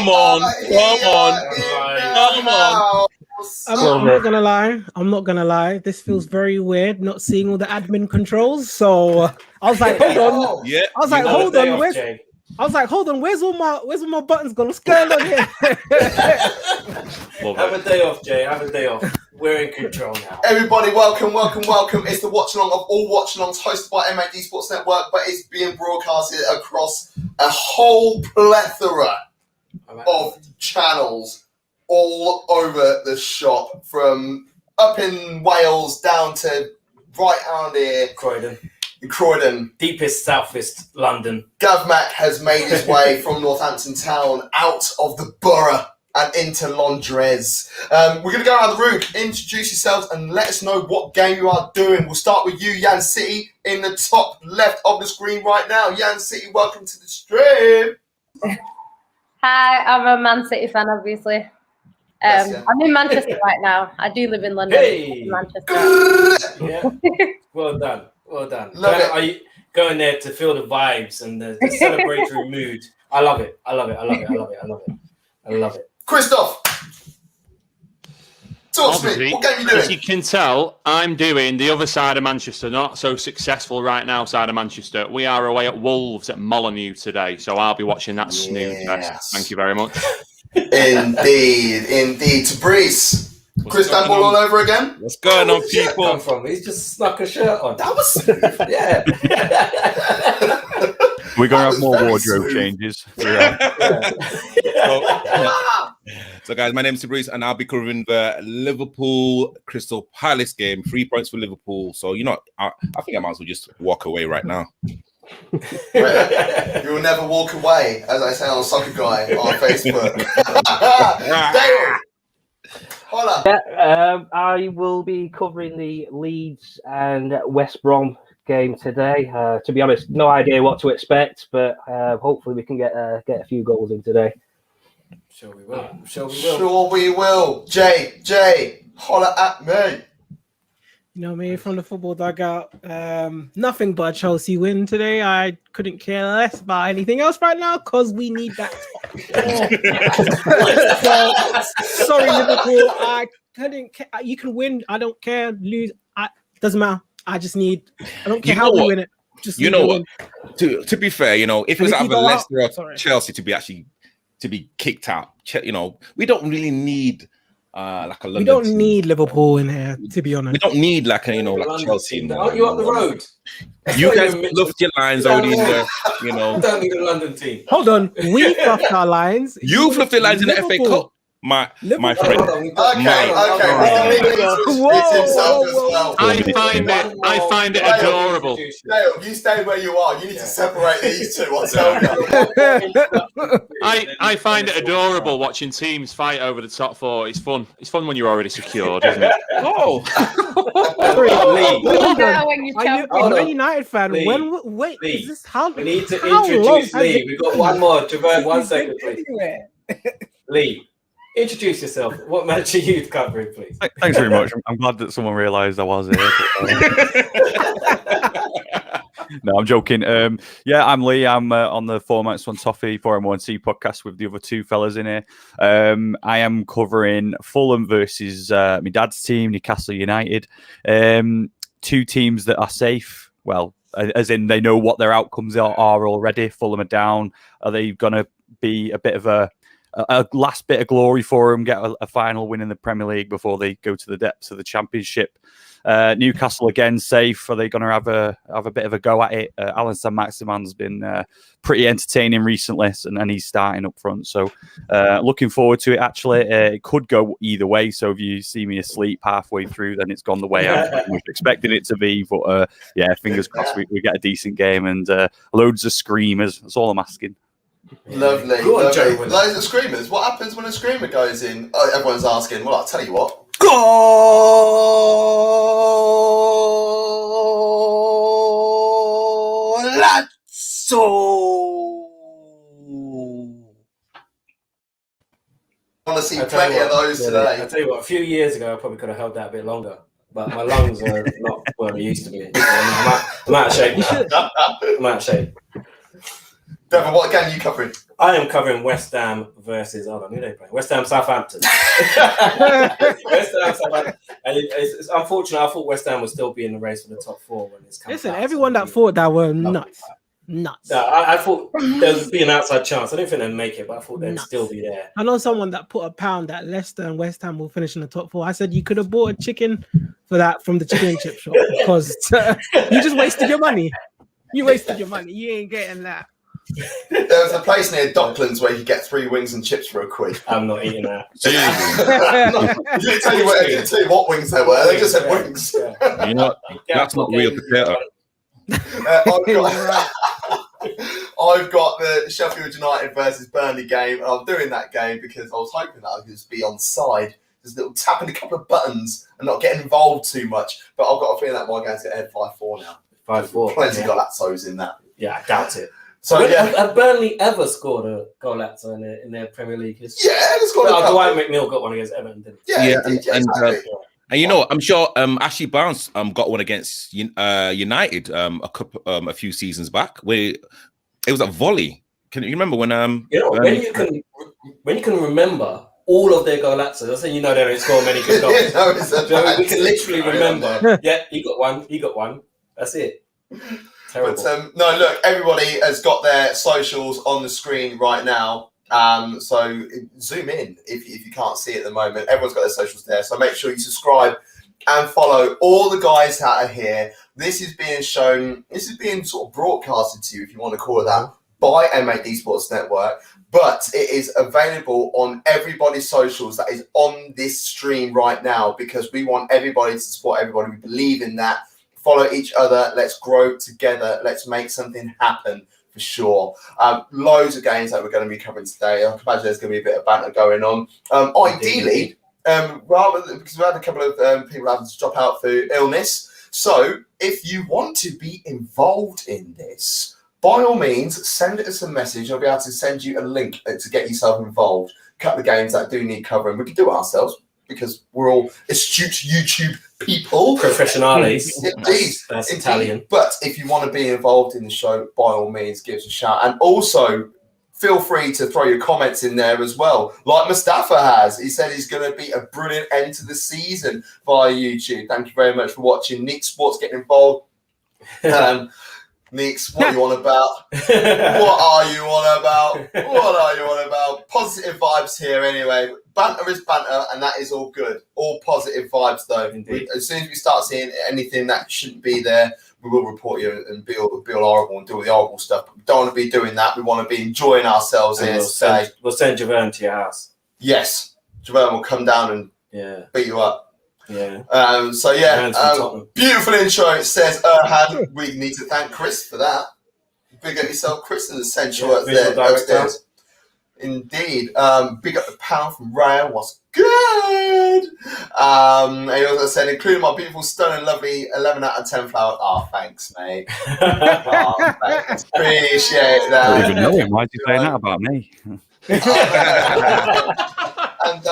Come on. I'm not gonna lie. This feels very weird. Not seeing all the admin controls. So I was like, hold on. Yeah. I was like, hold on. Where's all my buttons gone? What's going on here? Have a day off, Jay. Have a day off. We're in control now. Everybody, welcome. It's the watch along of all watch alongs hosted by MAD Sports Network, but it's being broadcasted across a whole plethora of channels all over the shop, from up in Wales down to right around here. Croydon. Deepest, southest London. Gav Mack has made his way from Northampton Town out of the borough and into Londres. We're going to go around the room, introduce yourselves and let us know what game you are doing. We'll start with you, Yan City, in the top left of the screen right now. Yan City, welcome to the stream. Hi, I'm a Man City fan, obviously. I'm in Manchester right now. I do live in London. Hey! In Manchester. Yeah. Well done. Love it. Are you going there to feel the vibes and the celebratory mood? I love it. Christoph, talk to me. What game are you doing? As you can tell, I'm doing the other side of Manchester, not so successful right now side of Manchester. We are away at Wolves at Molineux today, so I'll be watching that snooze fest. Thank you very much. Indeed. Tobrise. Chris Danball all over again? What's going on, people? Come from? He's just snuck a shirt on. That was yeah. We're going to have more wardrobe changes. So, guys, my name is Tobrise, and I'll be covering the Liverpool Crystal Palace game. 3 points for Liverpool. So, I think I might as well just walk away right now. You will never walk away, as I say on Soccer Guy on Facebook. Dale! Hola. Yeah, I will be covering the Leeds and West Brom game today. To be honest, no idea what to expect, but hopefully we can get a few goals in today. Sure we will. Sure we will. Jay, holla at me. You know me from the Football Dugout. Nothing but a Chelsea win today. I couldn't care less about anything else right now because we need that top. So, sorry, Liverpool. I couldn't care. You can win. I don't care. Lose. Doesn't matter. I don't care how we win it. Just what? To be fair, if it was either Leicester or Chelsea to be kicked out, we don't really need. Like a London we don't team. need Liverpool in here, to be honest. We don't need like Chelsea. Aren't you up the road? You guys fluffed your lines out in there, Don't need a London team. Hold on, we fluffed our lines. You fluffed your lines in the FA Cup, my friend. I find it adorable. Dale, you stay where you are. You need to separate these two. I'll tell you. I find it adorable watching teams fight over the top four. It's fun. It's fun when you're already secured, isn't it? Oh, I'm a United fan. Lee. Wait, Lee. is this how? We need to introduce Lee. We've got one more. Javert, 1 second, please. Lee, introduce yourself. What match are you covering, please? Thanks very much. I'm glad that someone realised I was here. No, I'm joking. I'm Lee. I'm on the 4-1 Toffee 4M1C podcast with the other two fellas in here. I am covering Fulham versus my dad's team, Newcastle United. Two teams that are safe. Well, as in they know what their outcomes are already. Fulham are down. Are they going to be a bit of a last bit of glory for them, get a final win in the Premier League before they go to the depths of the Championship? Newcastle again safe. Are they going to have a bit of a go at it? Alan Saint-Maximin's been pretty entertaining recently, and he's starting up front. So looking forward to it. Actually, it could go either way. So if you see me asleep halfway through, then it's gone the way I was expecting it to be. But fingers crossed we get a decent game and loads of screamers. That's all I'm asking. Lovely. Go on, Joe. Loads of screamers. What happens when a screamer goes in? Oh, everyone's asking. Well, I'll tell you what. Golazzo! I want to see plenty of those today. I tell you what, a few years ago, I probably could have held that a bit longer. But my lungs are not where they used to be. I'm out of shape. I'm out of shape. Devo, what game are you covering? I am covering West Ham versus, hold on, who are they playing? West Ham Southampton. West Ham Southampton. And it's unfortunate, I thought West Ham would still be in the race for the top 4 when it's coming. Listen, everyone that thought that were nuts. Nuts. No, I thought there would be an outside chance. I didn't think they'd make it, but I thought they'd still be there. I know someone that put £1 that Leicester and West Ham will finish in the top 4. I said you could have bought a chicken for that from the chicken and chip shop because you just wasted your money. You wasted your money. You ain't getting that. There was a place near Docklands where you could get 3 wings and chips for £1. I'm not eating that. I didn't tell you what wings they were. They just said wings. You know, that's not real potato. I've got the Sheffield United versus Burnley game, and I'm doing that game because I was hoping that I could just be on side, just tapping a couple of buttons and not getting involved too much. But I've got a feeling that my game's get ahead 5-4 now. 5-4. Plenty got Latzos in that. Yeah, I doubt it. So have Burnley ever scored a goal in their Premier League history? Yeah, they've scored a couple. Dwight McNeil got one against Everton, didn't he? Yeah, and you know, I'm sure Ashley Barnes got one against United a few seasons back where it was a volley. Can you remember when when you can remember all of their goalazzos? I say you know they don't score many good goals. We can literally remember. Yeah, he got one. That's it. Terrible. But no, look, everybody has got their socials on the screen right now. So zoom in if you can't see it at the moment. Everyone's got their socials there. So make sure you subscribe and follow all the guys that are here. This is being shown, this is being sort of broadcasted to you, if you want to call it that, by MAD Sports Network. But it is available on everybody's socials that is on this stream right now because we want everybody to support everybody. We believe in that. Follow each other. Let's grow together. Let's make something happen. For sure. Loads of games that we're going to be covering today. I can imagine there's going to be a bit of banter going on. Ideally, rather because we had a couple of people having to drop out for illness. So if you want to be involved in this, by all means, send us a message. I'll be able to send you a link to get yourself involved. A couple of games that do need covering. We can do it ourselves because we're all astute YouTube people. Professionales. Indeed. That's Italian. But if you want to be involved in the show, by all means, give us a shout. And also, feel free to throw your comments in there as well. Like Mustafa has. He said he's going to be a brilliant end to the season via YouTube. Thank you very much for watching. Nick Sports getting involved. Nix, what are you on about? What are you on about? What are you on about? Positive vibes here anyway. Banter is banter, and that is all good. All positive vibes, though. As soon as we start seeing anything that shouldn't be there, we will report you and be all horrible and do all the horrible stuff. But we don't want to be doing that. We want to be enjoying ourselves here. We'll send Javerne to your house. Yes. Javerne will come down and beat you up. Yeah. Beautiful intro. It says Erhan. We need to thank Chris for that. Big up yourself, Chris, and the central work there upstairs. Indeed. Big up the pound from Ryan. What's good? And he also said, including my beautiful, stunning, lovely 11 out of 10 flower. Oh, thanks, mate. Thanks. Appreciate that. I don't even know him. Why did you say that about me? And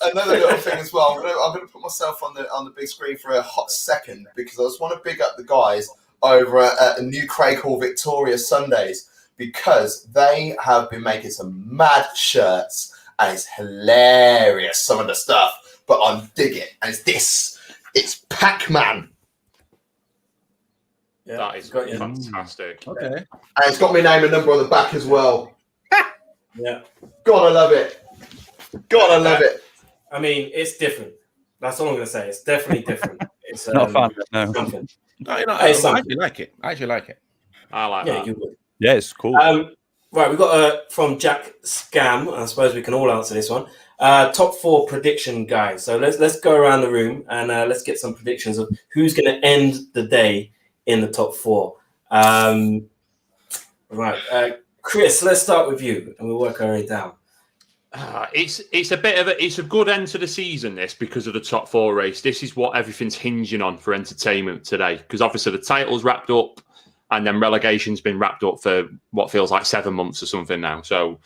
another little thing as well. I'm going to put myself on the big screen for a hot second because I just want to big up the guys over at New Craig Hall Victoria Sundays because they have been making some mad shirts and it's hilarious, some of the stuff. But I'm digging, and it's this. It's Pac-Man. Yeah, that is fantastic. Okay. And it's got my name and number on the back as well. Yeah. God, I love it. God, I love it. I mean, it's different. That's all I'm going to say. It's definitely different. It's not fun. No. Something. I actually like it. I like that. You would. Yeah, it's cool. Right, we've got from Jack Scam. I suppose we can all answer this one. Top 4 prediction, guys. So let's go around the room and let's get some predictions of who's going to end the day in the top 4. Right, Chris, let's start with you, and we'll work our way down. It's a good end to the season, this, because of the top 4 race. This is what everything's hinging on for entertainment today, because obviously the title's wrapped up and then relegation's been wrapped up for what feels like 7 months or something now. So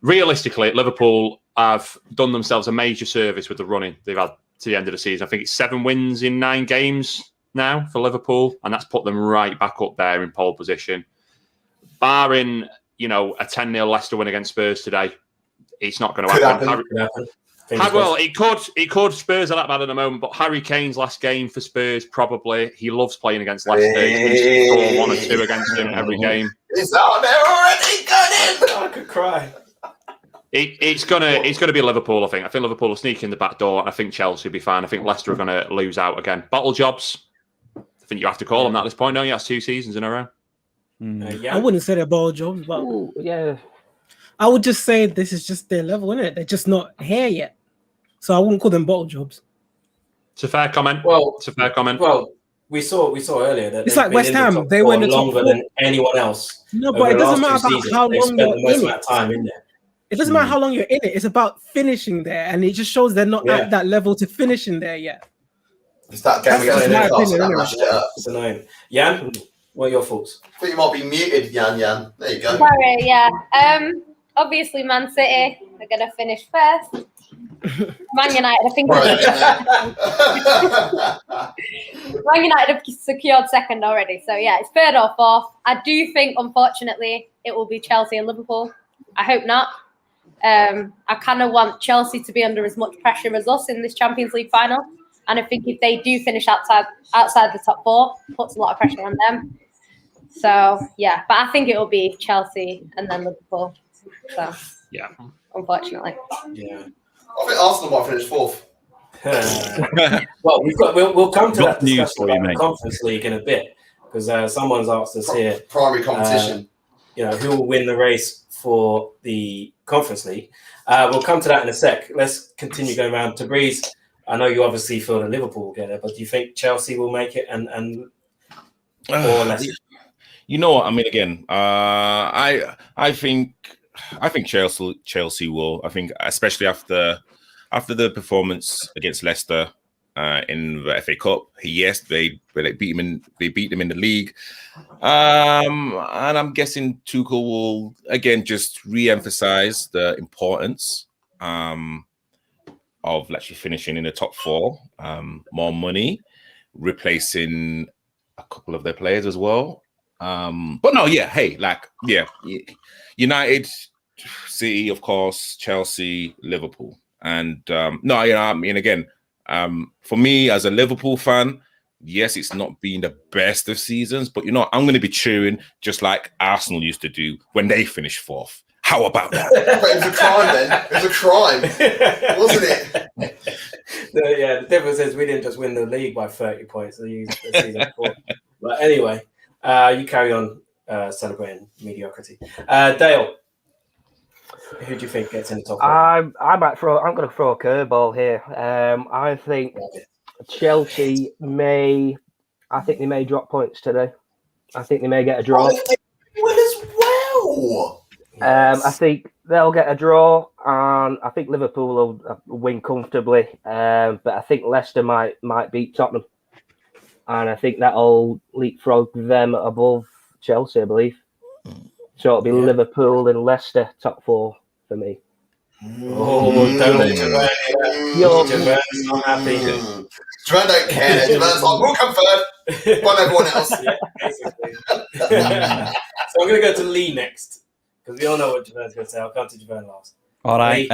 realistically, Liverpool have done themselves a major service with the running they've had to the end of the season. I think it's 7 wins in 9 games now for Liverpool, and that's put them right back up there in pole position. Barring a 10-0 Leicester win against Spurs today. It's not going to happen. Well, it could. Spurs are that bad at the moment, but Harry Kane's last game for Spurs, probably. He loves playing against Leicester. He's score 1 or 2 against him every game. Is that on there already? Got him! I could cry. It's gonna be Liverpool. I think Liverpool will sneak in the back door. I think Chelsea will be fine. I think Leicester are going to lose out again. Battle jobs. I think you have to call them that at this point, don't you? That's 2 seasons in a row. I wouldn't say they're ball jobs, but yeah, I would just say this is just their level, isn't it? They're just not here yet, so I wouldn't call them bottle jobs. It's a fair comment. Well, it's a fair comment. Well, we saw earlier that it's like West Ham. They were in the top longer than anyone else. No, but it doesn't matter about how long you're in it. Time in there. It doesn't matter how long you're in it. It's about finishing there, and it just shows they're not at that level to finishing there yet. It's that game against Newcastle. It's annoying. Yan, what are your thoughts? I think you might be muted, Yan. There you go. Sorry, yeah. Obviously, Man City are going to finish first. Man United, I think. Man United have secured second already. So, yeah, it's third or fourth. I do think, unfortunately, it will be Chelsea and Liverpool. I hope not. I kind of want Chelsea to be under as much pressure as us in this Champions League final. And I think if they do finish outside the top 4, puts a lot of pressure on them. So, yeah. But I think it will be Chelsea and then Liverpool. So, yeah. Unfortunately. Yeah. I think Arsenal might finish 4th. Well, we'll come to that discussion about the Conference League in a bit, because someone's asked us here. Primary competition. Who will win the race for the Conference League? We'll come to that in a sec. Let's continue going around. Tobrise, I know you obviously feel that Liverpool will get it, but do you think Chelsea will make it or Leicester? You know what? I mean, again, I think Chelsea will. I think, especially after the performance against Leicester in the FA Cup. Yes, they beat them in the league, and I'm guessing Tuchel will again just re-emphasize the importance of actually finishing in the top 4, more money, replacing a couple of their players as well. But no, United, City, of course, Chelsea, Liverpool. And for me as a Liverpool fan, yes, it's not been the best of seasons, but I'm going to be cheering just like Arsenal used to do when they finished 4th. How about that? It was a crime then. It was a crime, wasn't it? The Devo says we didn't just win the league by 30 points the season before. But anyway, you carry on celebrating mediocrity. Dale, who do you think gets in the top 4? I'm going to throw a curveball here. I think Chelsea may drop points today. I think they may get a draw. As well. I think they'll get a draw, and I think Liverpool will win comfortably. But I think Leicester might beat Tottenham, and I think that'll leapfrog them above Chelsea, I believe. So it'll be Liverpool and Leicester top 4 for me. Oh, don't let Javan's not happy. Javan don't care. Javan's like, we'll come third. By everyone else. Yeah, basically. So I'm going to go to Lee next, because we all know what Javan's going to say. I'll come to Javan last. All right.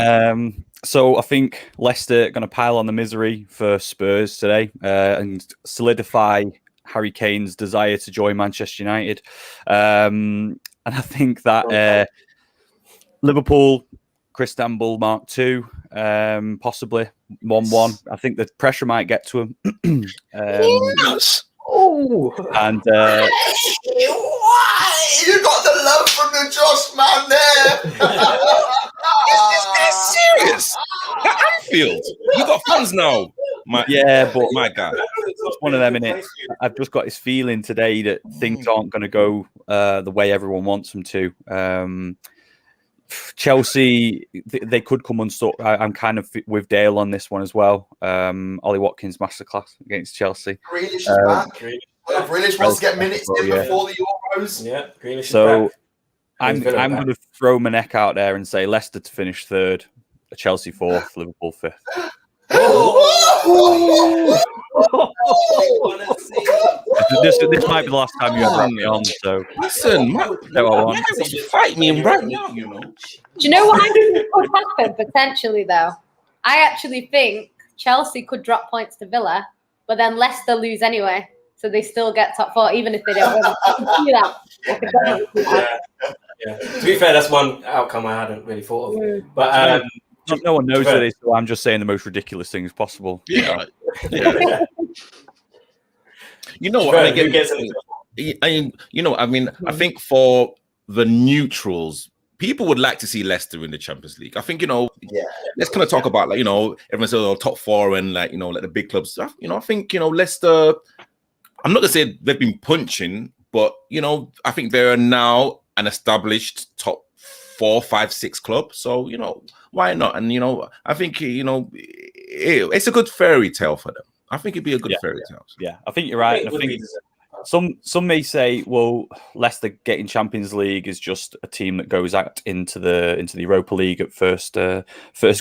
So I think Leicester are going to pile on the misery for Spurs today and solidify Harry Kane's desire to join Manchester United. And I think that Liverpool, Istanbul Mark II, possibly 1-1. I think the pressure might get to him. And you got the love from the Josh man there. Is this serious? Anfield, you got fans now. But my God, it's one of them, innit? I've just got this feeling today that things aren't going to go the way everyone wants them to. Chelsea, they could come unstuck. I'm kind of with Dale on this one as well. Ollie Watkins masterclass against Chelsea. Grealish is back. Grealish wants to get minutes in before the Euros. Yeah, Grealish is so back. I'm going to throw my neck out there and say Leicester to finish 3rd, Chelsea 4th, Liverpool 5th. This might be the last time you ever have me on. So listen, fight me right now. You know. Do you know what I think could happen potentially though? I actually think Chelsea could drop points to Villa, but then Leicester lose anyway, so they still get top 4 even if they don't win. I can see that. I could definitely see that. Yeah. To be fair, that's one outcome I hadn't really thought of. But no one knows this, so I'm just saying the most ridiculous things possible. Yeah. You know what? I think for the neutrals, people would like to see Leicester in the Champions League. I think, let's kind of talk about, like, everyone says top 4 and, like, like the big clubs stuff. I think, Leicester, I'm not going to say they've been punching, but, I think they're now an established top 4, 5, 6 club. So, why not? And, I think, it's a good fairy tale for them. I think it'd be a good fairy tale. Yeah, I think you're right. I think some may say, well, Leicester getting Champions League is just a team that goes out into the Europa League at first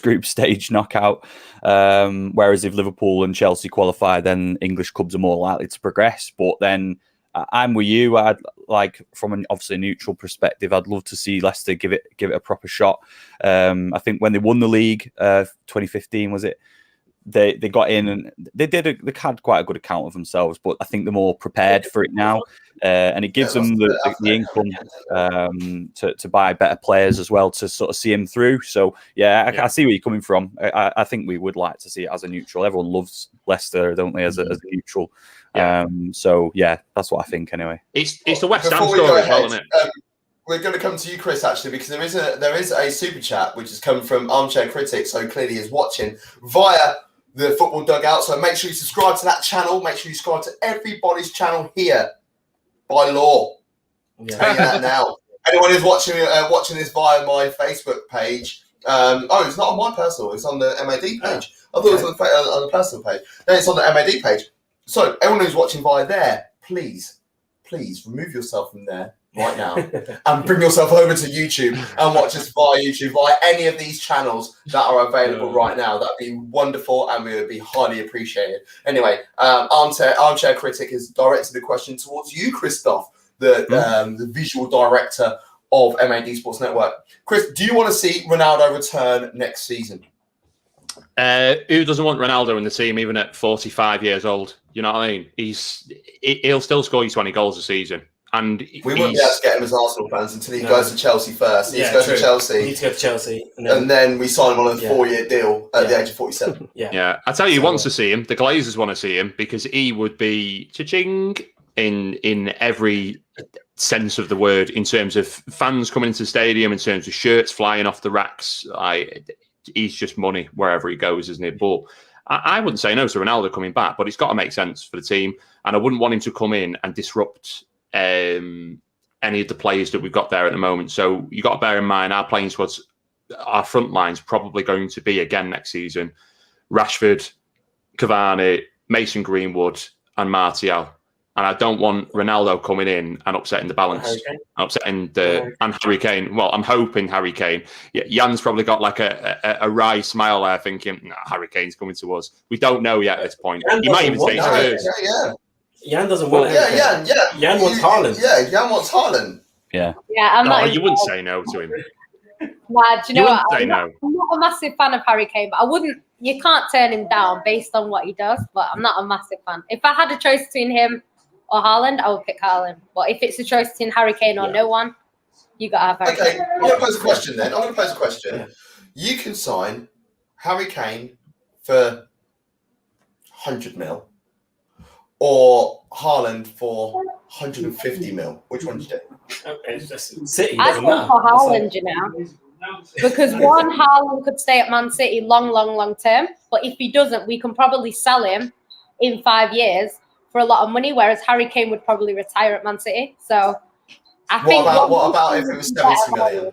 group stage knockout. Whereas if Liverpool and Chelsea qualify, then English clubs are more likely to progress. But then I'm with you. I'd like, from an obviously neutral perspective, I'd love to see Leicester give it a proper shot. I think when they won the league, 2015 was it? They got in and they had quite a good account of themselves, but I think they're more prepared for it now, and it gives them the income to buy better players as well to sort of see them through. So I see where you're coming from. I think we would like to see it as a neutral. Everyone loves Leicester, don't they, as a neutral? So that's what I think anyway. It's the West Ham story as well, isn't it? We're going to come to you, Chris, actually, because there is a super chat which has come from Armchair Critic, so clearly is watching via the Football Dugout. So make sure you subscribe to that channel. Make sure you subscribe to everybody's channel here by law. Tell you that now. Anyone who's watching this via my Facebook page, it's not on my personal, it's on the MAD page. I thought it was on the personal page. No, it's on the MAD page. So everyone who's watching via there, please remove yourself from there right now and bring yourself over to YouTube and watch us via YouTube, via any of these channels that are available right now. That'd be wonderful and we would be highly appreciated. Anyway, Armchair Critic has directed the question towards you, Christoph, the visual director of MAD Sports Network. Chris, do you want to see Ronaldo return next season? Who doesn't want Ronaldo in the team, even at 45 years old? You know what I mean? He'll still score you 20 goals a season. And we wouldn't be able to get him as Arsenal fans until he goes to Chelsea first. He needs to go to Chelsea. He needs to go to Chelsea. And then we sign him on a 4-year deal at the age of 47. Yeah. I tell you, he wants to see him. The Glazers want to see him because he would be cha-ching in every sense of the word, in terms of fans coming into the stadium, in terms of shirts flying off the racks. He's just money wherever he goes, isn't it? But I wouldn't say no to Ronaldo coming back, but it's got to make sense for the team. And I wouldn't want him to come in and disrupt any of the players that we've got there at the moment. So you got to bear in mind our playing squads, our front line's probably going to be again next season Rashford, Cavani, Mason Greenwood, and Martial. And I don't want Ronaldo coming in and upsetting the balance, and Harry Kane. Well, I'm hoping Harry Kane. Jan's probably got like a wry smile there, thinking, Harry Kane's coming to us. We don't know yet at this point. He might even say Spurs. Jan doesn't want Jan wants Haaland. Yeah, Jan wants Haaland. Yeah, I'm not. You wouldn't say no to him. Nah, do you know what? I'm not a massive fan of Harry Kane, but I wouldn't. You can't turn him down based on what he does. But I'm not a massive fan. If I had a choice between him or Haaland, I would pick Haaland. But if it's a choice between Harry Kane or no one, you got to have Harry Kane. I'm going to pose a question then. You can sign Harry Kane for 100 mil or Haaland for 150 mil. Which one do you do? City I'd go for Haaland, you know. Because one, Haaland could stay at Man City long term. But if he doesn't, we can probably sell him in 5 years for a lot of money, whereas Harry Kane would probably retire at Man City. So I think. What about if it was 70 million?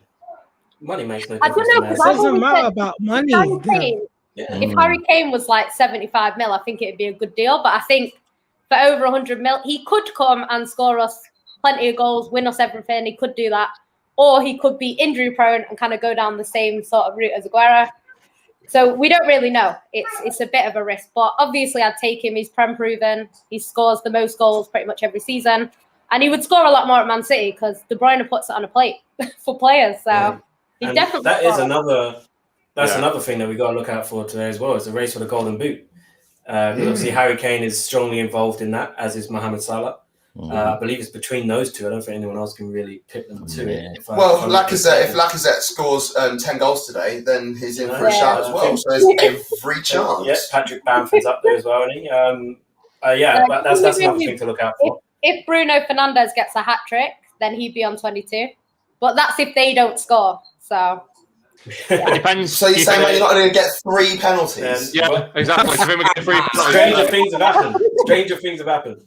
Money makes no difference. I don't know. It doesn't matter about money. If Harry Kane was like 75 mil, I think it'd be a good deal. But I think for over 100 mil, he could come and score us plenty of goals, win us everything. He could do that. Or he could be injury prone and kind of go down the same sort of route as Aguero. So we don't really know. It's a bit of a risk, but obviously I'd take him. He's Prem proven. He scores the most goals pretty much every season, and he would score a lot more at Man City because De Bruyne puts it on a plate for players. So he definitely. That is another. That's another thing that we got to look out for today as well. It's the race for the Golden Boot. Obviously, Harry Kane is strongly involved in that, as is Mohamed Salah. I believe it's between those two. I don't think anyone else can really pick them to it. If Lacazette scores 10 goals today, then he's in for a shout as well. So there's every chance. Yeah, Patrick Bamford's up there as well, isn't he? But that's another thing to look out for. If Bruno Fernandes gets a hat trick, then he'd be on 22. But that's if they don't score. So. It depends. So you're saying you're not going to get 3 penalties? Yeah, exactly. So we get 3 penalties. Stranger things have happened.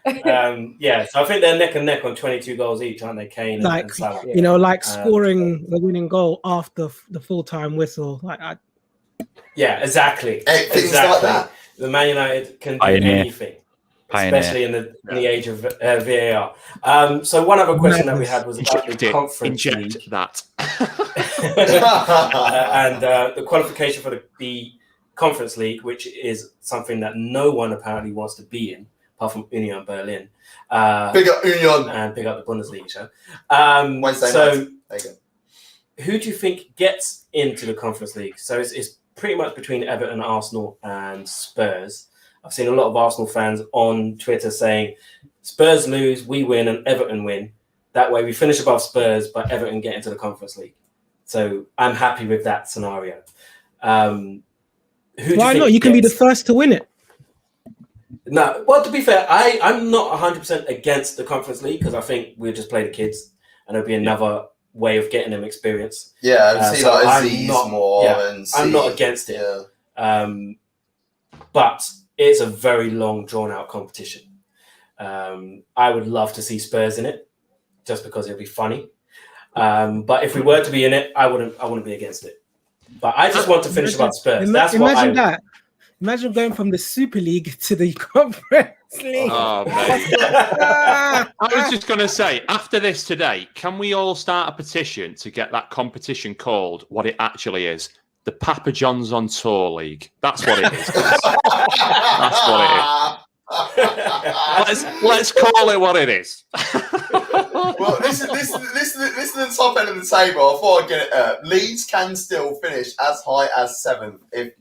So I think they're neck and neck on 22 goals each, aren't they, Kane and Salah? Scoring the winning goal after the full-time whistle. Exactly. Things like that. The Man United can do anything, especially in the age of VAR. So one other question that we had was about the Conference League. That. And the qualification for the Conference League, which is something that no one apparently wants to be in, apart from Union Berlin. Big up Union. And big up the Bundesliga show. Wednesday night. There you go. Who do you think gets into the Conference League? So it's pretty much between Everton, Arsenal, and Spurs. I've seen a lot of Arsenal fans on Twitter saying, Spurs lose, we win, and Everton win. That way we finish above Spurs, but Everton get into the Conference League. So I'm happy with that scenario. Why not? You can be the first to win it. No, well, to be fair, I'm not 100% against the Conference League because I think we'll just play the kids and it'll be another way of getting them experience. Yeah, I'm not against it. But it's a very long, drawn-out competition. I would love to see Spurs in it just because it'll be funny. But if we were to be in it, I wouldn't be against it. But I just want to finish about Spurs. Imagine going from the Super League to the Conference League. Oh, I was just going to say, after this today, can we all start a petition to get that competition called what it actually is? The Papa John's on Tour League. That's what it is. That's what it is. Let's call it what it is. Well, this is the top end of the table. I thought I'd get it. Leeds can still finish as high as 7th if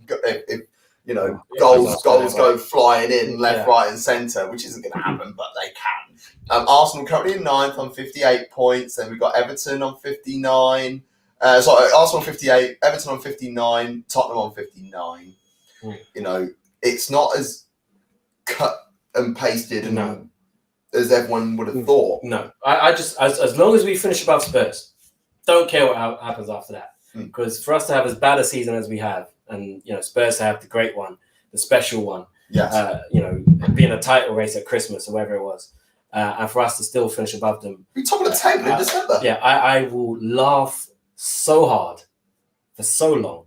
goals go flying in left, right, and centre, which isn't going to happen, but they can. Arsenal currently in 9th on 58 points. Then we've got Everton on 59. Arsenal on 58, Everton on 59, Tottenham on 59. It's not as cut and pasted as everyone would have thought. No, I just as long as we finish above Spurs, don't care what happens after that. Because for us to have as bad a season as we have, and Spurs have the great one, the special one, being a title race at Christmas or whatever it was, and for us to still finish above them, we top of the table in December. Yeah, I will laugh so hard for so long,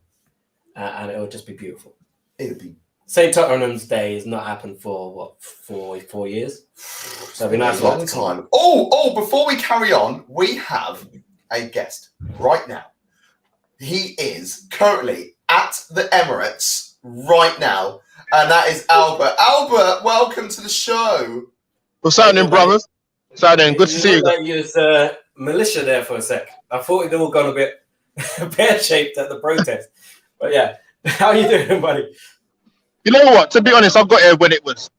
and it'll just be beautiful. It'll be. St. Tottenham's Day has not happened for what, 4 years? So it'll be nice. A long time. Oh! Before we carry on, we have a guest right now. He is currently at the Emirates right now, and that is Albert. Albert, welcome to the show. What's happening, brothers? What's happening? Good to see you. Like you was militia there for a sec. I thought it all got a bit pear-shaped at the protest. But yeah, how are you doing, buddy? You know what? To be honest, I got here when it was.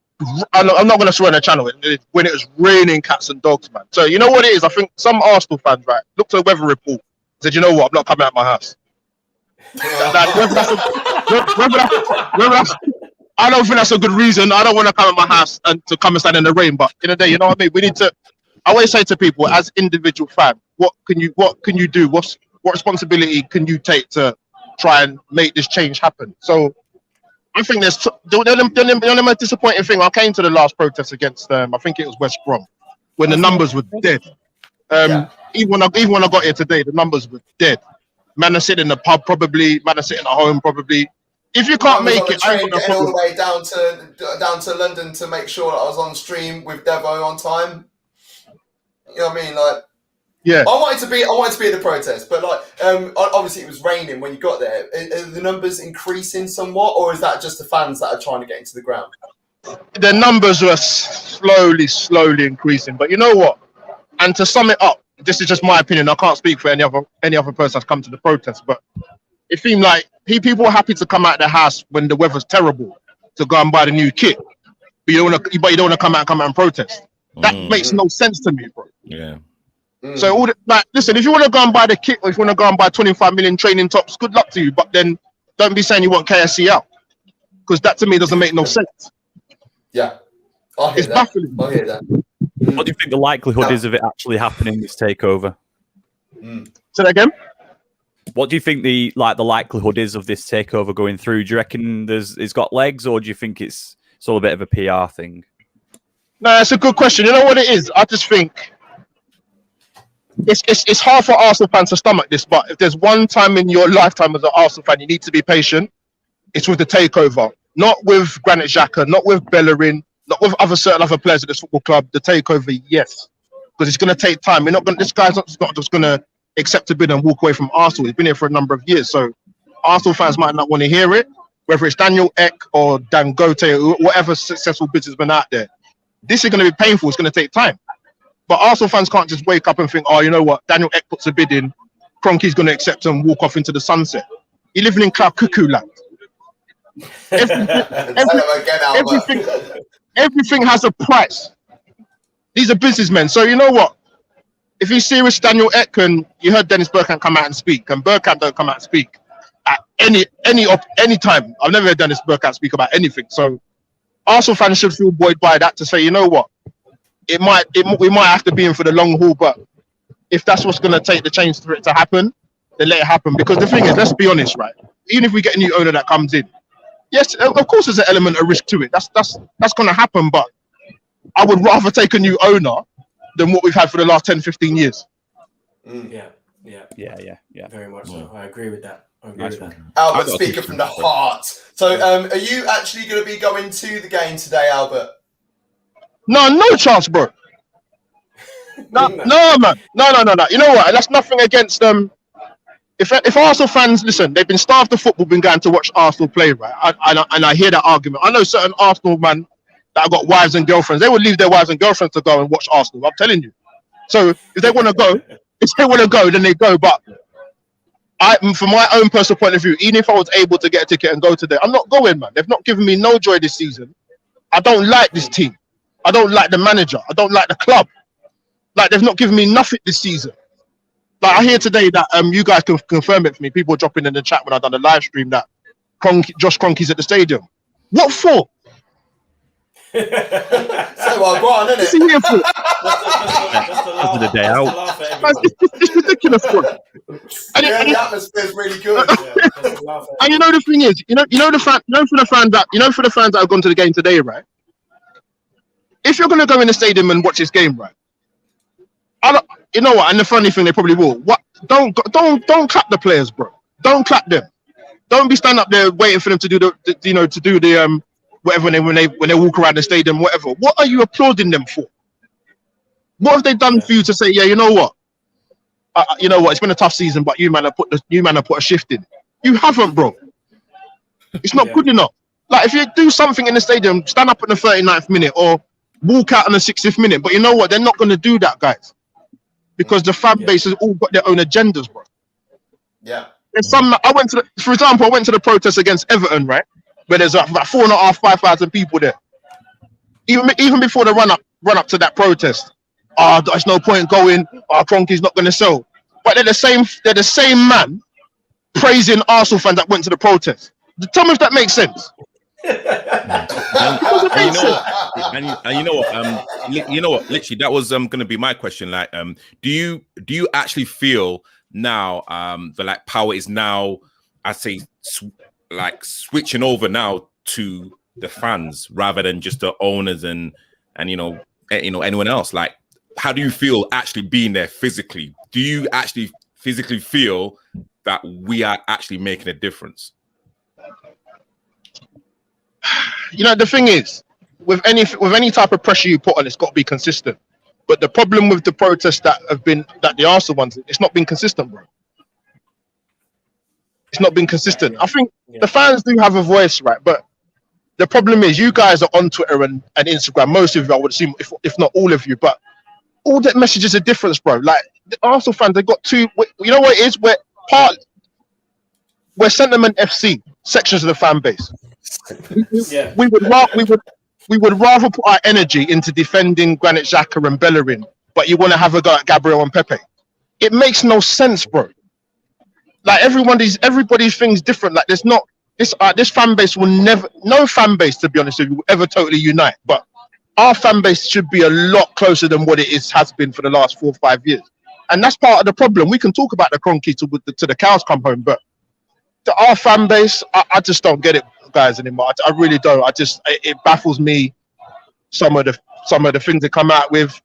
I'm not going to swear on the channel. When it was raining cats and dogs, man. So you know what it is? I think some Arsenal fans, right, looked at the weather report, said, "You know what? I'm not coming out of my house." I don't think that's a good reason. I don't want to come out of my house and to come and stand in the rain. But in the day, you know what I mean? We need to. I always say to people, as individual fan, what can you do? What responsibility can you take to try and make this change happen? So I think there's the most disappointing thing. I came to the last protest against I think it was West Brom, when the numbers were dead. Even when I got here today, the numbers were dead. Man are sitting in the pub, probably. Man are sitting at home, probably. If you can't make it, I'm getting all the way down to London to make sure that I was on stream with Devo on time. You know what I mean? Like, Yeah. I wanted to be at the protest, but like, obviously it was raining when you got there. Are the numbers increasing somewhat, or is that just the fans that are trying to get into the ground? The numbers were slowly increasing. But you know what? And to sum it up, this is just my opinion. I can't speak for any other person that's come to the protest, but it seemed like people were happy to come out of the house when the weather's terrible to go and buy the new kit. But you don't want to come out and protest. That makes no sense to me, bro. Yeah. So listen, if you want to go and buy the kit, or if you want to go and buy 25 million training tops, good luck to you. But then don't be saying you want KSC out, because that to me doesn't make no sense. Yeah, it's baffling. I hear that. What do you think the likelihood is of it actually happening, this takeover? Say that again. What do you think the likelihood is of this takeover going through? Do you reckon it's got legs, or do you think it's all a bit of a PR thing? No, that's a good question. You know what it is? I just think it's hard for Arsenal fans to stomach this, but if there's one time in your lifetime as an Arsenal fan you need to be patient, it's with the takeover. Not with Granit Xhaka, not with Bellerin, not with certain other players at this football club. The takeover, yes, because it's going to take time. This guy's not just going to accept a bid and walk away from Arsenal. He's been here for a number of years, so Arsenal fans might not want to hear it. Whether it's Daniel Ek or Dangote or whatever successful businessman out there, this is going to be painful. It's going to take time. But Arsenal fans can't just wake up and think, oh, you know what? Daniel Ek puts a bid in, Kroenke's going to accept and walk off into the sunset. You're living in cloud cuckoo land. Everything has a price. These are businessmen. So you know what? If he's serious, Daniel Ek, and you heard Dennis Bergkamp come out and speak, and Bergkamp don't come out and speak at any time. I've never heard Dennis Bergkamp speak about anything. So Arsenal fans should feel buoyed by that to say, you know what? We might have to be in for the long haul, but if that's what's going to take the change for it to happen, then let it happen. Because the thing is, let's be honest, right? Even if we get a new owner that comes in, yes, of course, there's an element of risk to it. That's going to happen. But I would rather take a new owner than what we've had for the last 10, 15 years. Yeah. Very much so. I agree with that. Albert, speaker from the heart. So, are you actually going to be going to the game today, Albert? No chance, bro. No, man. No. You know what? That's nothing against them. If Arsenal fans listen, they've been starved of football, been going to watch Arsenal play, right? And I hear that argument. I know certain Arsenal man that have got wives and girlfriends. They would leave their wives and girlfriends to go and watch Arsenal. I'm telling you. So if they want to go, then they go. But from my own personal point of view, even if I was able to get a ticket and go today, I'm not going, man. They've not given me no joy this season. I don't like this team. I don't like the manager. I don't like the club. Like, they've not given me nothing this season. Like, I hear today that you guys can confirm it for me. People dropping in the chat when I done the live stream that Josh Kroenke's at the stadium. What for? So well, go on, What's he here for? Just the day out. It's ridiculous, bro. The atmosphere's really good. And you know the thing is, for the fans that have gone to the game today, right? If you're gonna go in the stadium and watch this game, right? You know what? And the funny thing, they probably will. What? Don't clap the players, bro. Don't clap them. Don't be standing up there waiting for them to do the whatever when they walk around the stadium, whatever. What are you applauding them for? What have they done for you to say, yeah, you know what? It's been a tough season, but you man have put a shift in. You haven't, bro. It's not good enough. Like, if you do something in the stadium, stand up in the 39th minute or walk out in the 60th minute. But you know what? They're not going to do that, guys, because the fan base has all got their own agendas, bro. Yeah. There's for example, I went to the protest against Everton, right? Where there's about 4,500, 5,000 people there. Even before the run up to that protest, there's no point going. Kroenke's not going to sell. But they're the same man praising Arsenal fans that went to the protest. Tell me if that makes sense. You know what? Literally, that was going to be my question. Like, do you actually feel now the power is now, I say, switching over now to the fans rather than just the owners and anyone else? Like, how do you feel actually being there physically? Do you actually physically feel that we are actually making a difference? The thing is, with any type of pressure you put on, it's got to be consistent. But the problem with the protests that the Arsenal ones, it's not been consistent, bro. It's not been consistent. I think the fans do have a voice, right? But the problem is you guys are on Twitter and Instagram. Most of you, I would assume, if not all of you, but all that messages are different, bro. Like the Arsenal fans, they got two. You know what it is? We're sentiment FC sections of the fan base. We would rather put our energy into defending Granit Xhaka and Bellerin, but you want to have a go at Gabriel and Pepe. It makes no sense, bro. Like everybody's thing's different. Like there's not this fan base will never, no fan base, to be honest with you, will ever totally unite. But our fan base should be a lot closer than what it has been for the last 4 or 5 years, and that's part of the problem. We can talk about the Cronky to the cows come home, but our fan base, I just don't get it, guys, anymore. I really don't. It baffles me some of the things they come out with.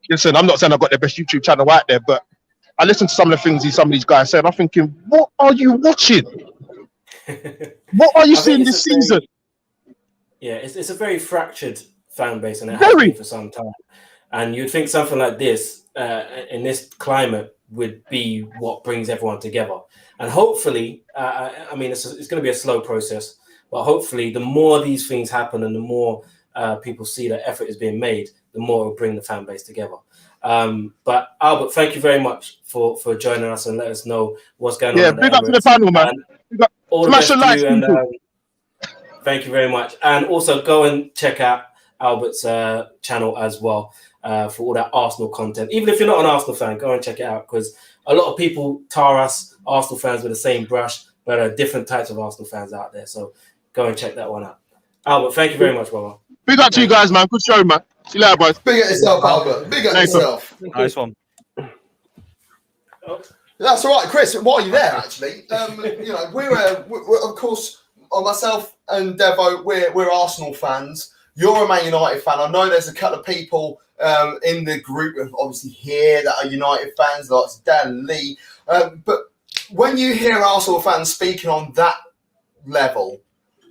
Listen, I'm not saying I've got the best YouTube channel out there, but I listen to some of the things some of these guys say, and I'm thinking, what are you watching? What are you seeing this season? It's a very fractured fan base, and it has been for some time. And you'd think something like this, in this climate, would be what brings everyone together. And hopefully, I mean, it's going to be a slow process, but hopefully the more these things happen and the more people see that effort is being made, the more it will bring the fan base together. But Albert, thank you very much for joining us and let us know what's going on. Yeah, big up to the panel, man. All the best to you, and thank you very much. And also go and check out Albert's channel as well for all that Arsenal content. Even if you're not an Arsenal fan, go and check it out, because a lot of people tar us Arsenal fans with the same brush, but there are different types of Arsenal fans out there. So go and check that one out. Albert, thank you very much, brother. Big up to you guys, man. Good show, man. See you later, boys. Big at yourself, Albert. Big at yourself. Nice one. That's all right, Chris. While you're there, actually, you know, we're of course, myself and Devo, we're Arsenal fans. You're a Man United fan. I know there's a couple of people in the group, obviously here, that are United fans, like Dan Lee. But when you hear Arsenal fans speaking on that level,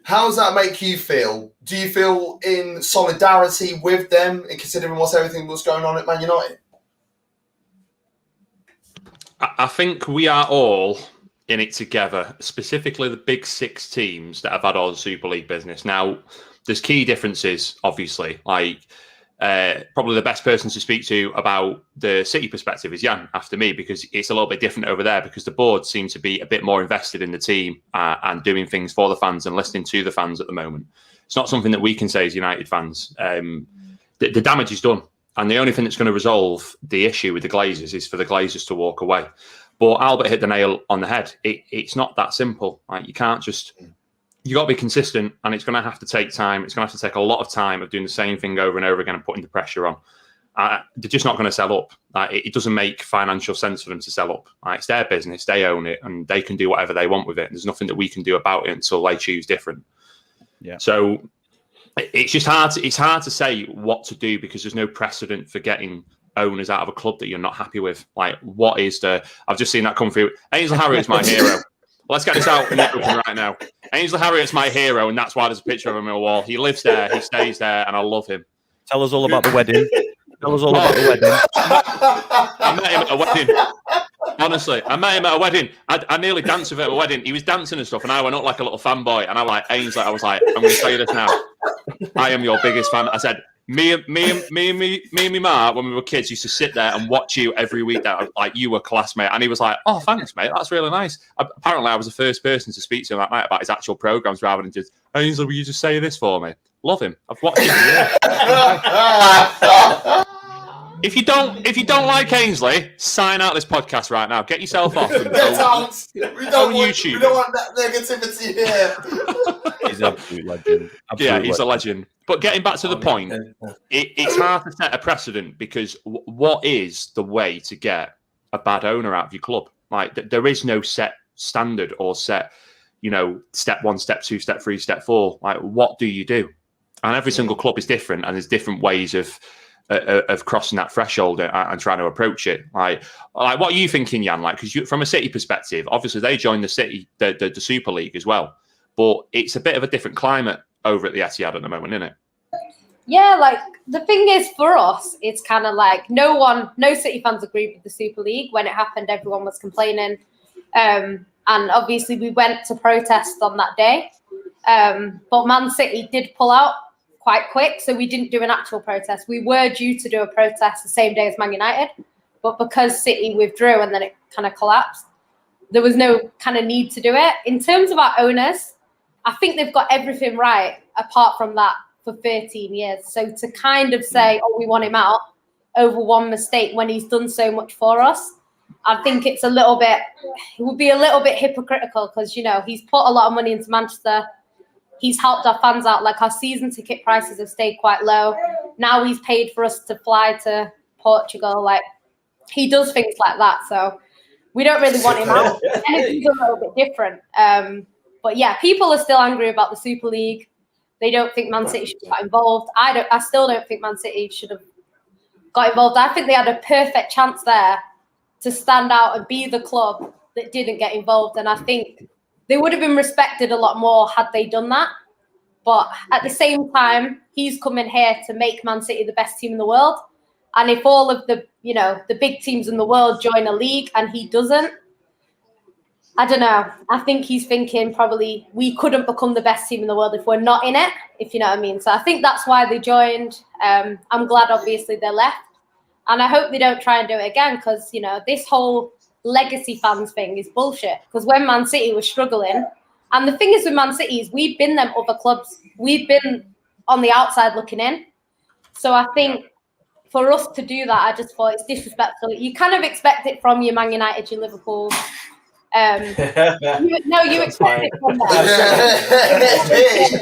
how does that make you feel? Do you feel in solidarity with them, considering everything that's going on at Man United? I think we are all in it together, specifically the big 6 teams that have had all the Super League business. Now, there's key differences, obviously. Like, probably the best person to speak to about the City perspective is Yan, after me, because it's a little bit different over there, because the board seem to be a bit more invested in the team and doing things for the fans and listening to the fans at the moment. It's not something that we can say as United fans. The damage is done. And the only thing that's going to resolve the issue with the Glazers is for the Glazers to walk away. But Albert hit the nail on the head. It's not that simple. Like, you can't just... You got to be consistent, and it's going to have to take time. It's going to have to take a lot of time of doing the same thing over and over again and putting the pressure on. They're just not going to sell up. It doesn't make financial sense for them to sell up. It's their business. They own it, and they can do whatever they want with it. There's nothing that we can do about it until they choose different. Yeah. So it's just hard. It's hard to say what to do, because there's no precedent for getting owners out of a club that you're not happy with. Like, what is the... I've just seen that come through. Ainsley Harriot's my hero. Let's get this out in the open right now. Ainsley Harriot's my hero, and that's why there's a picture of him on my wall. He lives there, he stays there, and I love him. Tell us all about the wedding. Tell us all about the wedding. I met him at a wedding. Honestly, I met him at a wedding. I nearly danced with him at a wedding. He was dancing and stuff, and I went up like a little fanboy, and I'm like, Ainsley, I was like, I'm going to tell you this now. I am your biggest fan. I said, me and me ma, when we were kids, used to sit there and watch you every week. That like you were classmate, and he was like, "Oh, thanks, mate. That's really nice." Apparently, I was the first person to speak to him that night about his actual programs, rather than just, "Ainsley, will you just say this for me?" Love him. I've watched him. If you don't like Ainsley, sign out this podcast right now. Get yourself off. And we don't want that negativity here. He's an absolute legend. He's a legend. But getting back to the point, it's hard to set a precedent, because what is the way to get a bad owner out of your club? Like, there is no set standard or set, step 1, step 2, step 3, step 4. Like, what do you do? And every single club is different, and there's different ways of crossing that threshold and trying to approach it. Like what are you thinking, Yan? Like, because from a City perspective, obviously they joined the City, the Super League as well, but it's a bit of a different climate over at the Etihad at the moment, isn't it? Yeah, like the thing is for us, it's kind of like no City fans agreed with the Super League. When it happened, everyone was complaining. And obviously we went to protest on that day. But Man City did pull out quite quick, so we didn't do an actual protest. We were due to do a protest the same day as Man United, but because City withdrew and then it kind of collapsed, there was no kind of need to do it. In terms of our owners, I think they've got everything right apart from that for 13 years. So to kind of say, oh, we want him out over one mistake when he's done so much for us, I think it would be a little bit hypocritical because, you know, he's put a lot of money into Manchester. He's helped our fans out. Like our season ticket prices have stayed quite low. Now he's paid for us to fly to Portugal. Like he does things like that. So we don't really want him out. Anything's a little bit different. But yeah, people are still angry about the Super League. They don't think Man City should get involved. I still don't think Man City should have got involved. I think they had a perfect chance there to stand out and be the club that didn't get involved. And I think they would have been respected a lot more had they done that. But at the same time, he's coming here to make Man City the best team in the world. And if all of the big teams in the world join a league and he doesn't, I don't know. I think he's thinking probably we couldn't become the best team in the world if we're not in it, if you know what I mean. So I think that's why they joined. I'm glad, obviously, they left. And I hope they don't try and do it again because, you know, this whole legacy fans thing is bullshit. Because when Man City was struggling, and the thing is with Man City is we've been them other clubs. We've been on the outside looking in. So I think for us to do that, I just thought it's disrespectful. You kind of expect it from your Man United, your Liverpool. You expect it from them.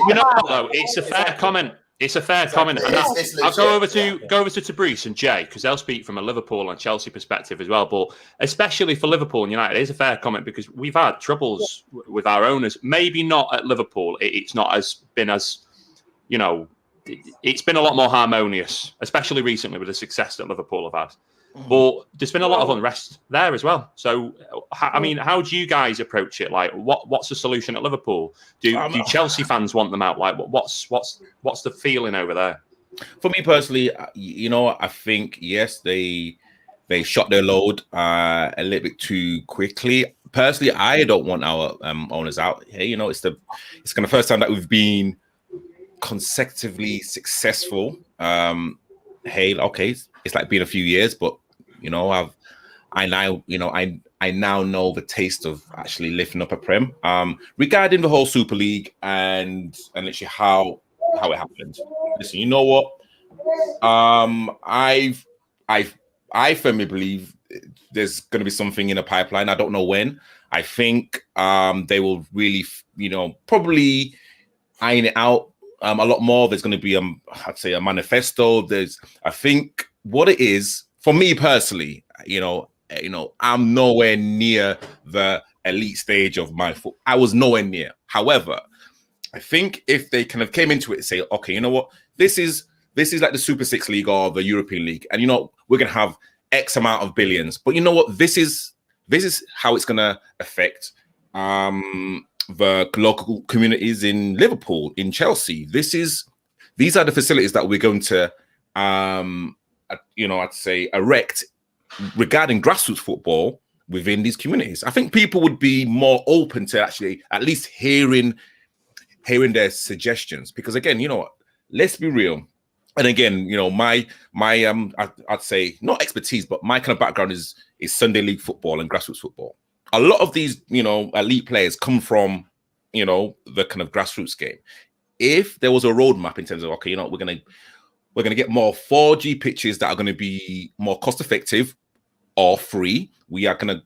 You know what, though? It's a fair comment. It's a fair comment. I'll go over to Tobrise and Jay because they'll speak from a Liverpool and Chelsea perspective as well. But especially for Liverpool and United, it is a fair comment because we've had troubles with our owners. Maybe not at Liverpool. It's not been as, you know, it's been a lot more harmonious, especially recently with the success that Liverpool have had. But there's been a lot of unrest there as well. So, I mean, how do you guys approach it? Like, what's the solution at Liverpool? Do Chelsea fans want them out? Like, what's the feeling over there? For me personally, you know, I think yes, they shot their load a little bit too quickly. Personally, I don't want our owners out. Hey, you know, it's kind of first time that we've been consecutively successful. Hey, okay, it's like been a few years, but you know, I now know the taste of actually lifting up a Prem. Regarding the whole Super League and literally how it happened. Listen, you know what? I firmly believe there's going to be something in the pipeline. I don't know when. I think they will really, you know, probably iron it out a lot more. There's going to be I'd say a manifesto. I think what it is for me personally, you know, I'm nowhere near the elite stage of my foot. I was nowhere near. However, I think if they kind of came into it and say, okay, you know what, this is like the Super 6 League or the European League, and you know, we're gonna have X amount of billions, but you know what, this is how it's gonna affect the local communities in Liverpool, in Chelsea. These are the facilities that we're going to I'd say erect regarding grassroots football within these communities. I think people would be more open to actually at least hearing their suggestions, because again, you know, let's be real. And again, you know, my I'd say not expertise, but my kind of background is Sunday league football and grassroots football. A lot of these, you know, elite players come from, you know, the kind of grassroots game. If there was a roadmap in terms of, okay, you know, we're gonna get more 4G pitches that are gonna be more cost effective or free. We are gonna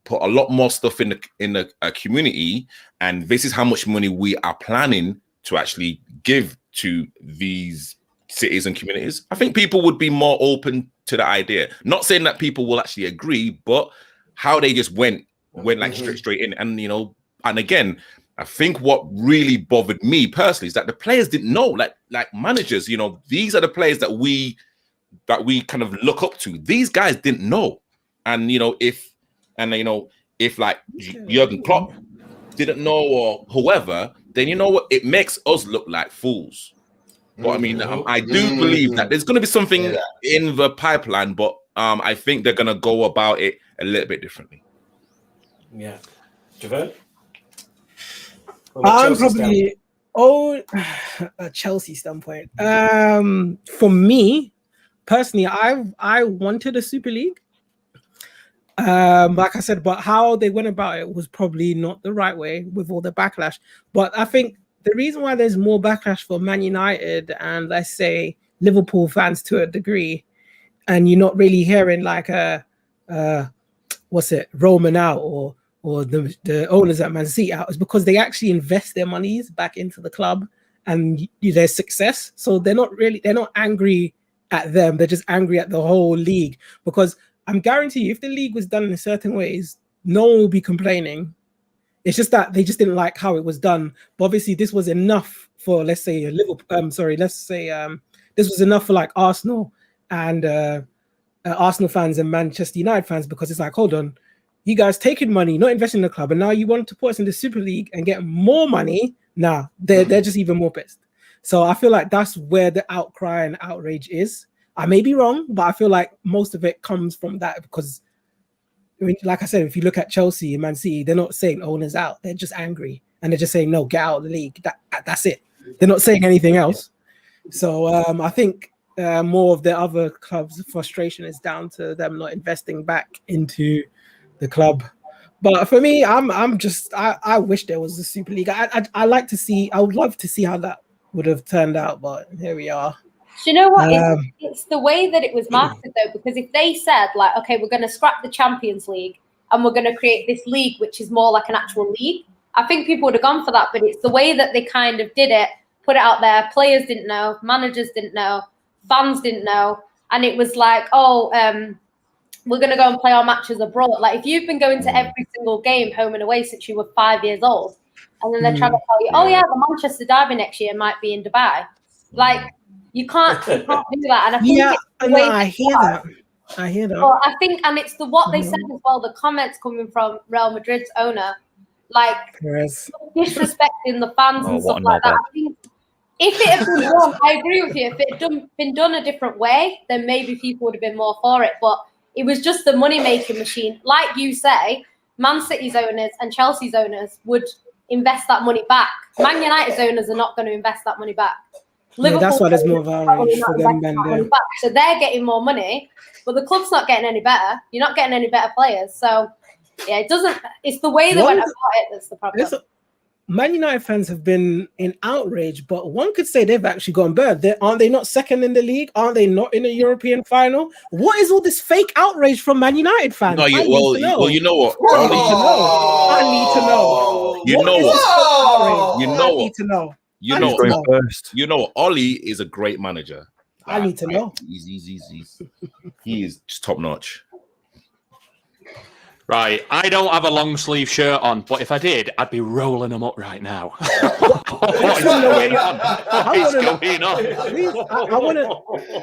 put a lot more stuff in the community, and this is how much money we are planning to actually give to these cities and communities. I think people would be more open to the idea. Not saying that people will actually agree, but how they just went like straight in, and you know, and again, I think what really bothered me personally is that the players didn't know, like managers, you know, these are the players that we kind of look up to. These guys didn't know. And, you know, if like Jurgen Klopp didn't know or whoever, then you know what? It makes us look like fools. But I mean, I do believe that there's going to be something in the pipeline, but I think they're going to go about it a little bit differently. Yeah. Javon? I'm probably a Chelsea standpoint. For me personally, I wanted a Super League. Like I said, but how they went about it was probably not the right way with all the backlash. But I think the reason why there's more backlash for Man United and let's say Liverpool fans to a degree, and you're not really hearing like Roman out or the owners at Man City out, is because they actually invest their monies back into the club and their success. So they're not angry at them. They're just angry at the whole league, because I'm guarantee you, if the league was done in certain ways, no one will be complaining. It's just that they just didn't like how it was done. But obviously, this was enough for, let's say, this was enough for like Arsenal and Arsenal fans and Manchester United fans, because it's like, hold on, you guys taking money, not investing in the club, and now you want to put us in the Super League and get more money. Nah, they're just even more pissed. So I feel like that's where the outcry and outrage is. I may be wrong, but I feel like most of it comes from that, because, I mean, like I said, if you look at Chelsea and Man City, they're not saying owners out. They're just angry, and they're just saying, no, get out of the league. That's it. They're not saying anything else. So I think more of the other clubs' frustration is down to them not investing back into the club. But for me, I wish there was a Super League. I would love to see how that would have turned out, but here we are. Do you know what? It's the way that it was marketed, though, because if they said, like, okay, we're going to scrap the Champions League and we're going to create this league, which is more like an actual league, I think people would have gone for that. But it's the way that they kind of did it, put it out there. Players didn't know, managers didn't know, fans didn't know. And it was like, we're going to go and play our matches abroad. Like, if you've been going to every single game home and away since you were 5 years old, and then they're trying to tell you, the Manchester derby next year might be in Dubai. Like, you can't do that. And I think I hear that. Well, I think, and it's what they said as well, the comments coming from Real Madrid's owner, like disrespecting the fans and stuff like that. I think if it had been done, I agree with you, if it had been done a different way, then maybe people would have been more for it. But it was just the money-making machine. Like you say, Man City's owners and Chelsea's owners would invest that money back. Man United's owners are not going to invest that money back. Liverpool, that's why there's more outrage for them than them. So they're getting more money, but the club's not getting any better. You're not getting any better players. So, yeah, it's the way they went about it that's the problem. Man United fans have been in outrage, but one could say they've actually gone bad. Aren't they not second in the league? Aren't they not in a European final? What is all this fake outrage from Man United fans? No, you know what? I need to know. You know what? I need to know. You know, Ollie is a great manager. I need to know. He is just top notch. Right, I don't have a long sleeve shirt on, but if I did, I'd be rolling them up right now. What is going on?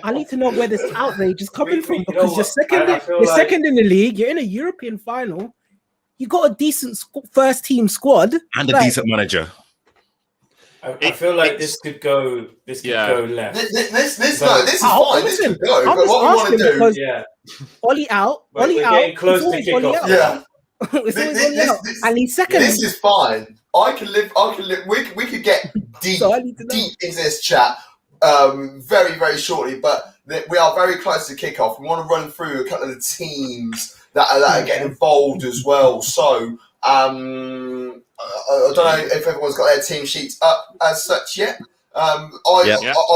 I need to know where this outrage is coming from, because you're second in the league. You're in a European final. You got a decent first team squad and a decent manager. I feel like this could go left. This is fine. This could go. But what we want to do, Ollie out. Ollie out. Getting close to kickoff. Yeah. And he's second. This is fine. I can live. We could get deep into this chat very, very shortly. But we are very close to kickoff. We want to run through a couple of the teams that are getting involved as well. So. I don't know if everyone's got their team sheets up as such yet. I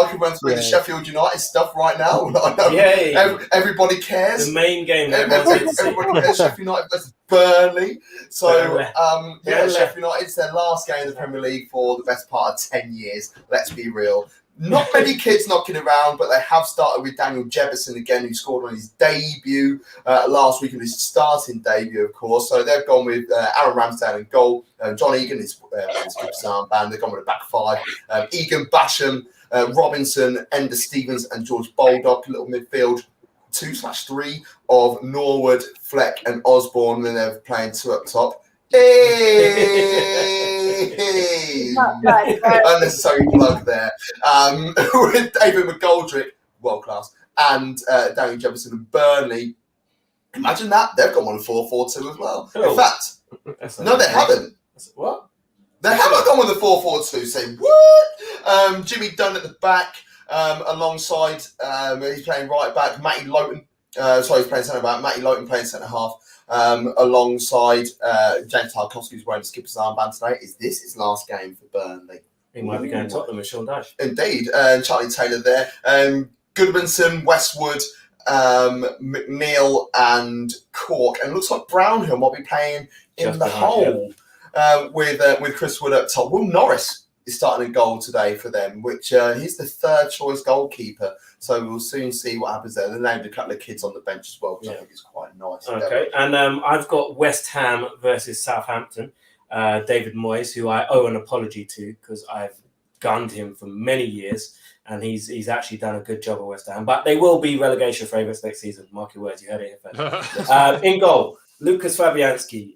can run through the Sheffield United stuff right now. I know everybody cares. The main game. Everybody cares. Sheffield United versus Burnley. So, Sheffield United's their last game in the Premier League for the best part of 10 years. Let's be real. Not many kids knocking around, but they have started with Daniel Jebison again, who scored on his debut last week, and his starting debut, of course. So they've gone with Aaron Ramsdale in goal. John Egan is his armband. They've gone with a back five. Egan Basham, Robinson, Ender Stevens, and George Baldock, little midfield. 2/3 of Norwood, Fleck, and Osborne. Then they're playing two up top. Hey! Unnecessary plug there. With David McGoldrick, world class, and Daniel Jefferson and Burnley. Imagine that. They've got one 4-4-2 as well. Oh. In fact, no, they haven't. What? They haven't gone with a 4-4-2. Say what? Jimmy Dunn at the back, alongside he's playing right back. Matty Lowton. He's playing centre back. Matty Lowton playing centre half. Alongside James Tarkowski, who's wearing the skipper's armband tonight. Is this his last game for Burnley? He might be going to Tottenham with Sean Dyche. Indeed. Charlie Taylor there. Goodmanson, Westwood, McNeil and Cork. And it looks like Brownhill might be playing in Just the behind, hole with Chris Wood up top. Will Norris is starting a goal today for them, which he's the third choice goalkeeper. So we'll soon see what happens there. They named a couple of kids on the bench as well, which I think is quite nice. Okay, and I've got West Ham versus Southampton. David Moyes, who I owe an apology to because I've gunned him for many years, and he's actually done a good job at West Ham. But they will be relegation favourites next season. Mark your words, you heard it here first. In goal, Lucas Fabianski,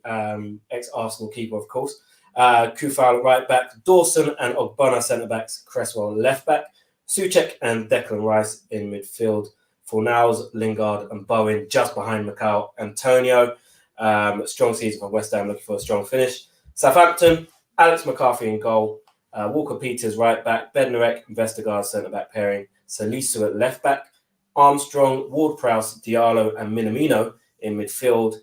ex-Arsenal keeper, of course. Kufal right back, Dawson and Ogbonna centre backs, Cresswell left back, Souček and Declan Rice in midfield, Fornals, Lingard and Bowen just behind Macau Antonio. Strong season for West Ham, looking for a strong finish. Southampton, Alex McCarthy in goal, Walker Peters right back, Bednarek, Vestergaard centre back pairing, Salisu at left back, Armstrong, Ward-Prowse, Diallo and Minamino in midfield,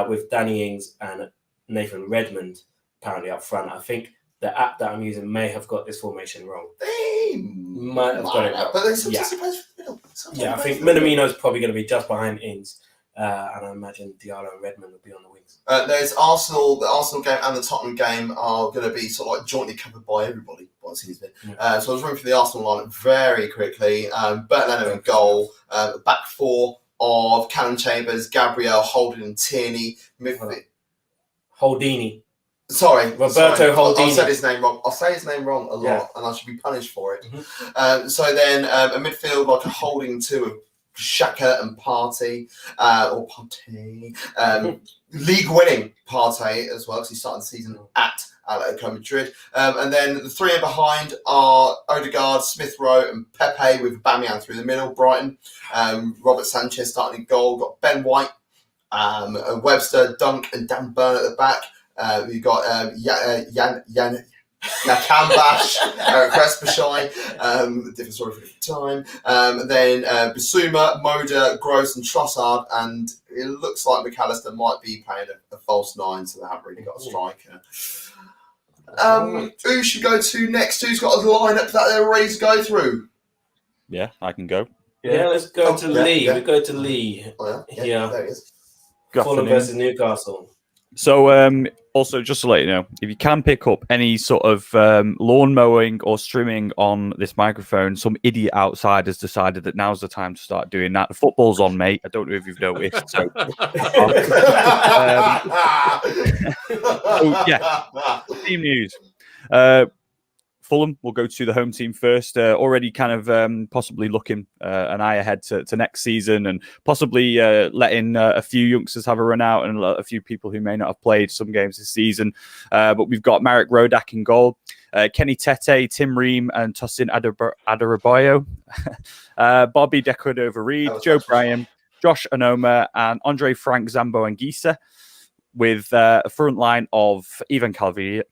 with Danny Ings and Nathan Redmond apparently up front. I think the app that I'm using may have got this formation wrong. They might have got it wrong. But they sometimes plays for the middle. Yeah, I think Minamino's probably going to be just behind Ings, and I imagine Diallo and Redmond will be on the wings. There's Arsenal. The Arsenal game and the Tottenham game are going to be sort of like jointly covered by everybody. So I was running for the Arsenal line very quickly. Bert Leno in goal. Back four of Callum Chambers, Gabriel, Holden and Tierney. Holdini. Sorry, Roberto Holdini. I said his name wrong. I'll say his name wrong a lot, and I should be punished for it. So then a midfield like a holding two of Xhaka and Partey, league winning Partey as well, because he started the season at Atletico Madrid. And then the three in behind are Odegaard, Smith Rowe, and Pepe with Aubameyang through the middle. Brighton, Robert Sanchez starting in goal. Got Ben White, Webster, Dunk, and Dan Burn at the back. We've got Yan Kambash, Crespashai, different story for different time. And then Bissouma, Moda, Gross, and Trossard. And it looks like McAllister might be playing a false nine, so they haven't really got a striker. Who should go to next? Who's got a lineup that they're ready to go through? Yeah, I can go. Yeah, let's go to Lee. We go to Lee. There he is. Fulham versus Newcastle. So, also, just to let you know, if you can pick up any sort of lawn mowing or trimming on this microphone, some idiot outside has decided that now's the time to start doing that. The football's on, mate. I don't know if you've noticed. So, team news. Fulham will go to the home team first. Already kind of possibly looking an eye ahead to next season and possibly letting a few youngsters have a run out and a few people who may not have played some games this season. But we've got Marek Rodak in goal, Kenny Tete, Tim Ream and Tosin Adarabioyo, Bobby Decordova-Reid, Joe Bryan, Josh Onoma and Andre Frank Zambo Anguissa, with a front line of Ivan Calviero,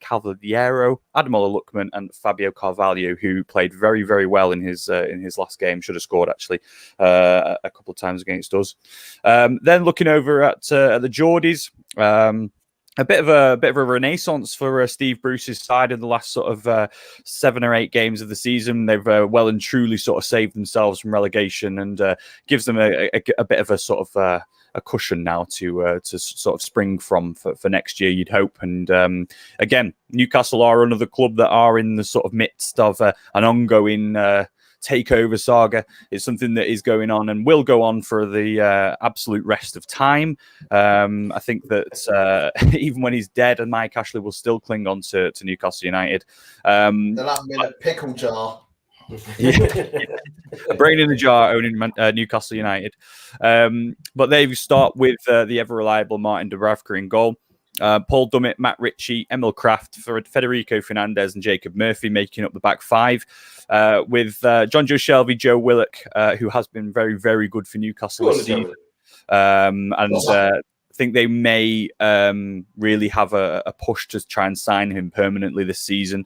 Ademola Lookman, and Fabio Carvalho, who played very, very well in his last game. Should have scored actually a couple of times against us. Then looking over at the Geordies, a bit of a renaissance for Steve Bruce's side in the last sort of 7 or 8 games of the season. They've well and truly sort of saved themselves from relegation and gives them a bit of a sort of a cushion now to sort of spring from for next year, you'd hope. And again, Newcastle are another club that are in the sort of midst of an ongoing takeover saga. It's something that is going on and will go on for the absolute rest of time. I think that even when he's dead, and Mike Ashley will still cling on to Newcastle United. They'll have him in a pickle jar. A brain in the jar owning Newcastle United. But they start with the ever reliable Martin Dubravka in goal. Paul Dummett, Matt Ritchie, Emil Kraft, Federico Fernandez, and Jacob Murphy making up the back five, with John Joe Shelby, Joe Willock, who has been very, very good for Newcastle this season. I think they may really have a push to try and sign him permanently this season,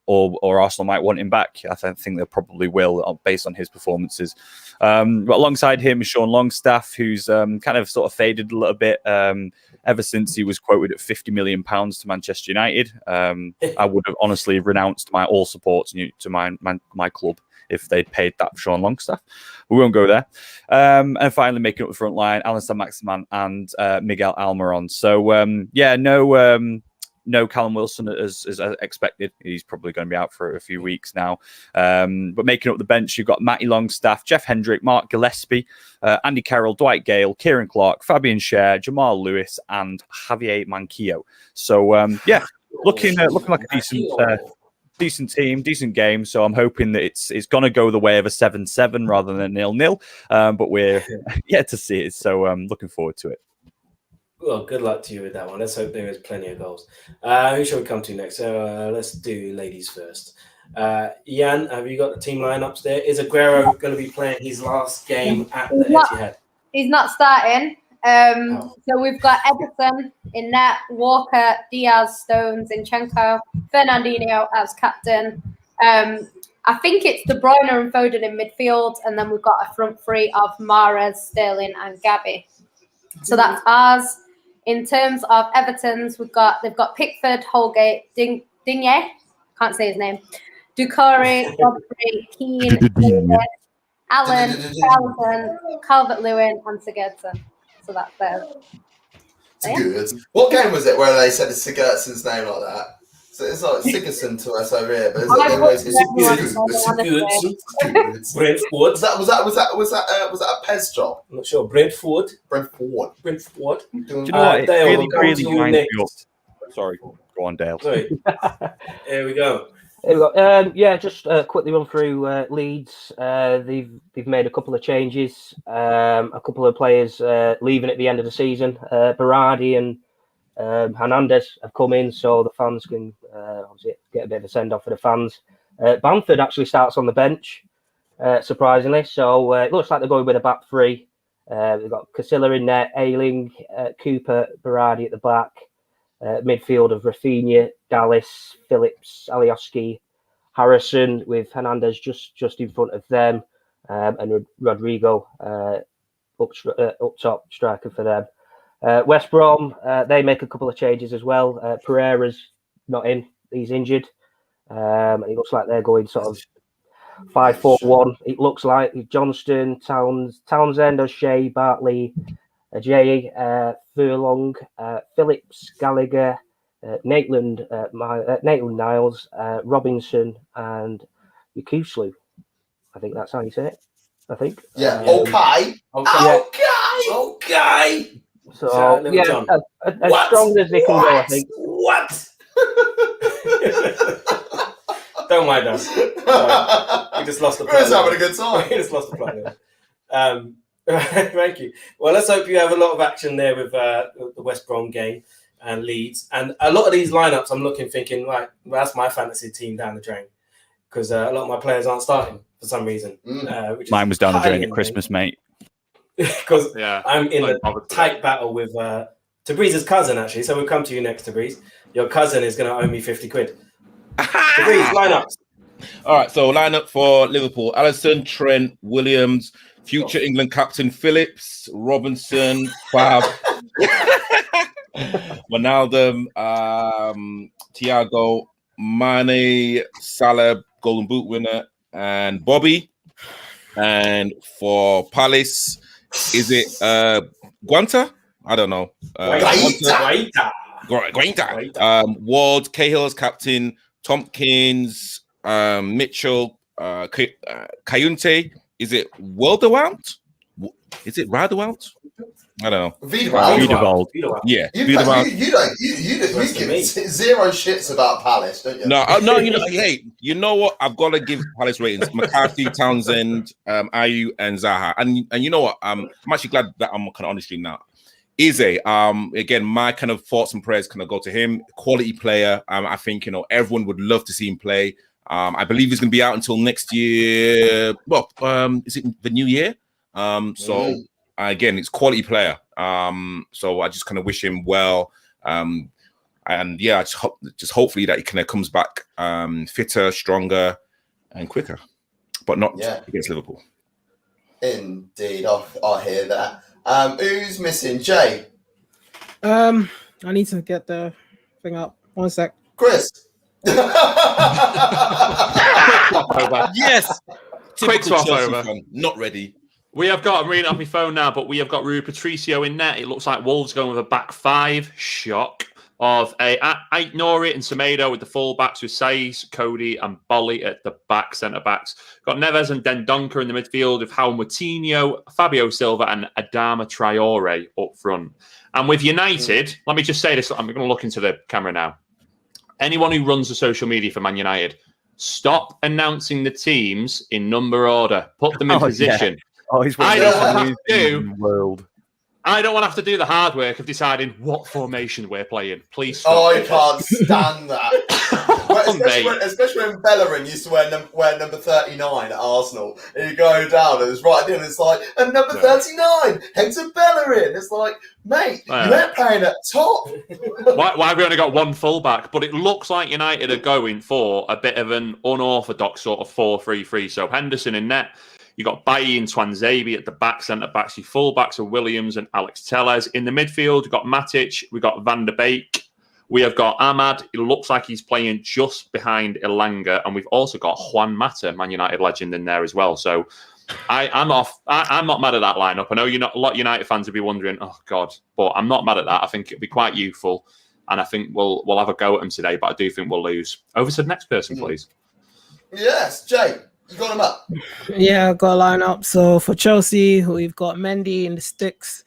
or Arsenal might want him back. I think they probably will, based on his performances. But alongside him is Sean Longstaff, who's kind of sort of faded a little bit ever since he was quoted at £50 million to Manchester United. I would have honestly renounced all support to my club if they'd paid that for Sean Longstaff. We won't go there. And finally, making up the front line, Alistair Maximan and Miguel Almiron. So, no Callum Wilson as expected. He's probably going to be out for a few weeks now. But making up the bench, you've got Matty Longstaff, Jeff Hendrick, Mark Gillespie, Andy Carroll, Dwight Gale, Kieran Clark, Fabian Scher, Jamal Lewis, and Javier Manquillo. So, looking like a decent team, decent game. So I'm hoping that it's going to go the way of a 7-7 rather than a 0-0. But we're yet to see it. So I'm looking forward to it. Well, good luck to you with that one. Let's hope there is plenty of goals. Who shall we come to next? Let's do ladies first. Yan, have you got the team lineups there? Is Aguero going to be playing his last game at the Etihad? He's not starting. So we've got Ederson in net, Walker, Diaz, Stones, Zinchenko, Fernandinho as captain. I think it's De Bruyne and Foden in midfield, and then we've got a front three of Mahrez, Sterling, and Gabby. So that's ours. In terms of Everton's, they've got Pickford, Holgate, Digne, can't say his name, Doucouré, Godfrey, Keane, Allen, Carlton, Calvert-Lewin, and Sigurdsson. So that's theirs. Good. What game was it where they said Sigurdsson's name like that? So it's like Sigurdsson to us over here, but Sigurdsson. Brentford. Was that a Pez job? I'm not sure. Brentford. Do you know what? It really reminds me of... Sorry, go on, Dale. Sorry. Here we go. Just quickly run through Leeds. They've made a couple of changes. A couple of players leaving at the end of the season. Berardi and Hernandez have come in, so the fans can obviously get a bit of a send off for the fans. Bamford actually starts on the bench, surprisingly. So it looks like they're going with a back three. They've got Casilla in there, Ayling, Cooper, Berardi at the back. Midfield of Rafinha, Dallas, Phillips, Alioski, Harrison, with Hernandez just in front of them, and Rodrigo up top, striker for them. West Brom, they make a couple of changes as well. Pereira's not in; he's injured. And it looks like they're going sort of 5-4-1. It looks like Johnston, Townsend, O'Shea, Bartley, Jay, Furlong, Phillips, Gallagher, Maitland Niles, Robinson, and Yakuslu. I think that's how you say it. I think. Yeah. Okay. So as strong as they can go, I think. What? Don't mind us. We just lost the plot. We're just having a good time. We just lost the plot. Thank you. Well, let's hope you have a lot of action there with the West Brom game and Leeds. And a lot of these lineups, I'm thinking, right, well, that's my fantasy team down the drain, because a lot of my players aren't starting for some reason. Mine was down the drain at Christmas, mate. Because I'm in a tight battle with Tobrise's cousin, actually. So we'll come to you next, Tobrise. Your cousin is going to owe me 50 quid. Tobrise, lineups. All right, so lineup for Liverpool: Alisson, Trent, Williams, future England captain Phillips, Robinson, Fab, Ronaldo, Thiago, Mane, Salah, Golden Boot winner, and Bobby. And for Palace, is it Guanta? I don't know. Guanta. Ward, Cahill as captain, Tompkins, Mitchell, Kayunte. Is it Wilderwount? Is it Radewount? I don't know. Wiedewald. Yeah. You give zero shits about Palace, don't you? No. Hey, you know what? I've got to give Palace ratings. McCarthy, Townsend, Ayew, and Zaha. And you know what? I'm actually glad that I'm kind of on the stream now. Ize, again, my kind of thoughts and prayers kind of go to him. Quality player. I think, everyone would love to see him play. I believe he's going to be out until next year. Well, is it the new year? So again, it's quality player. So I just kind of wish him well. And yeah, just hopefully that he kind of comes back fitter, stronger, and quicker, but not against Liverpool. Indeed, I hear that. Who's missing? Jay? I need to get the thing up. 1 sec. Chris? Yes! Quick swap over. Not ready. We have got, I'm reading off my phone now, but we have got Rui Patricio in net. It looks like Wolves going with a back five. Shock. Of Ait Nori and Semedo with the full-backs with Saiz, Cody and Bolly at the back, centre-backs. Got Neves and Dendoncker in the midfield with Raul Moutinho, Fabio Silva and Adama Traore up front. And with United, let me just say this, I'm going to look into the camera now. Anyone who runs the social media for Man United, stop announcing the teams in number order. Put them in position. Yeah. He's I don't want to have to do... world. I don't want to have to do the hard work of deciding what formation we're playing. Please stop. Oh, I can't stand that. especially when Bellerin used to wear number 39 at Arsenal. And you go down and it's right in, it's like, and number 39, Hector Bellerin. It's like, mate, you ain't playing at top. Why have we only got one fullback? But it looks like United are going for a bit of an unorthodox sort of 4-3-3. So Henderson in net. You got Bailly and Twanzebe at the back, centre-backs. Your full-backs are Williams and Alex Telles. In the midfield, we've got Matic, we've got Van der Beek. We have got Ahmad. It looks like he's playing just behind Elanga. And we've also got Juan Mata, Man United legend, in there as well. So I'm not mad at that lineup. I know a lot of United fans will be wondering, oh, God. But I'm not mad at that. I think it'll be quite youthful. And I think we'll have a go at them today. But I do think we'll lose. Over to the next person, please. Yes, Jay. You got him up? Yeah, I've got a lineup. So for Chelsea, we've got Mendy in the sticks,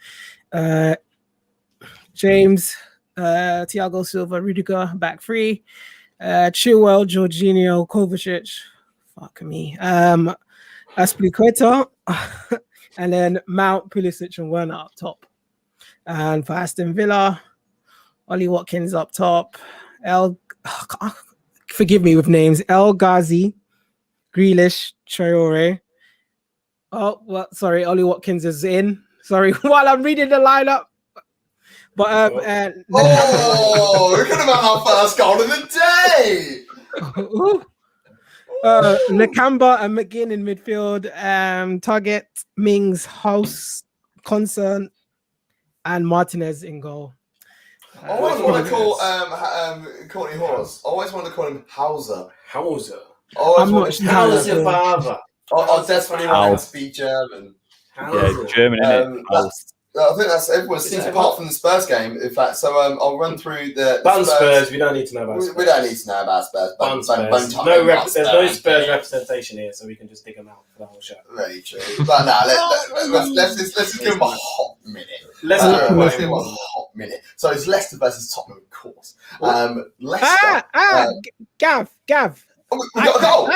James, Thiago Silva, Rudiger, back three, Chilwell, Jorginho, Kovacic, fuck me, Azpilicueta, and then Mount, Pulisic, and Werner up top. And for Aston Villa, Ollie Watkins up top, forgive me with names, El Ghazi, Grealish, Traore. Oh, well, sorry, Ollie Watkins is in. Sorry, while I'm reading the lineup. But we're gonna have our first goal of the day. Nakamba and McGinn in midfield. Target, Mings, House, Concern, and Martinez in goal. I always want to call Courtney Horace. I always want to call him Hauser. I'm not sure. How's your father? I desperately want to speak German. Yeah, German, isn't it? I think that's everyone seems apart from the Spurs game, in fact. So I'll run through the Spurs. We don't need to know about Spurs. We don't need to know about Spurs. There's no Spurs representation here, so we can just dig them out for the whole show. Very true. But no, let's just give them a hot minute. Let's give them a hot minute. So it's Leicester versus Tottenham, of course. Leicester. Gav. Oh, we got a goal.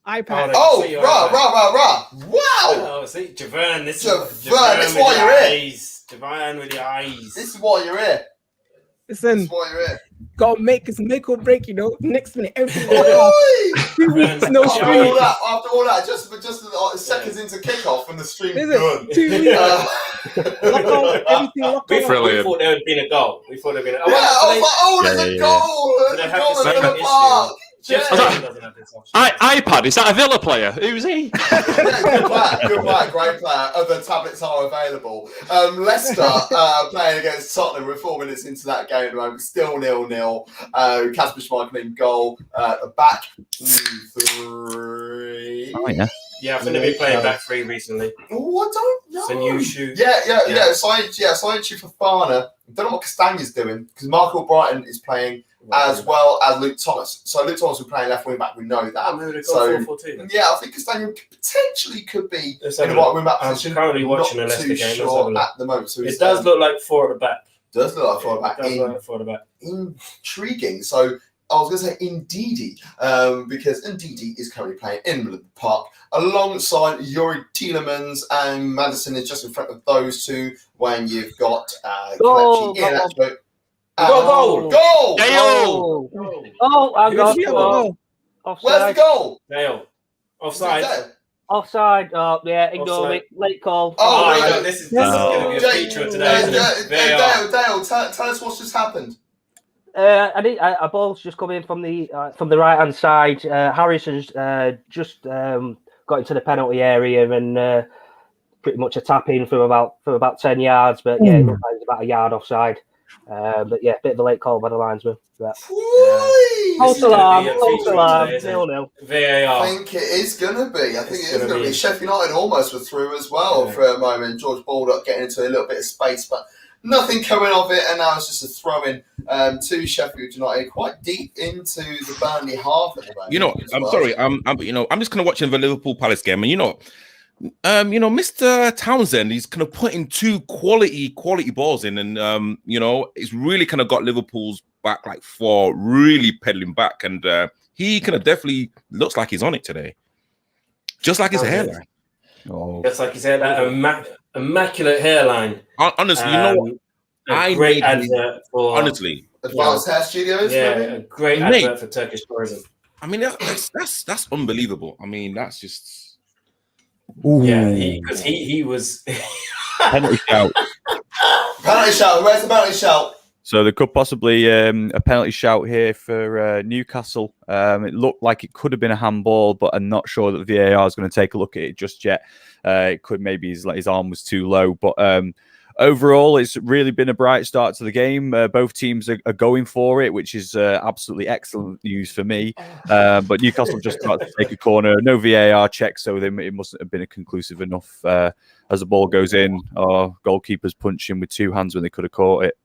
iPad. Oh, rah. Wow. Oh, see, Javern, this is why you're here. Javern with the eyes. This is why you're here. Listen, gotta make or break, next minute, everything. 2 weeks, no stream. After all that, just seconds into kickoff and the stream is done. 2 weeks. We thought there would been a goal. There's a goal. There's a goal in the park. iPad, is that a Villa player? Who's he? Good player, great player. Other tablets are available. Leicester playing against Tottenham. We're 4 minutes into that game at the moment. Still 0-0. Kasper Schmeichel in goal. Back three. Oh, yeah. Yeah, I think they've been playing back three recently. Oh, I don't know. It's a new shoe. Yeah. Signed for Fana. I don't know what Castagne's doing because Michael Brighton is playing as well as Luke Thomas. So Luke Thomas will play left wing back. We know that. So 4-4-2. Yeah, I think Castagne potentially could be in the right wing back position. I'm currently watching a Leicester game. Sure at the moment. So it does look like four at the back. Does look like four at the back. Intriguing. So I was going to say Ndidi, because Ndidi is currently playing in the middle of the park alongside Yuri Tielemans, and Madison is just in front of those two when you've got Goal! Kelechi Iheanacho. Goal! Goal! Oh, I got Who's the other goal? Where's the goal? Dale. Offside. Offside. Oh, yeah, ignore me. Late call. Oh, this is going to be a feature of today. Dale, tell us what's just happened. A ball's just come in from the right hand side. Harrison's just got into the penalty area and pretty much a tap in from about 10 yards. But yeah, it looked like it was about a yard offside. But yeah, bit of a late call by the linesman. False alarm, 0-0. VAR. I think it is going to be. I think it is going to be. Sheffield United almost were through as well for a moment. George Baldock getting into a little bit of space, but nothing coming of it, and now it's just a throw-in to Sheffield United, quite deep into the Burnley half at the moment. I'm sorry. I'm just kind of watching the Liverpool Palace game, and Mr. Townsend, he's kind of putting two quality balls in, and it's really kind of got Liverpool's back like for really pedaling back, and he kind of definitely looks like he's on it today, just like his hairline. Just like his hairline, immaculate hairline. Honestly, you know what? Great advert for Advanced Hair Studios. Yeah, a great advert for Turkish tourism. I mean, that's unbelievable. I mean, that's just. Ooh. Yeah, because he was. Penalty shout. Penalty shout. Where's the penalty shout? So there could possibly a penalty shout here for Newcastle. It looked like it could have been a handball, but I'm not sure that the VAR is going to take a look at it just yet. It could maybe his arm was too low, but overall, it's really been a bright start to the game. Both teams are going for it, which is absolutely excellent news for me. But Newcastle just got to take a corner. No VAR check, so it mustn't have been a conclusive enough as the ball goes in. Or goalkeepers punch in with two hands when they could have caught it.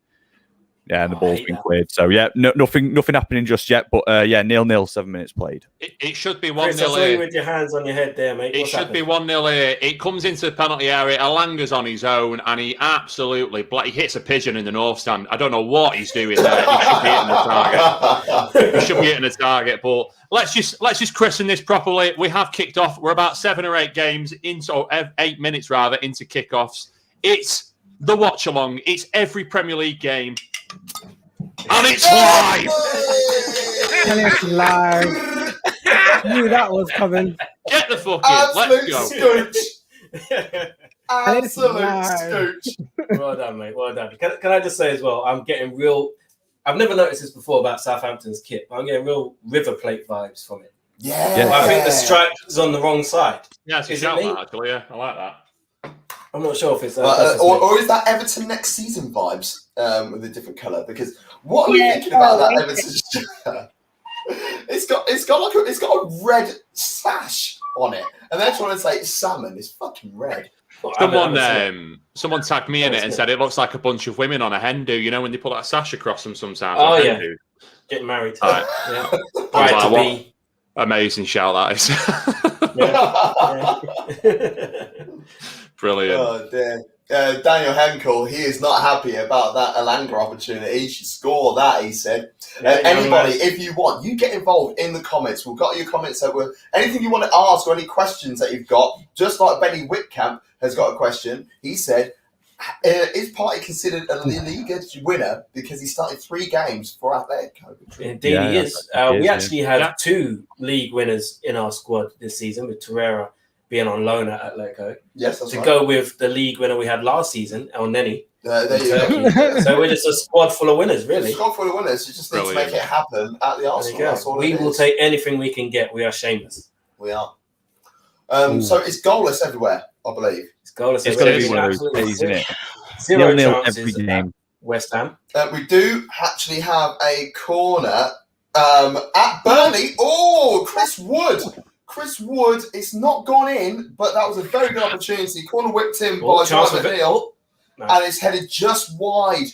Yeah, and the ball's been cleared. So yeah, nothing happening just yet. But 0-0, 7 minutes played. It should be 1-0. I saw you with your hands on your head there, mate. It should be 1-0 here. It comes into the penalty area. Alanga's on his own, and he absolutely he hits a pigeon in the north stand. I don't know what he's doing there. He should be hitting the target. He should be hitting the target. But let's just christen this properly. We have kicked off. We're about 7 or 8 games into, or 8 minutes rather, into kickoffs. It's the watch along. It's every Premier League game. And it's live! And it's live. Knew that was coming. Get the fuck in. Let's go. Absolute scooch. Well done, mate. Well done. Can I just say as well, I'm getting real... I've never noticed this before about Southampton's kit, but I'm getting real River Plate vibes from it. Yeah. I think the stripe is on the wrong side. Yeah, it's a shout that, actually. Yeah, I like that. I'm not sure if it's or is that Everton next season vibes with a different colour? Because what are we thinking about that Everton shirt? It's got a red sash on it, and they're trying to say it's salmon. It's fucking red. Someone tagged me in it and said it looks like a bunch of women on a hen do. You know when they put that sash across them sometimes. Oh yeah, getting married. Right. Yeah. Right to be. Amazing shout that is. Brilliant. Oh, dear. Daniel Henkel, he is not happy about that Elanga opportunity. He should score that, he said. Anybody, if you want, you get involved in the comments. We've got your comments over. Anything you want to ask or any questions that you've got, just like Benny Whitcamp has got a question. He said, is Partey considered a La Liga winner because he started 3 games for Atletico? Indeed, he is. We actually have 2 league winners in our squad this season, with Torreira being on loan at Atletico. Yes, that's to right. go with the league winner we had last season, El Neni. There you go. So we're just a squad full of winners, really. Squad full of winners. You just need to make it happen at the Arsenal. That's all we will take anything we can get. We are shameless. We are. So it's goalless everywhere, I believe. It's goalless everywhere. It's going to be one of those days, isn't it? 0 0-0 chances every game. West Ham. We do actually have a corner at Burnley. Oh, Chris Wood. It's not gone in, but that was a very good opportunity. Corner whipped in by Jonathan McNeil, and it's headed just wide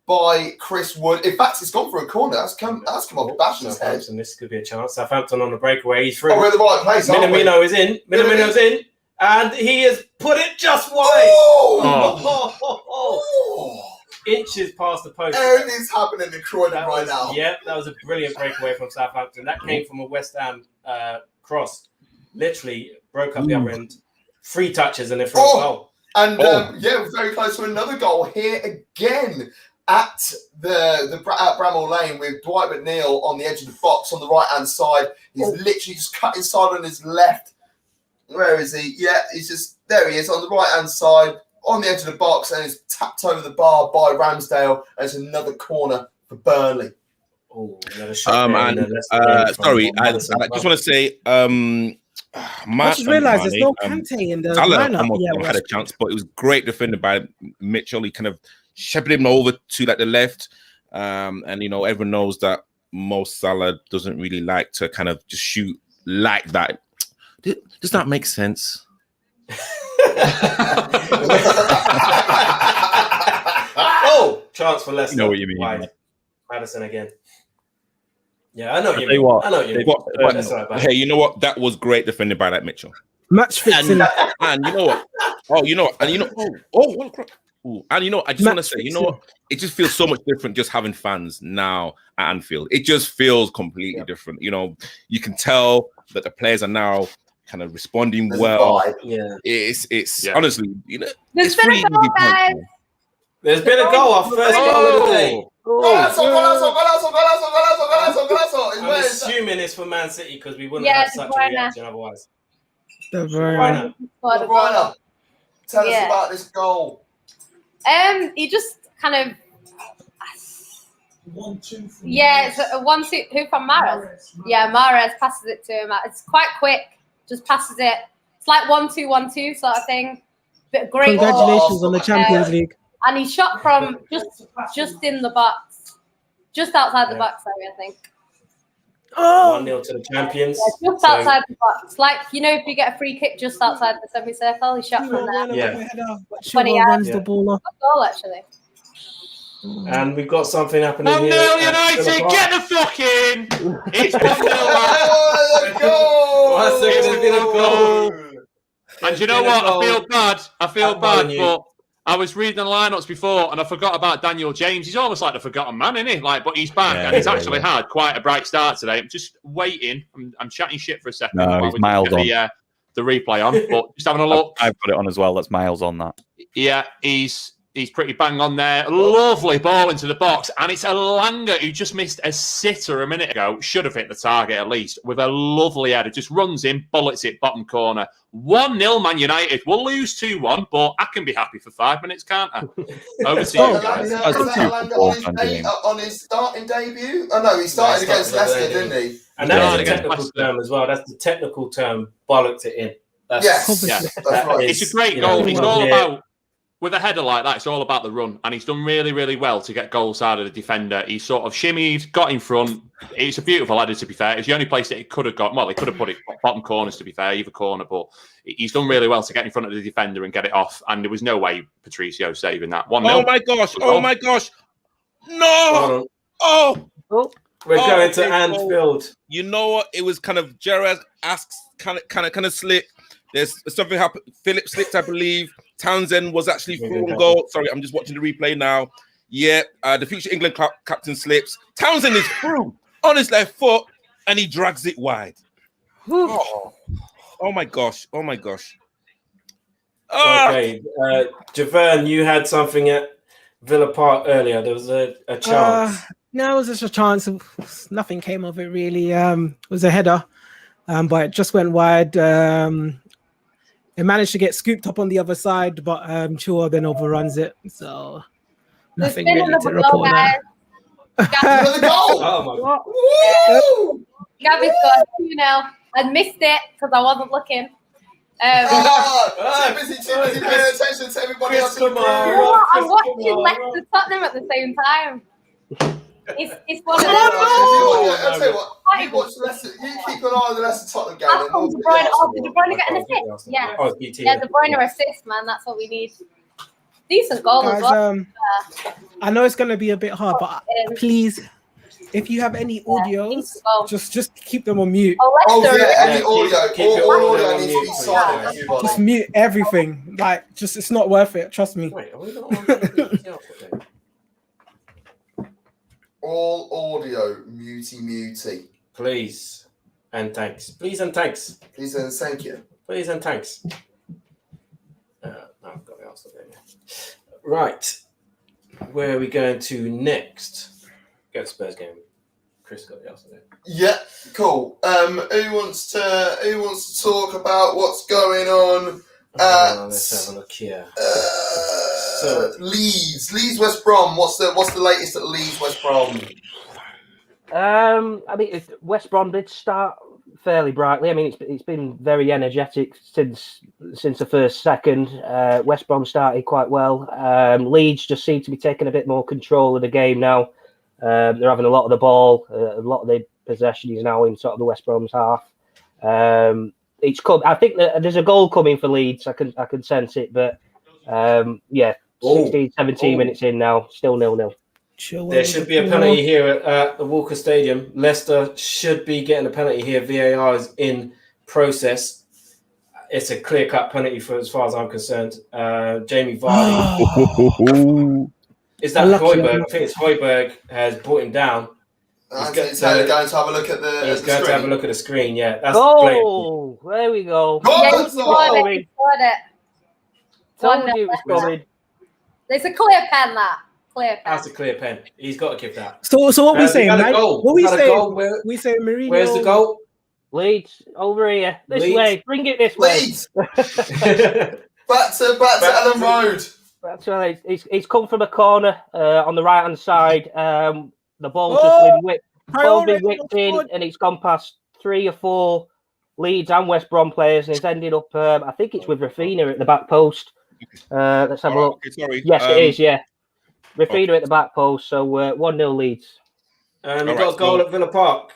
by Chris Wood. In fact, it's gone for a corner. That's come off Bashman's head. And this could be a chance. Southampton on the breakaway. He's through. Oh, we're in the right place. Minamino is in. Minamino's in. And he has put it just wide. Oh! inches past the post. Everything's happening in Croydon right now. Yeah, that was a brilliant breakaway from Southampton. That came from a West Ham cross. Literally broke up the other end. 3 touches and then through a goal. And we're very close to another goal here again at at Bramall Lane with Dwight McNeil on the edge of the box on the right-hand side. He's literally just cut inside on his left. Where is he? Yeah, there he is on the right-hand side on the edge of the box, and he's tapped over the bar by Ramsdale. There's another corner for Burnley. Sorry, I just want to say, I just realised there's no Kante in the lineup. Had a chance, but it was great defended by Mitchell. He kind of shepherded him over to the left, and everyone knows that Mo Salah doesn't really like to kind of just shoot like that. Does that make sense? Chance for Leicester. You know what you mean. Wide. Madison again. Yeah, I know what you mean. I know what you mean. Hey, you know what? That was great defended by that Mitchell. Match fixing. And you know what? I just want to say, you know what? It just feels so much different just having fans now at Anfield. It just feels completely different. You can tell that the players are now kind of responding well. It's honestly, There's been a goal, guys. There's been a goal. Our first goal of the day. I'm assuming it's for Man City because we wouldn't have such a reaction otherwise. De Bruyne. Tell us about this goal. He just kind of. Yeah, it's a 1-2. Who from Mahrez? Yeah, Mahrez passes it to him. It's quite quick. Just passes it. It's like 1-2-1-2 sort of thing. But great. Congratulations on the Champions League. And he shot from just in the box, just outside the box. I think. 1-0 to the champions. Yeah, just outside the box. Like, if you get a free kick just outside the semicircle, he shot from there. 20 yards. The ball off. Goal, actually. And we've got something happening here. 1-0 United, get the fuck in! It's 1-0. It's been a goal. And you know what? I feel bad, but I was reading the lineups before and I forgot about Daniel James. He's almost like the forgotten man, isn't he? But he's back and he's actually had quite a bright start today. I'm just waiting. I'm chatting shit for a second. No, he's miles on. The replay on, but just having a look. I've got it on as well. That's miles on that. Yeah, he's pretty bang on there. Lovely ball into the box. And it's Elanga who just missed a sitter a minute ago. Should have hit the target at least with a lovely header. Just runs in, bullets it, bottom corner. 1-0 Man United. We'll lose 2-1, but I can be happy for 5 minutes, can't I? Over to you guys. On his starting debut? Oh, no, he started against Leicester, didn't he? And that's the technical term as well. That's the technical term. Bollocked it in. That's right. It's a great goal. It's all about... With a header like that, it's all about the run. And he's done really, really well to get goal side of the defender. He sort of shimmied, got in front. It's a beautiful header, to be fair. It's the only place that he could have got. Well, he could have put it bottom corners, to be fair, either corner. But he's done really well to get in front of the defender and get it off. And there was no way Patricio saving that. 1-0. Oh, my gosh. No. Oh. We're going to Anfield. You know what? It was kind of Gerrard asks, kind of slip. There's something happened. Philip slipped, I believe. Townsend was actually through on goal. Sorry, I'm just watching the replay now. Yeah, the future England captain slips. Townsend is through on his left foot, and he drags it wide. Oh my gosh! Oh my gosh! Okay, Javern, you had something at Villa Park earlier. There was a chance. No, it was just a chance. Nothing came of it really. It was a header, but it just went wide. It managed to get scooped up on the other side, but Chua then overruns it. So nothing really to report on that. Oh my God. Woo! Gabby's got 2-0. I missed it because I wasn't looking. Too busy paying attention to everybody else. I'm watching Leicester Tottenham at the same time. It's one of them. I'll tell you what, you watch Leicester, you keep an eye on the Leicester Tottenham game. Did De Bruyne get an assist? Yeah. De Bruyne assist, man. That's what we need. Decent goal as well. I know it's going to be a bit hard, but please, if you have any audios, just keep them on mute. Any audio. All audio needs to be silent. Just mute everything. It's not worth it. Trust me. Wait, are we not on? All audio, muty. Please and thanks. Please and thanks. Please and thank you. Please and thanks. I've got the answer there. Right. Where are we going to next? Go to Spurs game. Chris got the answer there. Yeah, cool. Who wants to talk about what's going on? Let's have a look here. Leeds, West Brom. What's the latest at Leeds, West Brom? I mean, West Brom did start fairly brightly. I mean, it's been very energetic since the first second. West Brom started quite well. Leeds just seem to be taking a bit more control of the game now. They're having a lot of the ball. A lot of the possession is now in sort of the West Brom's half. I think that there's a goal coming for Leeds. I can sense it, but 16, 17 minutes in now, still 0-0. There should be a penalty here at the Walker Stadium. Leicester should be getting a penalty here. VAR is in process. It's a clear-cut penalty for as far as I'm concerned. Jamie Vardy. Is that Højbjerg? I think it's Højbjerg has brought him down. He's going to have a look at the He's going to have a look at the screen, yeah. That's there we go. Yeah, he scored it. Told you it was coming. There's a clear pen, that. Clear pen. That's a clear pen. He's got to give that. So what we saying, man? What we saying? We say Mourinho. Where's the goal? Leeds, over here. This way. Bring it this way. Leeds. back to Ellen Road. That's right. He's come from a corner on the right hand side. The ball's just been whipped in, and it's gone past 3 or 4 Leeds and West Brom players, and it's ended up. I think it's with Rafinha at the back post. Let's have a look. Okay, sorry. Yes, it is. Yeah, Rafinha at the back post. So 1-0 Leeds. And we've got a goal at Villa Park.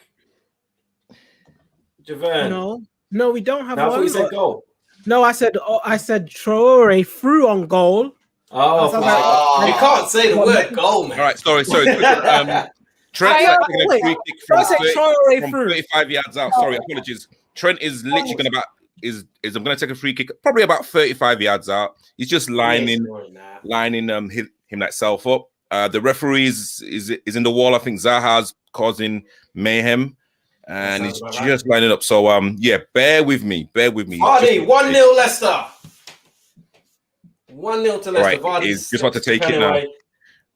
Javern. No, we don't have. I thought you said goal. No, I said Traore through on goal. You can't say the word goal, man. All right, sorry. Trent's taking a free kick from 35 yards out. Sorry, apologies. Trent is literally going to I'm going to take a free kick probably about 35 yards out. He's just lining himself up. The referee is in the wall. I think Zaha's causing mayhem, and he's just lining up. So bear with me. Vardy, 1-0 Leicester. 1-0 to Leicester. Right, he's just about to take it now.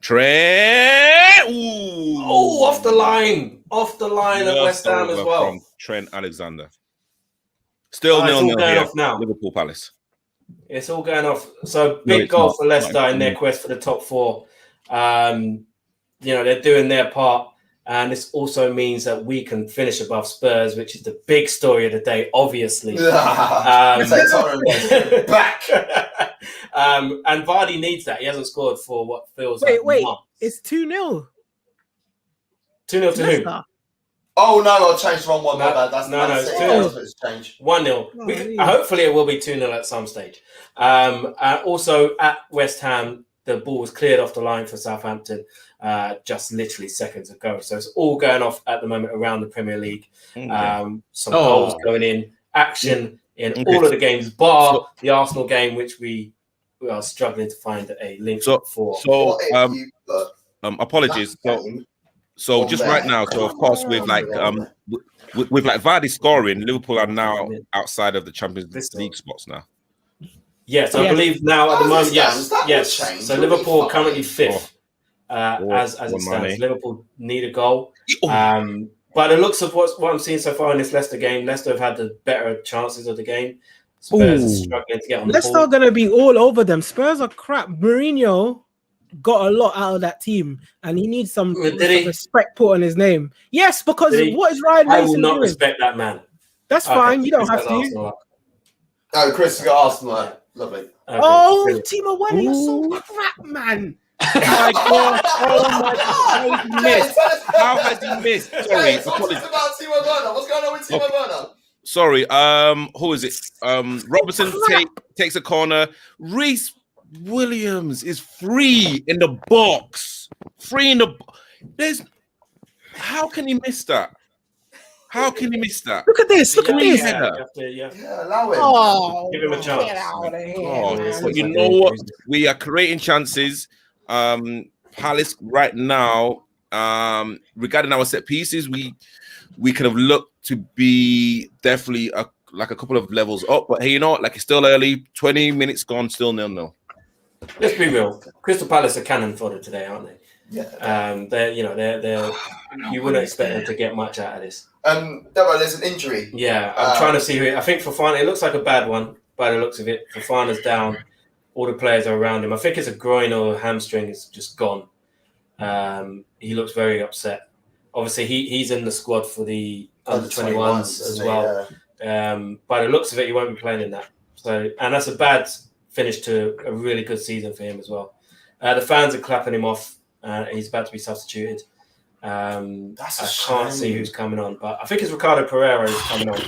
Trent. Ooh. Oh, off the line at West Ham as well. From Trent Alexander. Still 0-0 here. Now. Liverpool Palace. It's all going off. So big goal for Leicester in their quest for the top 4. They're doing their part, and this also means that we can finish above Spurs, which is the big story of the day, obviously. Back. And Vardy needs that. He hasn't scored for what feels like months. It's 2-0. 2-0 to who? Oh no, I changed the wrong one. That's it's 2-0. 1-0. Hopefully it will be 2-0 at some stage. Also at West Ham, the ball was cleared off the line for Southampton just literally seconds ago. So it's all going off at the moment around the Premier League. Some goals going in, action in all of the games, bar the Arsenal game, which we are struggling to find a link for. Apologies. So just right now, so of course with Vardy scoring, Liverpool are now outside of the Champions League spots now. Yes, I believe now at the moment. Yes. So Liverpool are currently 5th as it stands. Liverpool need a goal. But the looks of what I'm seeing so far in this Leicester game, Leicester have had the better chances of the game. Spurs are struggling to get on the ball. Leicester are going to be all over them. Spurs are crap. Mourinho got a lot out of that team, and he needs some respect put on his name. Yes, because what is Ryan Mason doing? I will not respect that man. That's fine. You don't have to. No, Chris has got Arsenal. Lovely. Okay, Timo Werner, you're so crap, man. Oh my God! How has he missed? Sorry, apologies. About Timo Werner. What's going on with Timo Werner? Sorry, who is it? Robertson takes a corner. Reece Williams is free in the box. How can he miss that? How can he miss that? Look at this. Look at this. Allow him. Oh, give him a chance. Get out of here. But you know what? We are creating chances. Palace right now regarding our set pieces, we could have looked to be definitely like a couple of levels up. But hey, you know what? Like, it's still early. 20 minutes gone, still 0-0. Let's be real. Crystal Palace are cannon fodder today, aren't they? Yeah. They're you wouldn't expect them to get much out of this. Devo, there's an injury. Yeah, I'm trying to see who. I think Fofana. It looks like a bad one by the looks of it. Fofana's down. All the players are around him. I think it's a groin or a hamstring. It's just gone. He looks very upset. Obviously, he's in the squad for the under-21s as well. By the looks of it, he won't be playing in that. So, and that's a bad finish to a really good season for him as well. The fans are clapping him off. He's about to be substituted. I can't see who's coming on, but I think it's Ricardo Pereira who's coming on.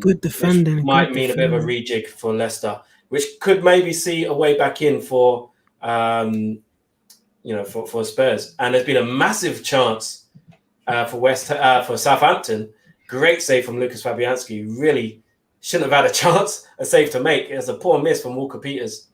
Good defending. Might mean a bit of a rejig for Leicester, which could maybe see a way back in for for Spurs. And there's been a massive chance for Southampton. Great save from Lucas Fabianski. Really shouldn't have had a save to make. It was a poor miss from Walker Peters.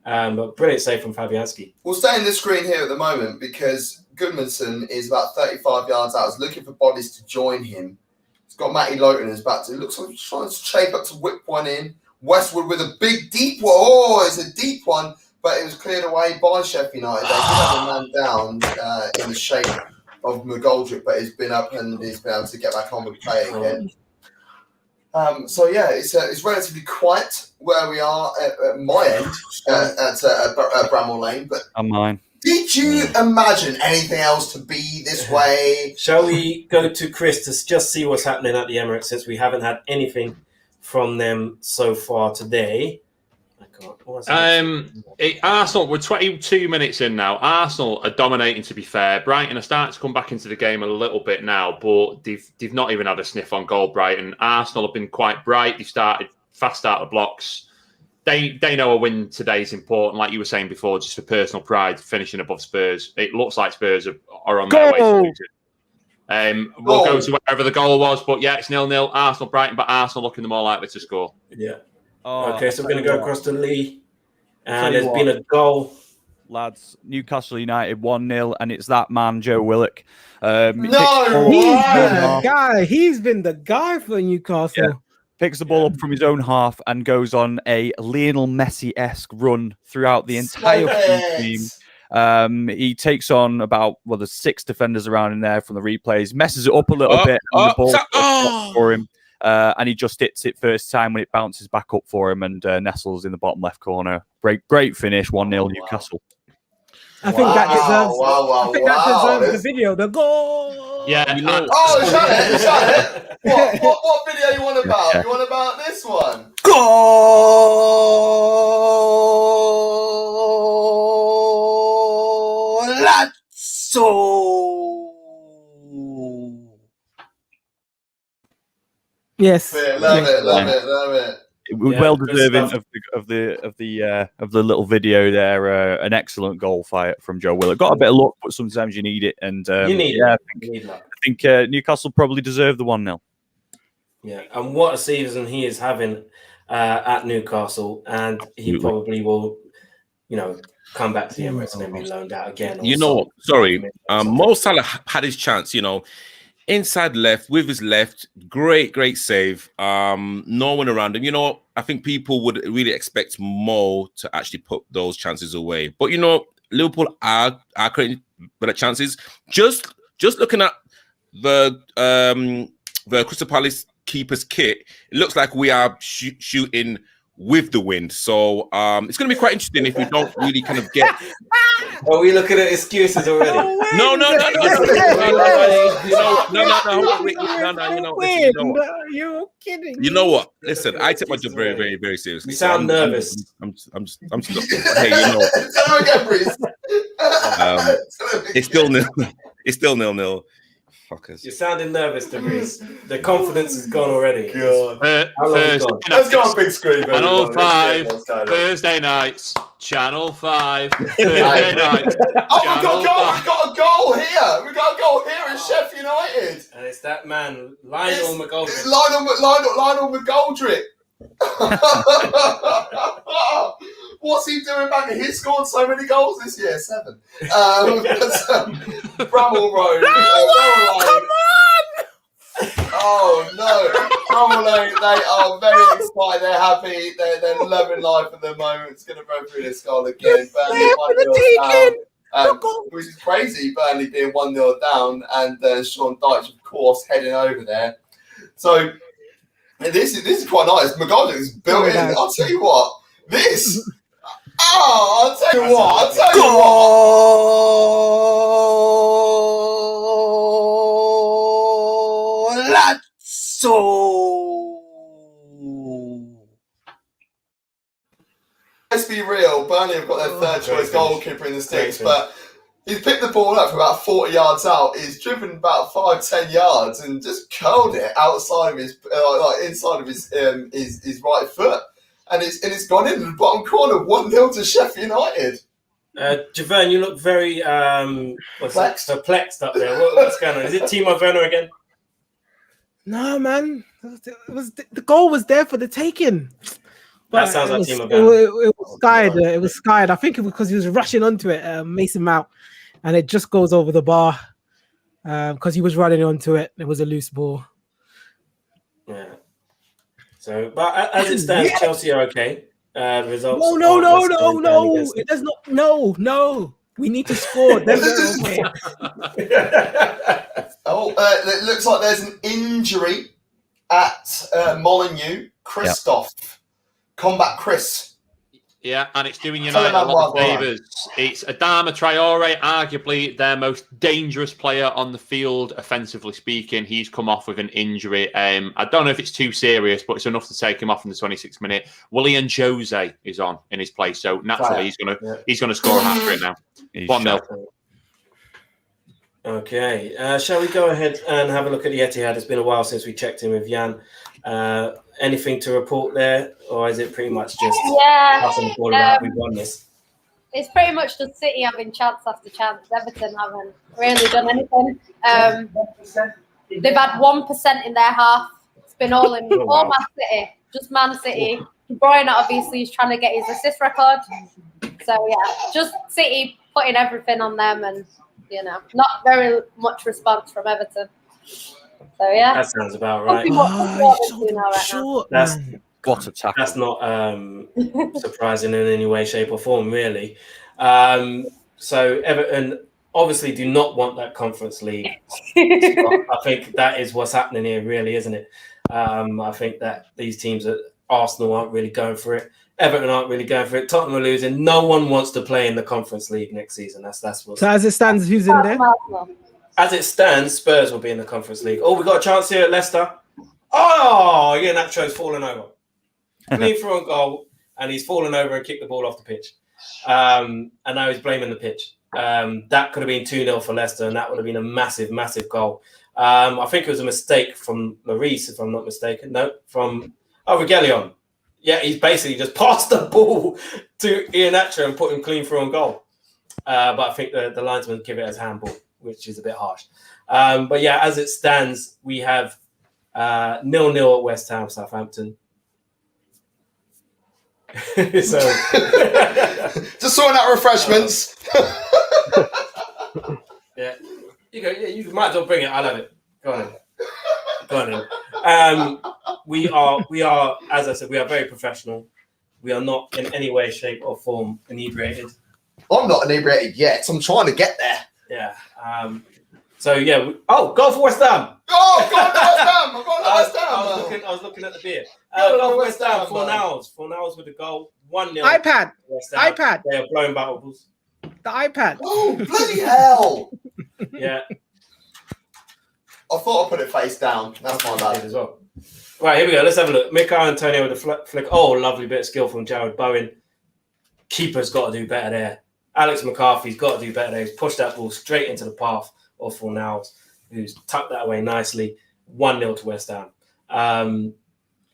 But brilliant save from Fabianski. We'll stay in the screen here at the moment because Goodmanson is about 35 yards out. He's looking for bodies to join him. He's got Matty Lowton in his back. It looks like he's trying to shape up to whip one in. Westwood with a big, deep one. Oh, it's a deep one, but it was cleared away by Sheffield United. They did have a man down in the shape of McGoldrick, but he's been up and he's been able to get back on with play again. So yeah, it's relatively quiet where we are at my end at Bramall Lane. But on mine. Did you imagine anything else to be this way? Shall we go to Chris to just see what's happening at the Emirates since we haven't had anything from them so far today? Arsenal, we're 22 minutes in now. Arsenal are dominating, to be fair. Brighton are starting to come back into the game a little bit now, but they've not even had a sniff on goal, Brighton. Arsenal have been quite bright. They've started fast out of blocks. They know a win today is important, like you were saying before, just for personal pride, finishing above Spurs. It looks like Spurs are on their way to lose it. We'll go to wherever the goal was, but yeah, it's 0-0. Arsenal, Brighton, but Arsenal looking the more likely to score. Yeah. Okay, so we're going to go across to Lee. And there's been a goal. Lads, Newcastle United 1-0, and it's that man, Joe Willock. He's been the guy for Newcastle. Yeah. Picks the ball up from his own half and goes on a Lionel Messi-esque run throughout the entire team. He takes on about, there's 6 defenders around in there from the replays, messes it up a little bit, and the ball for him. And he just hits it first time when it bounces back up for him and nestles in the bottom left corner. Great finish, 1-0 Newcastle. I think that deserves the video. The goal. Yeah. Is that it? What video you want about? You want about this one? Golazzo. Yes. Love it. Well deserving of the little video there. An excellent goal fight from Joe Willock. Got a bit of luck, but sometimes you need it. And you need it. I think Newcastle probably deserve the 1-0. Yeah, and what a season he is having at Newcastle, and he probably will, come back to the Emirates and then be loaned out again. Mo Salah had his chance. Inside left with his left, great save. No one around him. I think people would really expect Mo to actually put those chances away. But Liverpool are creating better chances. Just looking at the Crystal Palace keeper's kit, it looks like we are shooting with the wind. So it's going to be quite interesting if we don't really kind of get. Are we looking at excuses already? No. You're kidding. You know what? Listen, I take my job very, very, very seriously. You sound nervous. I'm just hey, it's still 0-0. It's still 0-0. Fuckers. You're sounding nervous, Tobrise. The confidence is gone already. Let's go on big screen. Channel 5, Thursday nights. Channel 5, Thursday nights. We got a goal here. We got a goal here in Sheffield United. And it's that man, Lionel McGoldrick. Lionel McGoldrick. What's he doing back? He's scored so many goals this year, 7. Bramall Road. Come on! Oh no! Bramall Road, they are very excited. They're happy. They're loving life at the moment. It's going to go through this goal again. Burnley 1-0 down, which is crazy. Burnley being 1-0 down, and Sean Dyche, of course, heading over there. So this is quite nice. McGoldrick is built in. I'll tell you what. This. I'll tell you what. Lazzo. Let's be real. Burnley have got their third choice goalkeeper in the sticks, but he's picked the ball up from about 40 yards out. He's driven about 5-10 yards and just curled it outside of his, inside of his right foot, and it's gone in the bottom corner. 1-0 to Sheffield United. Javerne, you look very perplexed up there. What's going on? Is it Timo Werner again? No, man. The goal was there for the taking. That sounds like Timo Werner. It was skied. It was skied. I think it was because he was rushing onto it, Mason Mount, and it just goes over the bar because he was running onto it. It was a loose ball. Yeah. So, but as it stands, Chelsea are okay. Results. No. It does not. No. We need to score. Then we're okay. It looks like there's an injury at Molineux. Christoph. Combat Chris. Yeah, and it's doing United a lot of favours. It's Adama Traore, arguably their most dangerous player on the field, offensively speaking. He's come off with an injury. I don't know if it's too serious, but it's enough to take him off in the 26th minute. Willian Jose is on in his place, so naturally he's gonna score a hat-trick now. 1-0. Okay, shall we go ahead and have a look at the Etihad? It's been a while since we checked in with Yan. Anything to report there, or is it pretty much just passing the ball around? We won this. It's pretty much just City having chance after chance. Everton haven't really done anything. They've had 1% in their half. It's been all Man City, just Man City. De Bruyne obviously is trying to get his assist record. So yeah, just City putting everything on them, and not very much response from Everton. So yeah, that sounds about right. What a tackle! That's not surprising in any way, shape, or form, really. So Everton obviously do not want that Conference League. I think that is what's happening here, really, isn't it? I think that these teams at Arsenal aren't really going for it. Everton aren't really going for it. Tottenham are losing. No one wants to play in the Conference League next season. That's what. So as it stands, who's in there? As it stands, Spurs will be in the Conference League. Oh, we got a chance here at Leicester. Oh, yeah, Nacho's fallen over. Clean through on goal, and he's fallen over and kicked the ball off the pitch. And now he's blaming the pitch. That could have been 2-0 for Leicester, and that would have been a massive, massive goal. I think it was a mistake from Lloris, if I'm not mistaken. No, from Reguilón. Yeah, he's basically just passed the ball to Iheanacho and put him clean through on goal. But I think the linesman give it as handball, which is a bit harsh. But yeah, as it stands, we have 0-0 at West Ham, Southampton. So just sorting out refreshments. Yeah, you might as well bring it. I love it. Go on in. We are, as I said, we are very professional. We are not in any way, shape, or form inebriated. I'm not inebriated yet. I'm trying to get there. Yeah. So yeah. Go for West Ham. Oh, go for West Ham. I'm going to West Ham. I was looking at the beer. Go for West Ham. 4-0 with the goal. 1-0. iPad. They are blowing battles. The iPad. Oh, bloody hell. Yeah. I thought I put it face down. That's my bad as well. Right, here we go. Let's have a look. Mikel Antonio with a flick. Oh, lovely bit of skill from Jared Bowen. Keeper's got to do better there. Alex McCarthy's got to do better there. He's pushed that ball straight into the path of Fornals, who's tucked that away nicely. 1-0 to West Ham.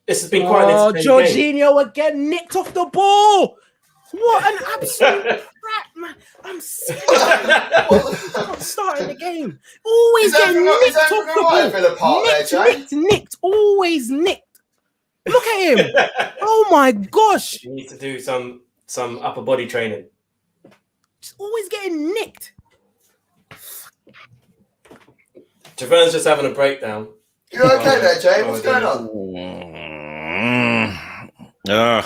This has been quite an entertaining game. Jorginho again nicked off the ball. What an absolute crap, man. I'm sick. I'm starting the game. Always getting nicked off the ball. Nicked. Always nicked. Look at him. Oh my gosh. You need to do some some upper body training. Just always getting nicked. Javerne's just having a breakdown. You okay there, Jay? What's going on? I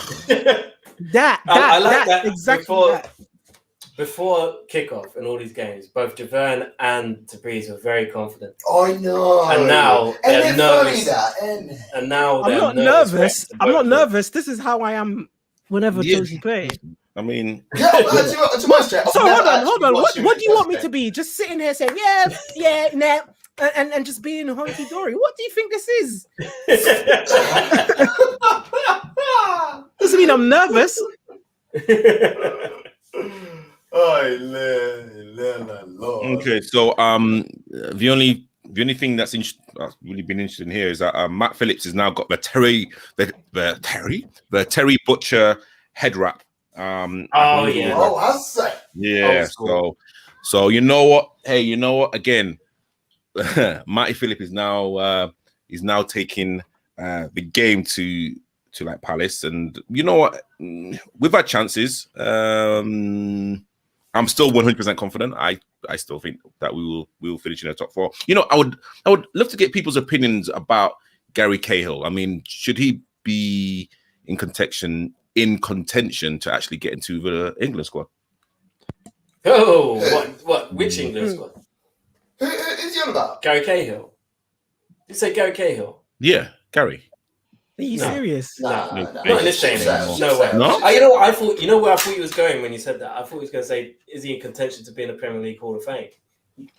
like that. Exactly. Before kickoff in all these games, both Javerne and Tobrise were very confident. I know. And now they're nervous. And now I'm not nervous. I'm not nervous. This is how I am whenever Chelsea play. I mean, so hold on. What do you want me to be? Just sitting here saying, nah, and just being hunky dory. What do you think this is? Doesn't mean I'm nervous. Okay, so the only thing that's really been interesting here is that Matt Phillips has now got the Terry Butcher head wrap. Has that? Yeah. So you know what? Hey, you know what? Again, Matty Phillip is now taking the game to like Palace, and you know what? We've had chances. I'm still 100% confident. I still think that we will finish in the top 4. You know, I would love to get people's opinions about Gary Cahill. I mean, should he be in contention to actually get into the England squad? Oh, what? Which England squad? Who is he on about? Gary Cahill. Did you say Gary Cahill? Yeah, Gary. Are you serious? No. Not in this day and age. No way. No? You know what I thought? You know where I thought he was going when you said that? I thought he was going to say, "Is he in contention to be in the Premier League Hall of Fame?"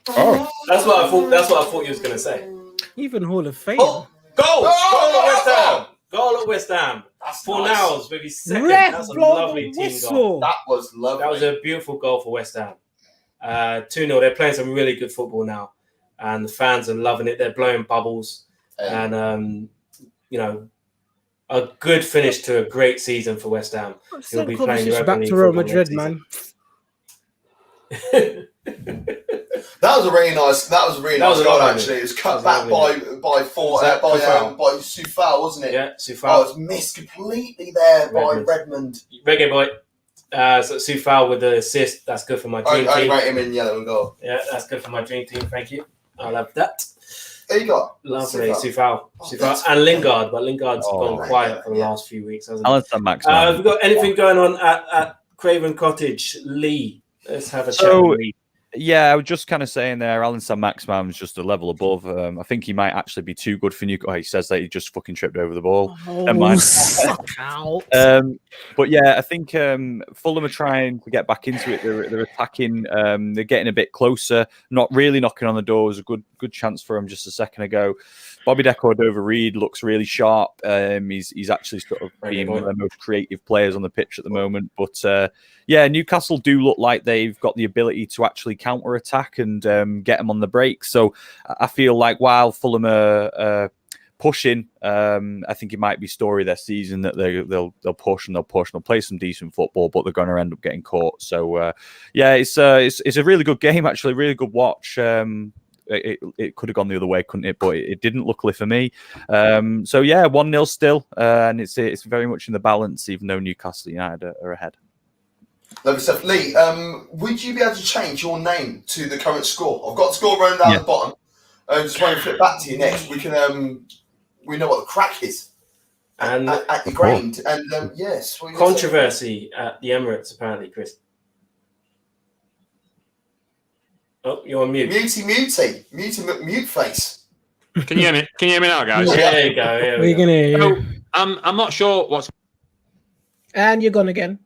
Oh, that's what I thought he was going to say. Even Hall of Fame. Goal at West Ham. Goal at West Ham. That's Fornals, maybe second. That's a lovely team goal. That was lovely. That was a beautiful goal for West Ham. 2-0. They're playing some really good football now, and the fans are loving it. They're blowing bubbles, and you know, a good finish to a great season for West Ham. He'll be playing Europa League back to Real Madrid, man. That was a really nice goal. Actually, it was cut back by Soufal, wasn't it? Yeah, Soufal. Oh, it was missed completely there by Redmond. Reggae boy. So Soufal with the assist. That's good for my dream team. I rate him in yellow and gold. Yeah, that's good for my dream team. Thank you. I love that. There you go. Lovely, Soufal. And Lingard, but Lingard's gone quiet for the last few weeks, hasn't he? Alison Max. Have we got anything going on at Craven Cottage, Lee? Let's have a chat with Lee. Yeah, I was just kind of saying there, Alan Saint-Maximin is just a level above. I think he might actually be too good for Newcastle. Oh, he says that he just fucking tripped over the ball. But yeah, I think Fulham are trying to get back into it. They're attacking. They're getting a bit closer. Not really knocking on the door. It was a good chance for him just a second ago. Bobby Decordova-Reid looks really sharp. He's actually sort of being one of the most creative players on the pitch at the moment. But yeah, Newcastle do look like they've got the ability to actually counter-attack and get them on the break. So I feel like while Fulham are pushing, I think it might be story of their season that they'll push and they'll play some decent football, but they're going to end up getting caught. So yeah, it's a really good game, actually, really good watch. It could have gone the other way, couldn't it? But it didn't, luckily for me. So yeah, 1-0 still, and it's very much in the balance, even though Newcastle United are ahead. Lovely stuff. Lee, would you be able to change your name to the current score? I've got the score running down the bottom. Just want to flip back to you next. We can we know what the crack is and at the ground. And yes, controversy at the Emirates apparently, Chris. Oh, you're on mute. Mute face. Can you hear me? Can you hear me now, guys? Yeah, there you go. We're gonna hear you. So, I'm not sure what's. And you're gone again.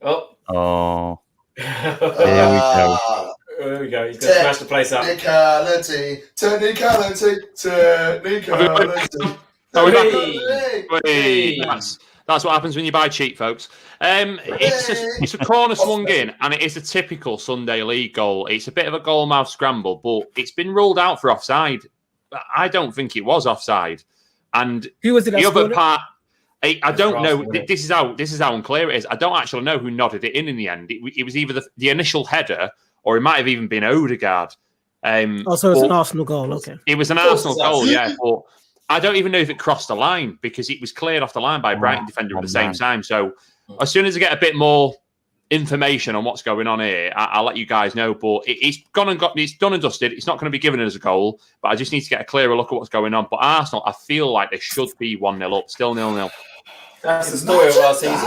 Oh. There we go. He's going to smash the place up. Technicality. That's what happens when you buy cheap, folks. It's a corner swung in, and it is a typical Sunday League goal. It's a bit of a goalmouth scramble, but it's been ruled out for offside. I don't think it was offside. And who was it? The other part, I don't know. This is how unclear it is. I don't actually know who nodded it in the end. It was either the initial header, or it might have even been Odegaard. So it's an Arsenal goal. Okay, it was an Arsenal goal, yeah. But I don't even know if it crossed the line because it was cleared off the line by a Brighton defender at the same time. So as soon as I get a bit more information on what's going on here, I'll let you guys know. But it's done and dusted. It's not going to be given as a goal, but I just need to get a clearer look at what's going on. But Arsenal, I feel like they should be 1-0 up, still 0-0. That's the story of our season.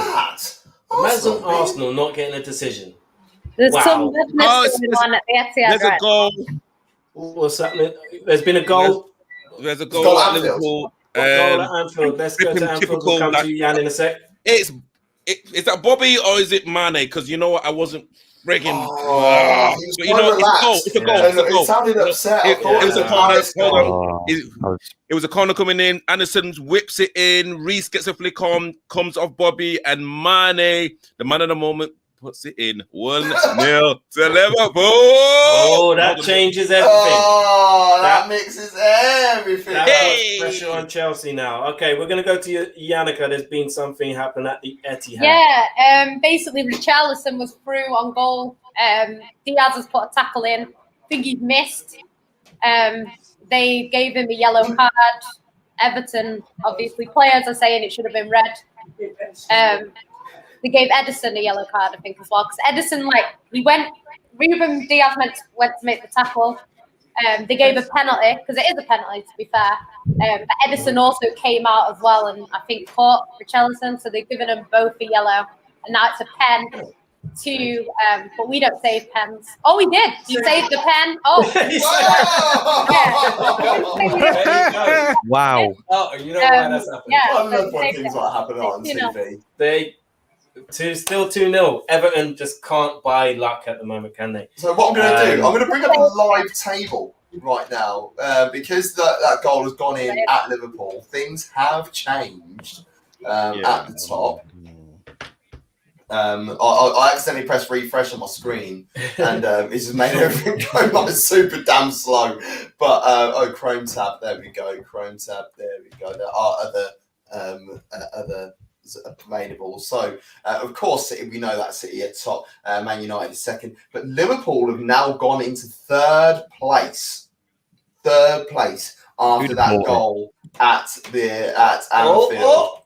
Imagine Arsenal not getting a decision. There's some madness going on at the Etihad. There's a goal. What's happening? There's been a goal. There's a goal at Liverpool. Goal at Anfield. Let's go to Anfield. We'll come to Yan in a sec. Is that Bobby or is it Mane? Because you know what, I wasn't frigging. But you know, it's a goal. It sounded upset. It was a corner. It was a corner coming in. Anderson whips it in. Reece gets a flick on, comes off Bobby, and Mane, the man of the moment, puts it in 1-0 to Liverpool. Oh, that changes everything. Oh, that mixes everything. That puts pressure on Chelsea now. Okay, we're going to go to Yannicka. There's been something happen at the Etihad. Yeah, basically Richarlison was through on goal. Diaz has put a tackle in. I think he's missed. They gave him a yellow card. Everton, obviously, players are saying it should have been red. They gave Edison a yellow card, I think, as well. Because Edison, Ruben Diaz went to make the tackle. They gave a penalty, because it is a penalty, to be fair. But Edison also came out as well and I think caught Richarlison. So they've given them both a yellow. And now it's a pen to, but we don't save pens. Oh, we did. You saved the pen. Oh. Wow. Oh, you know why that's happening? Yeah, I love when things like happen on TV. Still 2-0. Everton just can't buy luck at the moment, can they? So what I'm going to do, I'm going to bring up a live table right now because that goal has gone in at Liverpool. Things have changed at the top. I accidentally pressed refresh on my screen and it's just made everything go super damn slow. But Chrome tab, there we go. Chrome tab, there we go. There are other available. So, of course, City, we know that City at top, Man United second, but Liverpool have now gone into third place after that goal at Anfield.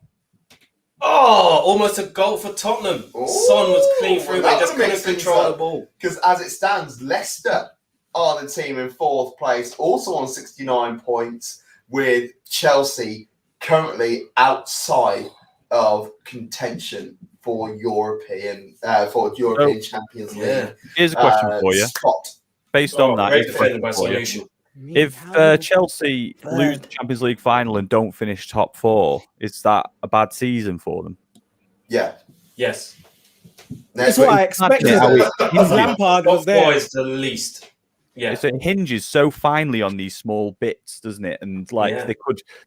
Oh, almost a goal for Tottenham. Son was clean through, they just couldn't control the ball. Because as it stands, Leicester are the team in fourth place, also on 69 points, with Chelsea currently outside of contention for European Champions League. Here's a question for you. Spot. Based on that, if Chelsea lose the Champions League final and don't finish top four, is that a bad season for them? Yeah. Yes. That's what I expected. Lampard was there. Is the least. Yeah. So it hinges so finely on these small bits, doesn't it? And they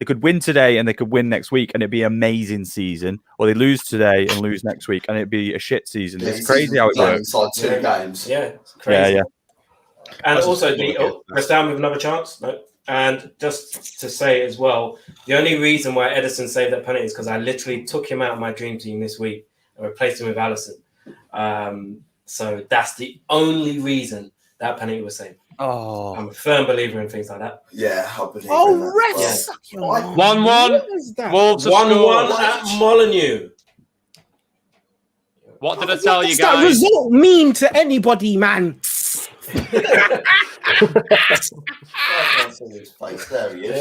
could win today and they could win next week and it'd be an amazing season. Or they lose today and lose next week and it'd be a shit season. It's crazy how it works. Inside 2 games. Yeah, it's crazy. Yeah. And also, West Ham with another chance. No. And just to say as well, the only reason why Edison saved that penalty is because I literally took him out of my dream team this week and replaced him with Alisson. So that's the only reason that penalty was saved. Oh, I'm a firm believer in things like that. Yeah, I believe in refs! 1-1. Wolves 1-1 at Molineux. What did I tell you guys? What does that result mean to anybody, man? There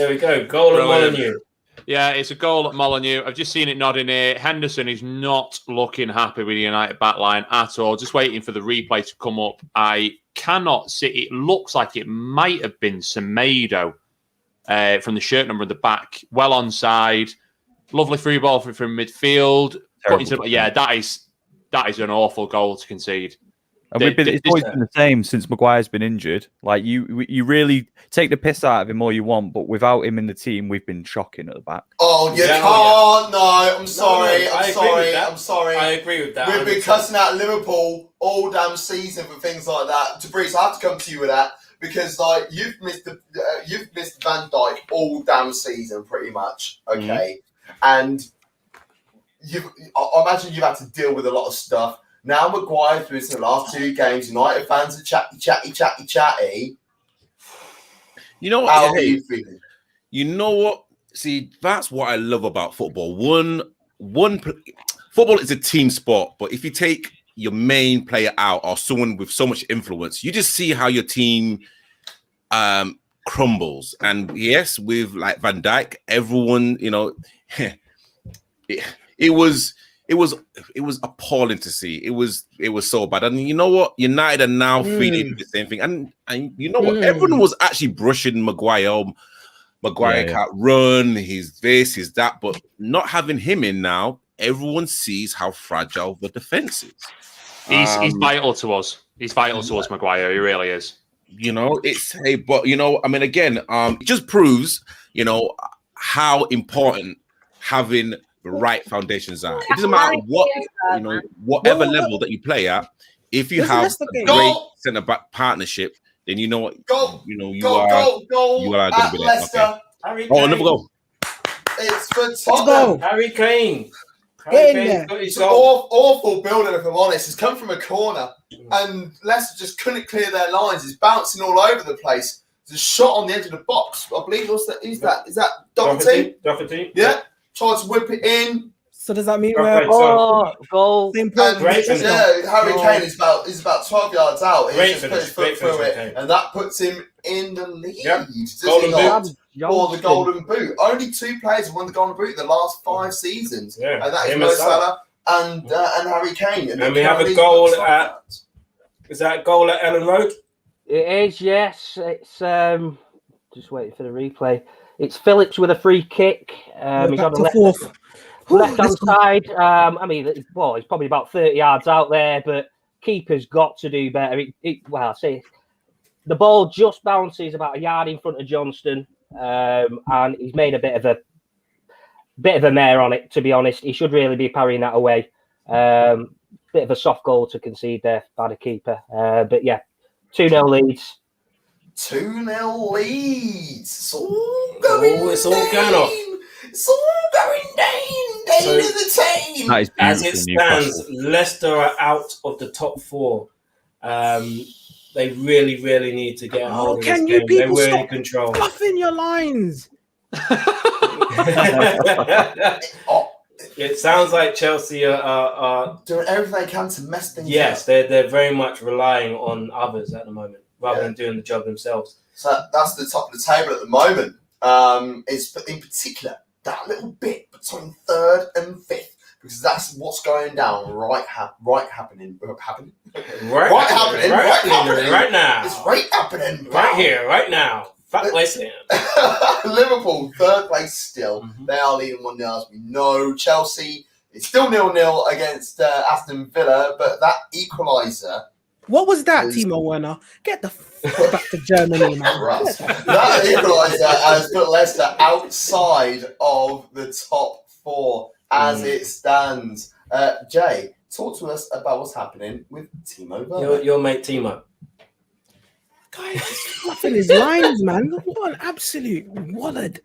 we go. Goal at Molineux. Yeah, it's a goal at Molineux. I've just seen it nodding here. Henderson is not looking happy with the United backline at all. Just waiting for the replay to come up. I cannot see. It looks like it might have been Semedo from the shirt number at the back. Well onside. Lovely free ball from midfield. That is an awful goal to concede. And it's always been the same since Maguire's been injured. Like you really take the piss out of him all you want, but without him in the team, we've been shocking at the back. Oh, you can't! No, I'm sorry. I'm sorry. I agree with that. We've been cussing out Liverpool all damn season for things like that. Tobrise, I have to come to you with that because you've missed Van Dijk all damn season pretty much. Okay, and I imagine you've had to deal with a lot of stuff. Now Maguire through the last 2 games, United fans are chatty. You know what? How are you feeling? You know what? See, that's what I love about football. Football is a team sport, but if you take your main player out or someone with so much influence, you just see how your team crumbles. And yes, with like Van Dijk, everyone, you know, it was appalling to see. It was so bad. And you know what? United are now feeling the same thing. And you know what? Everyone was actually brushing Maguire. Maguire can't run, he's this, he's that, but not having him in now, everyone sees how fragile the defense is. He's vital to us. He's vital to us, Maguire. He really is. You know, but you know, I mean, again, it just proves, you know, how important having the right foundations are. It doesn't matter what, you know, whatever level that you play at. If you have a great centre back partnership, then you know what, you are going to be there. Okay. Oh, another goal. It's for Tottenham. Harry Kane. It's awful building, if I'm honest. It's come from a corner, and Leicester just couldn't clear their lines. It's bouncing all over the place. There's a shot on the edge of the box. I believe who's that? Is that Doherty? Yeah. Tried to whip it in. So does that mean goal? Same Harry Kane is about 12 yards out. He just put his foot through it, and that puts him in the lead. Yep. For the Golden Boot. Only 2 players have won the Golden Boot in the last 5 seasons, and that is Mo Salah and Harry Kane. And we have a goal at. Is that a goal at Ellen Road? It is, yes. It's just waiting for the replay. It's Phillips with a free kick. He's on the left-hand side. I mean, he's probably about 30 yards out there, but keeper's got to do better. The ball just bounces about a yard in front of Johnston, and he's made a bit of a mare on it, to be honest. He should really be parrying that away. Bit of a soft goal to concede there by the keeper. But yeah, 2-0 leads. 2-0 leads. It's all going off. It's all going down to the team. As it stands, Leicester are out of the top 4. They really, really need to get a hold of this game. They were in control. Fluffing your lines. It sounds like Chelsea are doing everything they can to mess things up. Yes, they're very much relying on others at the moment, rather than doing the job themselves. So that's the top of the table at the moment. It's in particular that little bit between 3rd and 5th, because that's what's going down right happening right now. It's right happening right here, right now. Fat West Ham. Liverpool, 3rd place still. Mm-hmm. They are leading 1-0, as we know. Chelsea is still 0-0 against Aston Villa, but that equaliser. What was that, Timo Werner? Get the fuck back to Germany, man. That equaliser has put Leicester outside of the top 4 as it stands. Jay, talk to us about what's happening with Timo Werner. Your mate Timo. Guys, he's fluffing his lines, man. What an absolute wallad.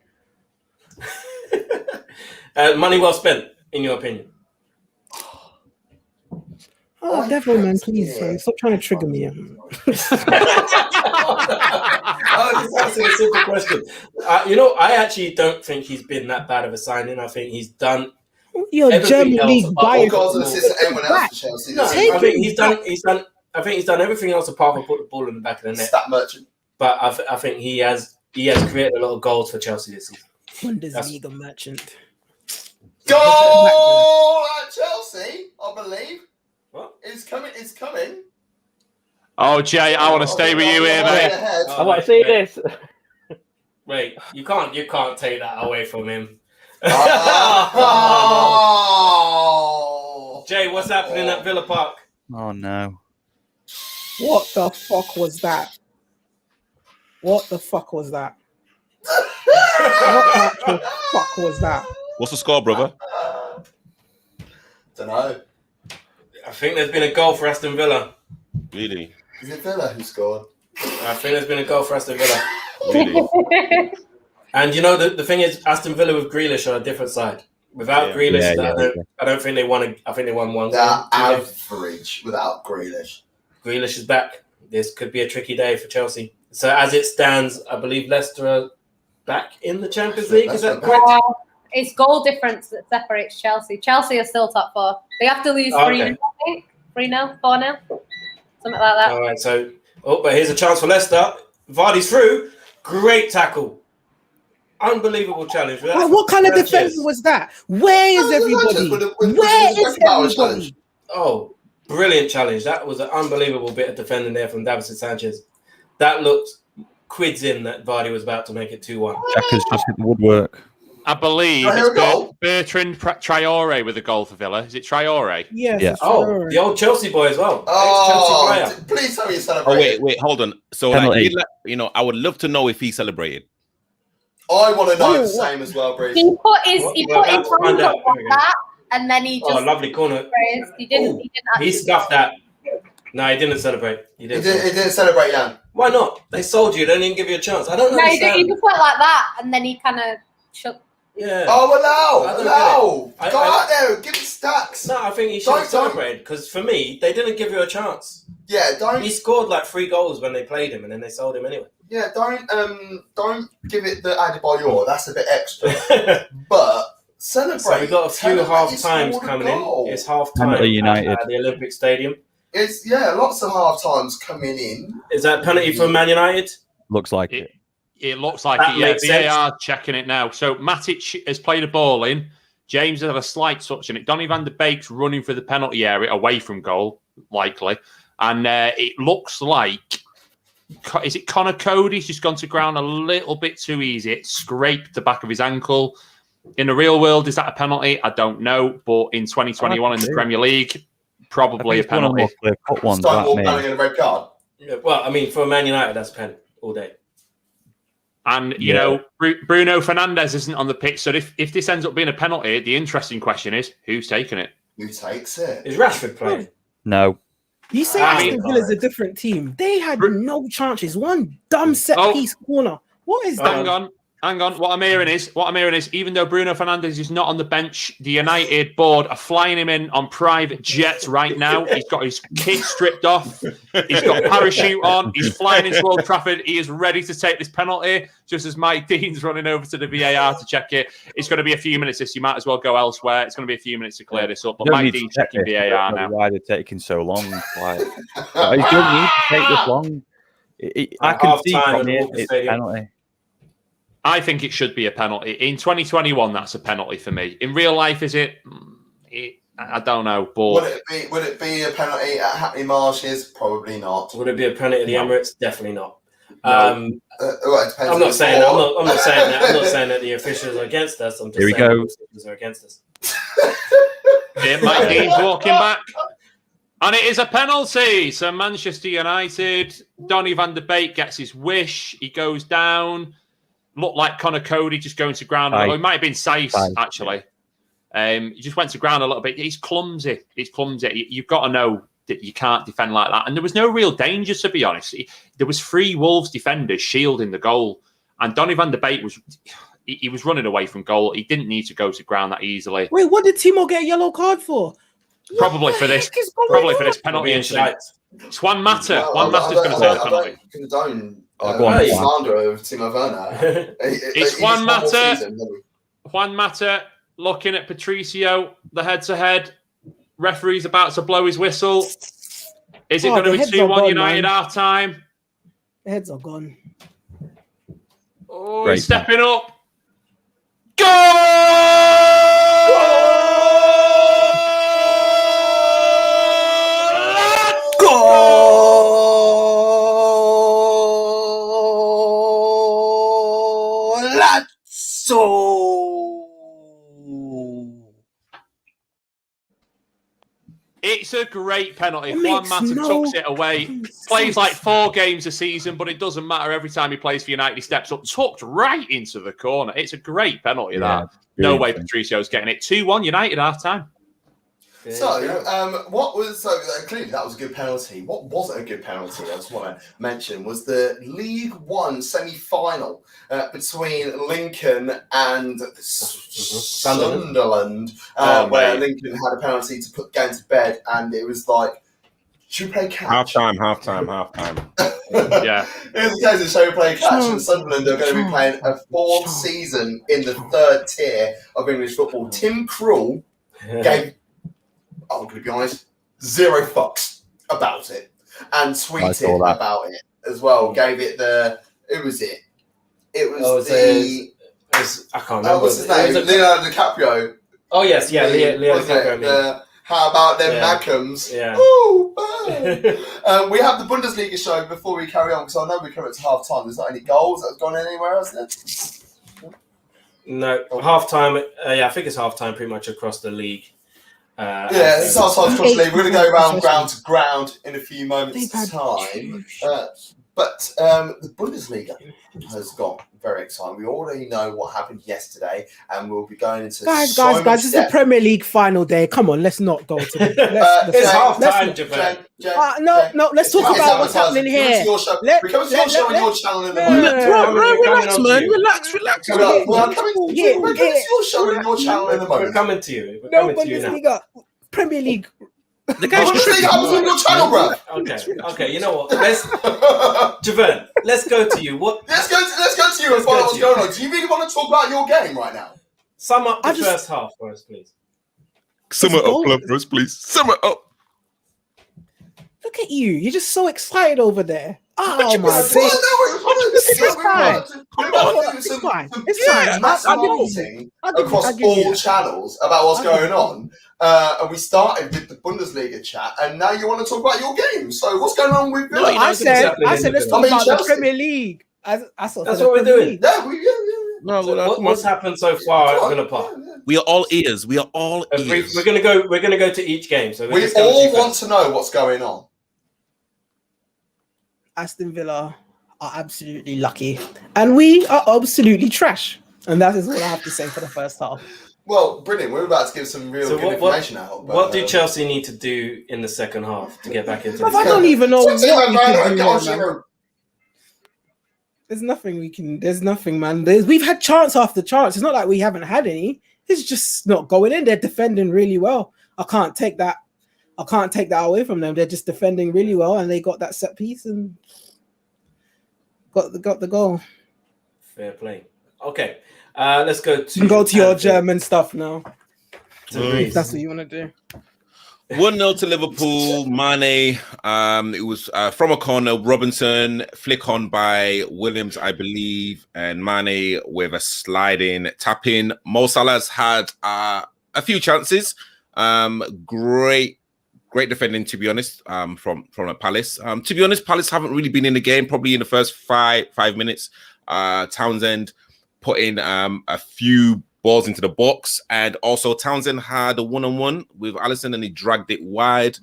Money well spent, in your opinion. Oh, Devo, man, please, man. Stop trying to trigger me. Just answering a simple question. I actually don't think he's been that bad of a signing. I think he's done. You're German league bias. I think he's done everything else apart from put the ball in the back of the net. Stat merchant. But I think he has created a lot of goals for Chelsea this season. Bundesliga merchant. Goal at Chelsea, I believe. What? It's coming. Oh, Jay, I want to stay with you here, mate. I want to see this. Wait, you can't take that away from him. Jay, what's happening at Villa Park? Oh no. What the fuck was that? What the fuck was that? What the fuck was that? What's the score, brother? Don't know. I think there's been a goal for Aston Villa. Really? Is it Villa who scored? I think there's been a goal for Aston Villa. Really? And you know, the thing is, Aston Villa with Grealish on a different side. Without Grealish, I don't think they won. I think they won one. They're average without Grealish. Grealish is back. This could be a tricky day for Chelsea. So as it stands, I believe Leicester are back in the Champions League. Is that correct? It's goal difference that separates Chelsea. Chelsea are still top 4. They have to lose 3-0, I think. 3-0, 4-0, something like that. All right, so but here's a chance for Leicester. Vardy's through. Great tackle. Unbelievable challenge. What kind of defense was that? Where is everybody? Where is everybody? Oh, brilliant challenge. That was an unbelievable bit of defending there from Davinson Sanchez. That looked quids in that Vardy was about to make it 2-1. Jackers just hit the woodwork. I believe it's Bertrand Traore with a goal for Villa. Is it Traore? Yeah. Oh, the old Chelsea boy as well. Oh, Ex-Chelsea player. please tell me you celebrated. Oh, wait, hold on. So, like, I would love to know if he celebrated. I want to know the same as well, Bruce. He put his hands up like that, and then he just... Oh, lovely corner. He didn't He scuffed that. No, he didn't celebrate. He didn't celebrate, Jan. Why not? They sold you. They didn't give you a chance. I don't know. No, he just went like that, and then he kind of shook. Yeah. Oh, allow. I Go out there. Give me stacks. No, I think he should have celebrated because for me, they didn't give you a chance. Yeah, He scored like 3 goals when they played him, and then they sold him anyway. Yeah, don't give it the Adebayor. That's a bit extra. But celebrate. So we got a few half times coming in. It's half time at the Olympic Stadium. It's lots of half times coming in. Is that penalty for Man United? Looks like it. It looks like it. Yeah, VAR checking it now. So Matic has played a ball in. James has had a slight touch in it. Donny van de Beek's running for the penalty area away from goal, likely. And it looks like, is it Connor Cody's just gone to ground a little bit too easy? It scraped the back of his ankle. In the real world, is that a penalty? I don't know. But in 2021 in the Premier League, probably a penalty. Stonewall penalty and a red card. Yeah, well, I mean, for Man United, that's a penalty all day. And, you know, Bruno Fernandes isn't on the pitch. So if this ends up being a penalty, the interesting question is, who's taking it? Who takes it? Is Rashford playing? No. You say Aston Villa's a different team. They had no chances. One dumb set-piece corner. What is that? Hang on. What I'm hearing is, even though Bruno Fernandes is not on the bench, the United board are flying him in on private jets right now. He's got his kit stripped off. He's got parachute on. He's flying into Old Trafford. He is ready to take this penalty, just as Mike Dean's running over to the VAR to check it. It's going to be a few minutes. You might as well go elsewhere. It's going to be a few minutes to clear this up. But Mike Dean's checking VAR now. Why they're taking so long? Like, you don't need to take this long. I can see from here it's a penalty. I think it should be a penalty. In 2021, that's a penalty for me. In real life, is it? I don't know. But would it be a penalty at Hackney Marshes? Probably not. Would it be a penalty at the Emirates? Definitely not. No. I'm not saying that. I'm not saying that. I'm not saying that the officials are against us. I'm just saying the officials are against us. Yeah, Mike Dean's walking back. And it is a penalty. So Manchester United, Donny van de Beek gets his wish. He goes down. Looked like Connor Cody just going to ground. It might have been Saiss, actually. He just went to ground a little bit. He's clumsy. You've got to know that you can't defend like that. And there was no real danger, to be honest. There was 3 Wolves defenders shielding the goal. And Donny van de Beek he was running away from goal. He didn't need to go to ground that easily. Wait, what did Timo get a yellow card for? Probably for this penalty incident. It's Juan Mata. Juan Mata's going to take the penalty. Slander of Timo Werner. It's Juan Mata. Juan Mata looking at Patricio, the head-to-head. Referee's about to blow his whistle. Is it going to be 2-1 United half time? The heads are gone. Oh, he's stepping up. Goal! It's a great penalty. Juan Mata tucks it away. Plays like 4 games a season, but it doesn't matter. Every time he plays for United, he steps up, tucked right into the corner. It's a great penalty, that. No way Patricio's getting it. 2-1 United half-time. So, clearly that was a good penalty. What wasn't a good penalty, I just want to mention, was the League One semi-final between Lincoln and Sunderland, where Lincoln had a penalty to put the game to bed, and it was like, should we play catch? Half time. Yeah. Here's the case of show play catch, and Sunderland are going to be playing a 4th season in the 3rd tier of English football. Tim Krul gave, I'm going to be honest, 0 fucks about it, and tweeted about it as well. Gave it the, who was it? It was I can't remember. What's his name? Leonardo DiCaprio. Oh yes, yeah, Leo DiCaprio. How about them Mackhams? Yeah. Ooh, we have the Bundesliga show before we carry on, because I know we're coming to half time. There's not any goals that have gone anywhere else there. No, half time. I think it's half time pretty much across the league. It's half time across the league. We're going to go around ground to ground in a few moments' time. But the Bundesliga has got very exciting. We already know what happened yesterday, and we'll be going into guys. This is the Premier League final day. Come on, let's not go to it's half time, Japan. No, let's talk about what's happening here. We're coming to your show on your channel in the moment. Relax, man. Relax. We're coming to your show on your channel in the moment. We're coming to you. No, Bundesliga, Premier League. The guy's on your channel, bro. Okay. You know what? Javan, let's go to you. Let's go to you and find out what's going on. Do you really want to talk about your game right now? Sum up the first half for us, please. Sum it up for us, please. Sum it up. Look at you. You're just so excited over there. Oh my god. It's fine. Across all channels about what's going on. And we started with the Bundesliga chat, and now you want to talk about your game. So what's going on with Villa? I said let's talk about the Premier League. That's what we're doing. What's happened so far at Villa Park? We are all ears. We're gonna go to each game. So we all want to know what's going on. Aston Villa are absolutely lucky, and we are absolutely trash. And that is all I have to say for the first half. Well, brilliant. We're about to give some real good information out. What do Chelsea need to do in the second half to get back into the I don't even know what we can do. There's nothing, man. We've had chance after chance. It's not like we haven't had any. It's just not going in. They're defending really well. I can't take that away from them. They're just defending really well, and they got that set piece and got the goal. Fair play. Okay. Let's go to... You can go to your German stuff now. If that's what you want to do. 1-0 to Liverpool. Mane. It was from a corner. Robinson, flick on by Williams, I believe. And Mane with a sliding tap in. Mo Salah's had a few chances. Great defending, to be honest, from a Palace. To be honest, Palace haven't really been in the game, probably in the first five minutes. Townsend put in a few balls into the box, and also Townsend had a one-on-one with Alisson, and he dragged it wide.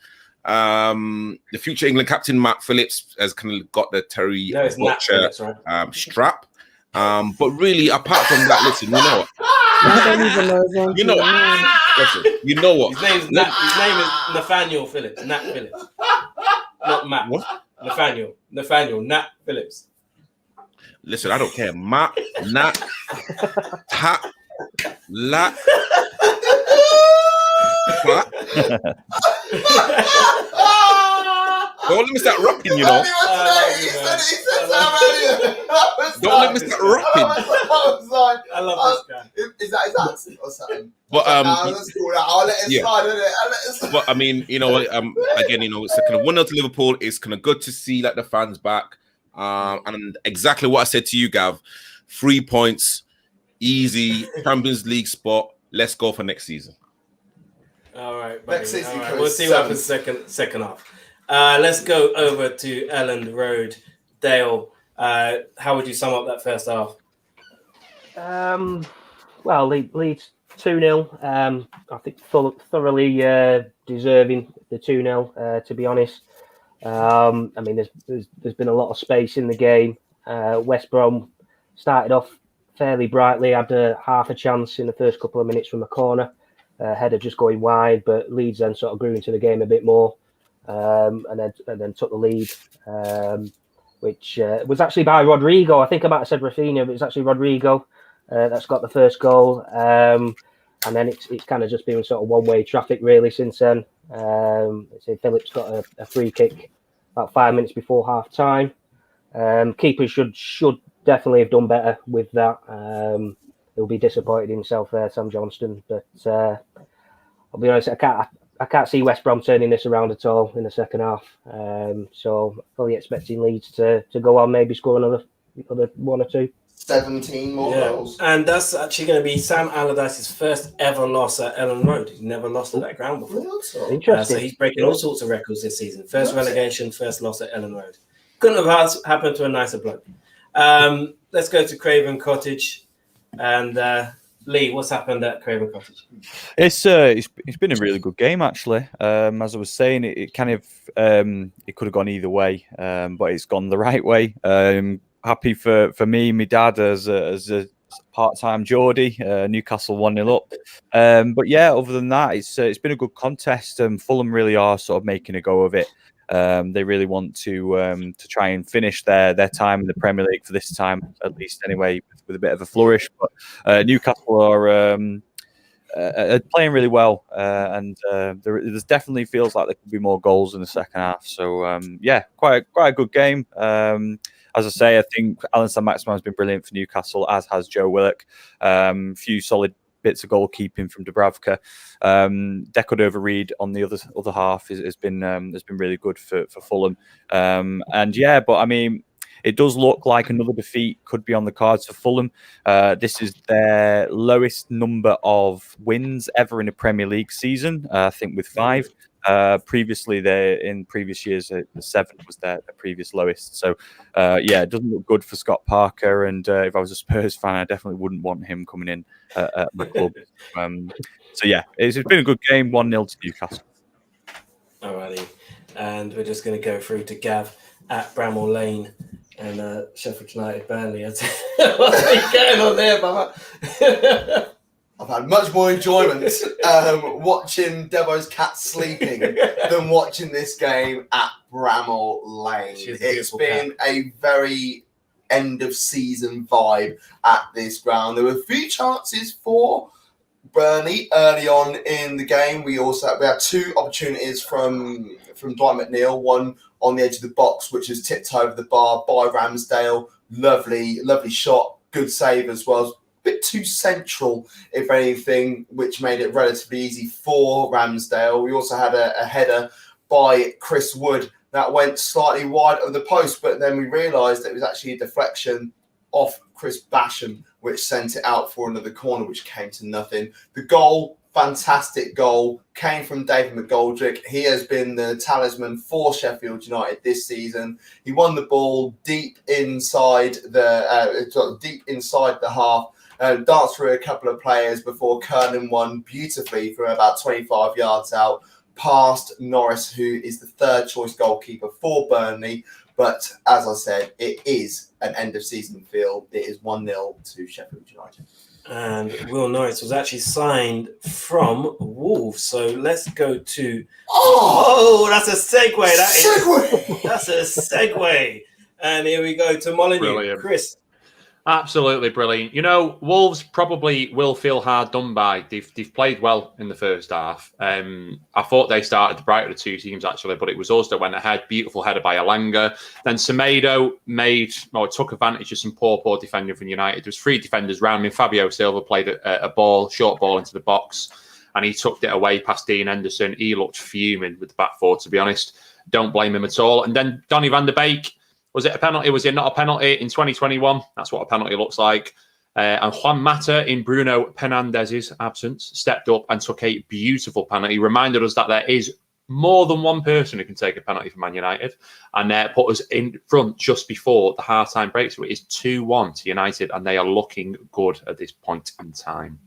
The future England captain Matt Phillips has kind of got the Terry Butcher strap. But really, apart from that, listen, you know what? I don't even know his own Listen, you know what? His name is Nathaniel Phillips. Nat Phillips. Not Matt. What? Nathaniel. Nat Phillips. Listen, I don't care. Matt, Nat, Pat, Lat. Don't let me start rapping, you know. Don't let me start rapping. I love this guy. Is that his accent or something? But that's cool. I'll let it slide, innit? But I mean, you know, again, you know, it's kind of 1-0 to Liverpool. It's kind of good to see like the fans back. And exactly what I said to you, Gav. 3 points, easy Champions League spot. Let's go for next season. All right, buddy. Next season, we'll see what happens second half. Let's go over to Elland Road. Dale, how would you sum up that first half? Well, Leeds 2-0. I think thoroughly deserving the 2-0. To be honest, I mean, there's been a lot of space in the game. West Brom started off fairly brightly, had half a chance in the first couple of minutes from a corner, header just going wide, but Leeds then sort of grew into the game a bit more, and then took the lead, which was actually by Rodrigo. I think I might have said Rafinha, but it's actually Rodrigo that's got the first goal, and then it's kind of just been sort of one-way traffic really since then. Phillips got a free kick about 5 minutes before half time. Keeper should definitely have done better with that. He'll be disappointed in himself there, Sam Johnston. But I'll be honest, I can't see West Brom turning this around at all in the second half. So fully expecting Leeds to go on, maybe score another one or two. 17 more goals. And that's actually going to be Sam Allardyce's first ever loss at Ellen Road. He's never lost at that ground before. Interesting. So he's breaking all sorts of records this season. First relegation, first loss at Ellen Road. Couldn't have happened to a nicer bloke. Let's go to Craven Cottage. And Lee, what's happened at Craven Cottage? It's been a really good game, actually. As I was saying, it kind of it could have gone either way, but it's gone the right way. Happy for me and my dad as a part-time Geordie. Newcastle 1-0 up. But yeah, other than that, it's been a good contest. Fulham really are sort of making a go of it. They really want to try and finish their time in the Premier League for this time, at least anyway, with a bit of a flourish. But Newcastle are playing really well, and there's definitely feels like there could be more goals in the second half. So yeah, quite a good game. As I say, I think Alan Saint-Maximin has been brilliant for Newcastle, as has Joe Willock. Few solid bits of goalkeeping from Dubravka. Decordova-Reid on the other half has been really good for Fulham. And yeah, but I mean, it does look like another defeat could be on the cards for Fulham. This is their lowest number of wins ever in a Premier League season, I think with 5. Previously, in previous years, the 7 was their previous lowest. So, yeah, it doesn't look good for Scott Parker. And if I was a Spurs fan, I definitely wouldn't want him coming in at my club. So, yeah, it's been a good game. 1-0 to Newcastle. Alrighty, and we're just going to go through to Gav at Bramall Lane and Sheffield United Burnley. What's going on there, Mama? I've had much more enjoyment watching Devo's cat sleeping than watching this game at Bramall Lane. It's been a very end of season vibe at this ground. There were a few chances for Burnley early on in the game. We had 2 opportunities from Dwight McNeil, one on the edge of the box, which was tipped over the bar by Ramsdale. Lovely shot, good save as well. Bit too central, if anything, which made it relatively easy for Ramsdale. We also had a header by Chris Wood that went slightly wide of the post, but then we realised that it was actually a deflection off Chris Basham, which sent it out for another corner, which came to nothing. The goal, fantastic goal, came from David McGoldrick. He has been the talisman for Sheffield United this season. He won the ball deep inside the half. Danced through a couple of players before Kernan won beautifully from about 25 yards out past Norris, who is the 3rd choice goalkeeper for Burnley. But as I said, it is an end of season feel. It is 1-0 to Sheffield United. And Will Norris was actually signed from Wolves. So let's go to... that's a segue. That's a segue. And here we go to Molyneux. Brilliant. Chris. Absolutely brilliant. You know, Wolves probably will feel hard done by. They've played well in the first half. I thought they started the brighter of the 2 teams, actually, but it was us that went ahead. Beautiful header by Elanga. Then Semedo took advantage of some poor defending from United. There was 3 defenders round him. Fabio Silva played a short ball into the box, and he tucked it away past Dean Henderson. He looked fuming with the back 4, to be honest. Don't blame him at all. And then Donny van der Beek. Was it a penalty? Was it not a penalty in 2021? That's what a penalty looks like. And Juan Mata, in Bruno Fernandez's absence, stepped up and took a beautiful penalty. Reminded us that there is more than one person who can take a penalty for Man United, and put us in front just before the half-time break. So it is 2-1 to United, and they are looking good at this point in time.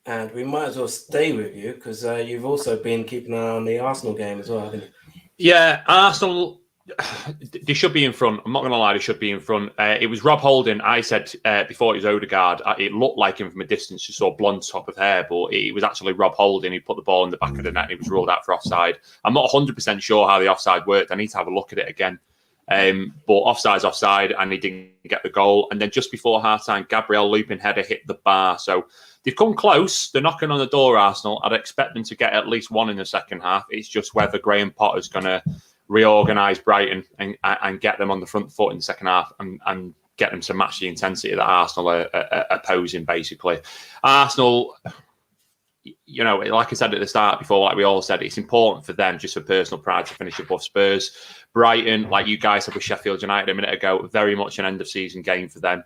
And we might as well stay with you because you've also been keeping an eye on the Arsenal game as well, haven't you? Yeah, Arsenal... They should be in front. I'm not going to lie, they should be in front. It was Rob Holding. I said before it was Odegaard. It looked like him from a distance. You saw blonde top of hair, but it was actually Rob Holding. He put the ball in the back of the net and he was ruled out for offside. I'm not 100% sure how the offside worked. I need to have a look at it again. But offside's offside, and he didn't get the goal. And then just before half-time, Gabriel looping header hit the bar. So they've come close. They're knocking on the door, Arsenal. I'd expect them to get at least 1 in the second half. It's just whether Graham Potter's going to reorganise Brighton and get them on the front foot in the second half and get them to match the intensity that Arsenal are opposing, basically. Arsenal, you know, like I said at the start before, like we all said, it's important for them just for personal pride to finish above Spurs. Brighton, like you guys said with Sheffield United a minute ago, very much an end-of-season game for them.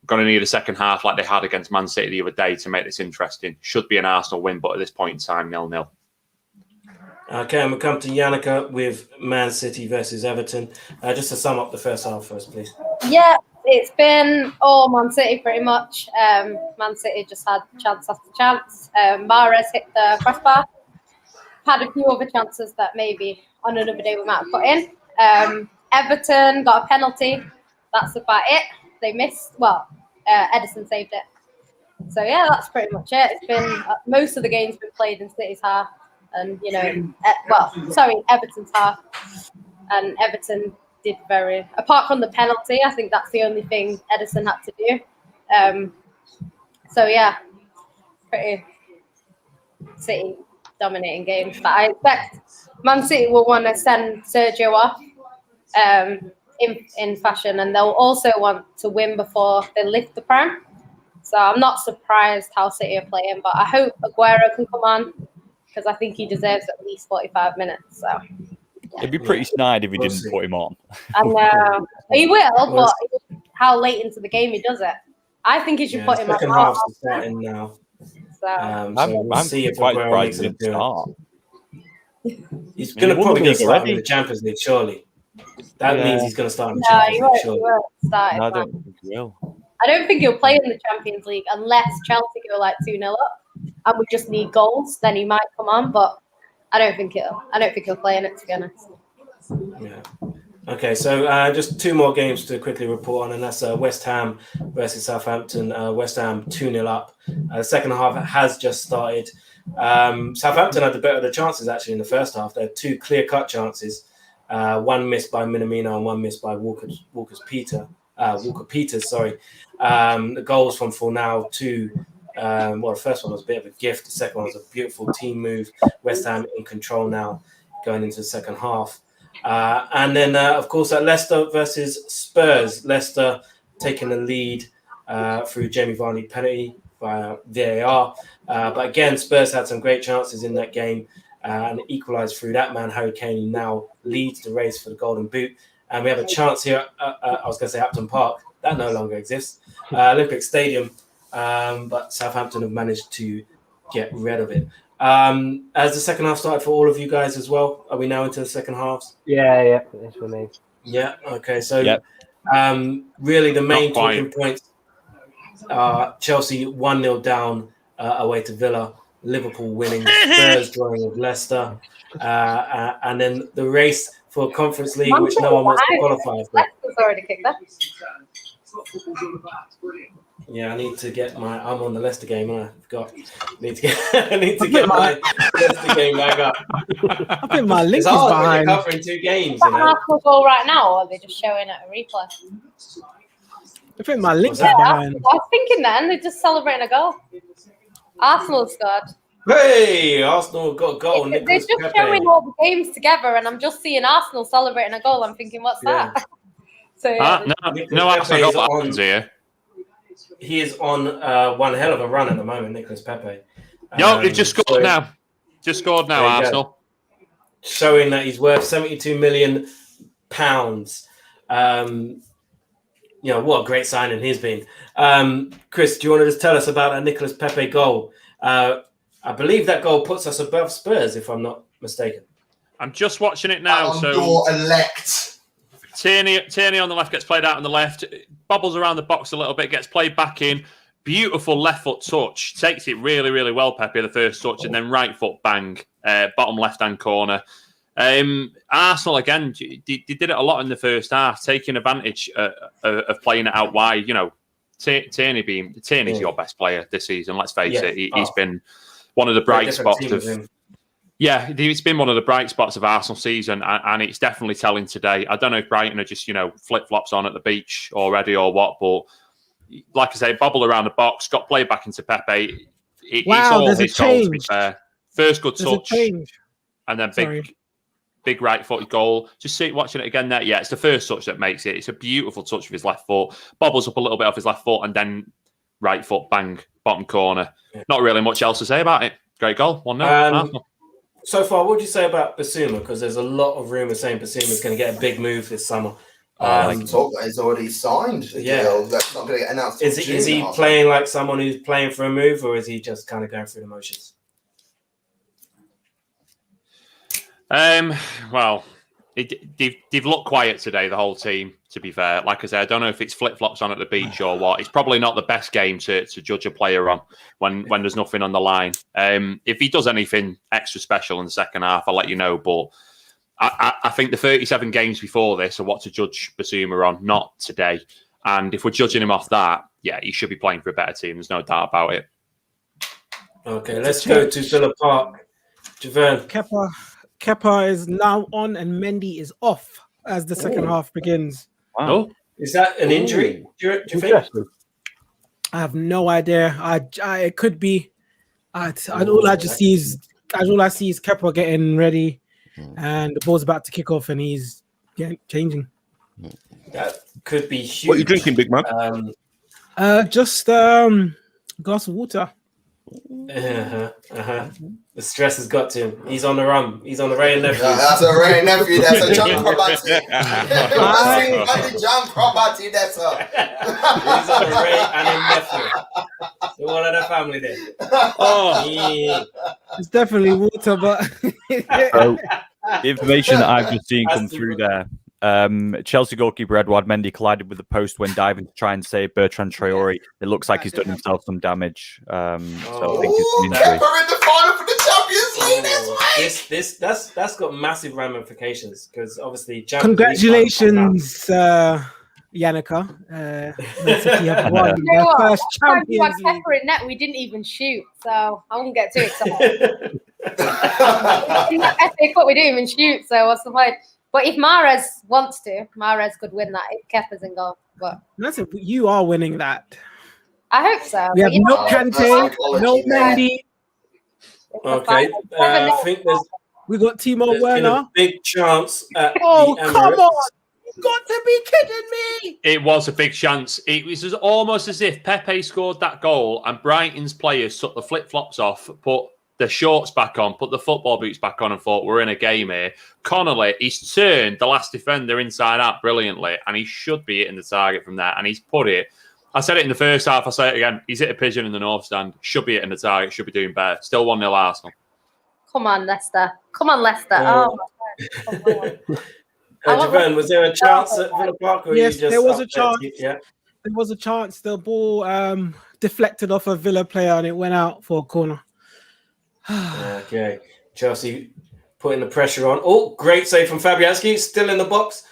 Going to need a second half like they had against Man City the other day to make this interesting. Should be an Arsenal win, but at this point in time, 0-0. Okay, and we'll come to Yannicka with Man City versus Everton. Just to sum up the first half first, please. Yeah, it's been all Man City pretty much. Man City just had chance after chance. Mahrez hit the crossbar. Had a few other chances that maybe on another day we might have put in. Everton got a penalty. That's about it. They missed. Well, Edison saved it. So yeah, that's pretty much it. It's been most of the games been played in City's half, and you know, Everton's half, and Everton did very. Apart from the penalty, I think that's the only thing Edison had to do. So yeah, pretty City dominating games. But I expect Man City will want to send Sergio off in fashion, and they'll also want to win before they lift the Prem. So I'm not surprised how City are playing, but I hope Aguero can come on because I think he deserves at least 45 minutes. So yeah. It'd be pretty snide if he didn't put him on. I know he will, but how late into the game he does it? I think he should put him on. Second half is starting now. So we'll see if quite Aguero makes surprised it start. He's going to probably get started in the Champions League, surely. That means he's going to start in the Champions League, surely. He won't start. I don't think he will. I don't think he'll play in the Champions League unless Chelsea go like 2-0 up and we just need goals. Then he might come on, but I don't think he'll play in it, to be honest. Yeah. Okay, so just two more games to quickly report on, and that's West Ham versus Southampton. West Ham 2-0 up. The second half has just started. Southampton had the better of the chances actually in the first half. They had two clear-cut chances. One missed by Minamino and one missed by Walker Peters. The goals from Fornal to the first one was a bit of a gift. The second one was a beautiful team move. West Ham in control now going into the second half. And then, of course, at Leicester versus Spurs. Leicester taking the lead through Jamie Vardy penalty via VAR. But again, Spurs had some great chances in that game and equalised through that man, Harry Kane, who now leads the race for the Golden Boot. And we have a chance here, I was going to say Upton Park. That no longer exists. Olympic Stadium. But Southampton have managed to get rid of it. As the second half started for all of you guys as well, are we now into the second half? Yeah, it's for me. Yeah, okay. So really the main talking points are Chelsea 1-0 down away to Villa, Liverpool winning, Spurs drawing with Leicester, and then the race for Conference League, which no one wants to qualify for. Leicester's already kicked that. Yeah, I need to get I'm on the Leicester game, and I forgot. I need to get my Leicester game back up. I think my link is behind. They're covering two games. Is that an Arsenal goal right now, or are they just showing it a replay? I think my link is behind. I was thinking then they're just celebrating a goal. Arsenal scored. Hey, Arsenal got a goal. They're just showing all the games together, and I'm just seeing Arsenal celebrating a goal. I'm thinking, what's that? So no Arsenal goal happens here. He is on one hell of a run at the moment, Nicolas Pepe. They've just scored now. Just scored now, Arsenal. Showing that he's worth £72 million. What a great signing he's been. Chris, do you want to just tell us about that Nicolas Pepe goal? I believe that goal puts us above Spurs, if I'm not mistaken. I'm just watching it now. Your elect. Tierney on the left gets played out on the left, bobbles around the box a little bit, gets played back in. Beautiful left foot touch. Takes it really, really well, Pepe, the first touch, and then right foot bang, bottom left-hand corner. Arsenal, again, they did it a lot in the first half, taking advantage of playing it out wide. You know, Tierney's your best player this season, let's face it. He's been one of the bright spots of... Yeah, it's been one of the bright spots of Arsenal season, and it's definitely telling today. I don't know if Brighton are just, flip-flops on at the beach already or what, but like I say, bobble around the box, got played back into Pepe. It's all his goal, to be fair. First good touch, and then big... big right-footed goal. Just watching it again there. Yeah, it's the first touch that makes it. It's a beautiful touch with his left foot. Bobbles up a little bit off his left foot and then right foot, bang, bottom corner. Not really much else to say about it. Great goal. 1-0. So far, what would you say about Basuma? Because there's a lot of rumours saying Basuma's going to get a big move this summer. Talk that he's already signed. Deal. That's not going to get announced. Is he playing like someone who's playing for a move, or is he just kind of going through the motions? Well, they've looked quiet today, the whole team, to be fair. Like I said, I don't know if it's flip-flops on at the beach or what. It's probably not the best game to judge a player on when there's nothing on the line. If he does anything extra special in the second half, I'll let you know. But I think the 37 games before this are what to judge Basuma on, not today. And if we're judging him off that, yeah, he should be playing for a better team. There's no doubt about it. Okay, let's go to Villa Park. Javern. Kepa is now on and Mendy is off as the second half begins. Wow. Is that an injury? Do you think? I have no idea. It could be. All I see is Kepa getting ready, and the ball's about to kick off, and he's changing. That could be huge. What are you drinking, big man? Just a glass of water. The stress has got to him. He's on the run. He's on the Ray and Nephew. That's a Ray and Nephew. That's a John property. John property. That's a. He's on the Ray and a Nephew. So one of the family there. Yeah. It's definitely water, but the information that I've just seen come through there. Chelsea goalkeeper Edouard Mendy collided with the post when diving to try and save Bertrand Traore. It looks like he's done himself some damage. So I think it's an injury. We're in the final for the Champions League. That's got massive ramifications because obviously. Congratulations, Yannicka. Man City have won their first Champions League. Pepper in net, we didn't even shoot, so I won't get too excited. In that FA Cup, we didn't even shoot, so what's the point? But if Mahrez wants to, Mahrez could win that if Kepa's in goal. But you are winning that. I hope so. We have no Kante, no Mendy. Okay, I think we got Timo Werner. A big chance. At come Emirates. on! You've got to be kidding me! It was a big chance. It was almost as if Pepe scored that goal and Brighton's players took the flip-flops off, put the shorts back on, put the football boots back on and thought, we're in a game here. Connolly, he's turned the last defender inside out brilliantly and he should be hitting the target from there and he's put it. I said it in the first half, I say it again. He's hit a pigeon in the north stand. Should be hitting the target, should be doing better. Still 1-0 Arsenal. Come on, Leicester. Come on, Leicester. Oh, my God. Javon, was there a chance at Villa Park? Yes, there was a chance. Yeah. There was a chance. The ball deflected off a Villa player and it went out for a corner. Okay, Chelsea putting the pressure on. Oh, great save from Fabianski, still in the box.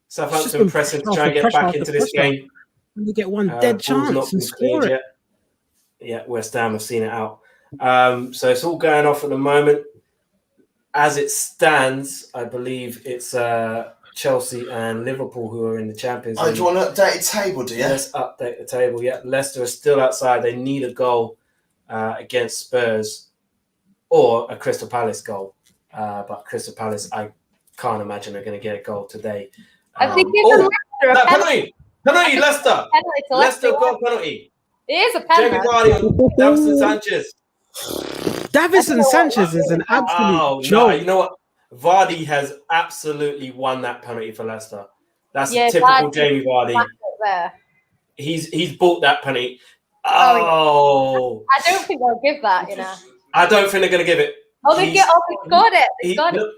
Southampton pressing to try and get back into this game. When you get one dead chance and score it. Yeah, West Ham have seen it out. So it's all going off at the moment. As it stands, I believe it's Chelsea and Liverpool who are in the Champions League. Do you want an updated table, do you? Let's update the table. Yeah, Leicester are still outside. They need a goal against Spurs. Or a Crystal Palace goal. But Crystal Palace, I can't imagine they're going to get a goal today. I think it's a penalty. Penalty, Leicester. Leicester got a penalty. It is a penalty. Jamie Vardy on Davison Sanchez. Davison Sanchez is an absolute joke. No, you know what? Vardy has absolutely won that penalty for Leicester. That's a typical Jamie Vardy. He's bought that penalty. I don't think they'll give that, you know. I don't think they're going to give it. They scored it. They scored it.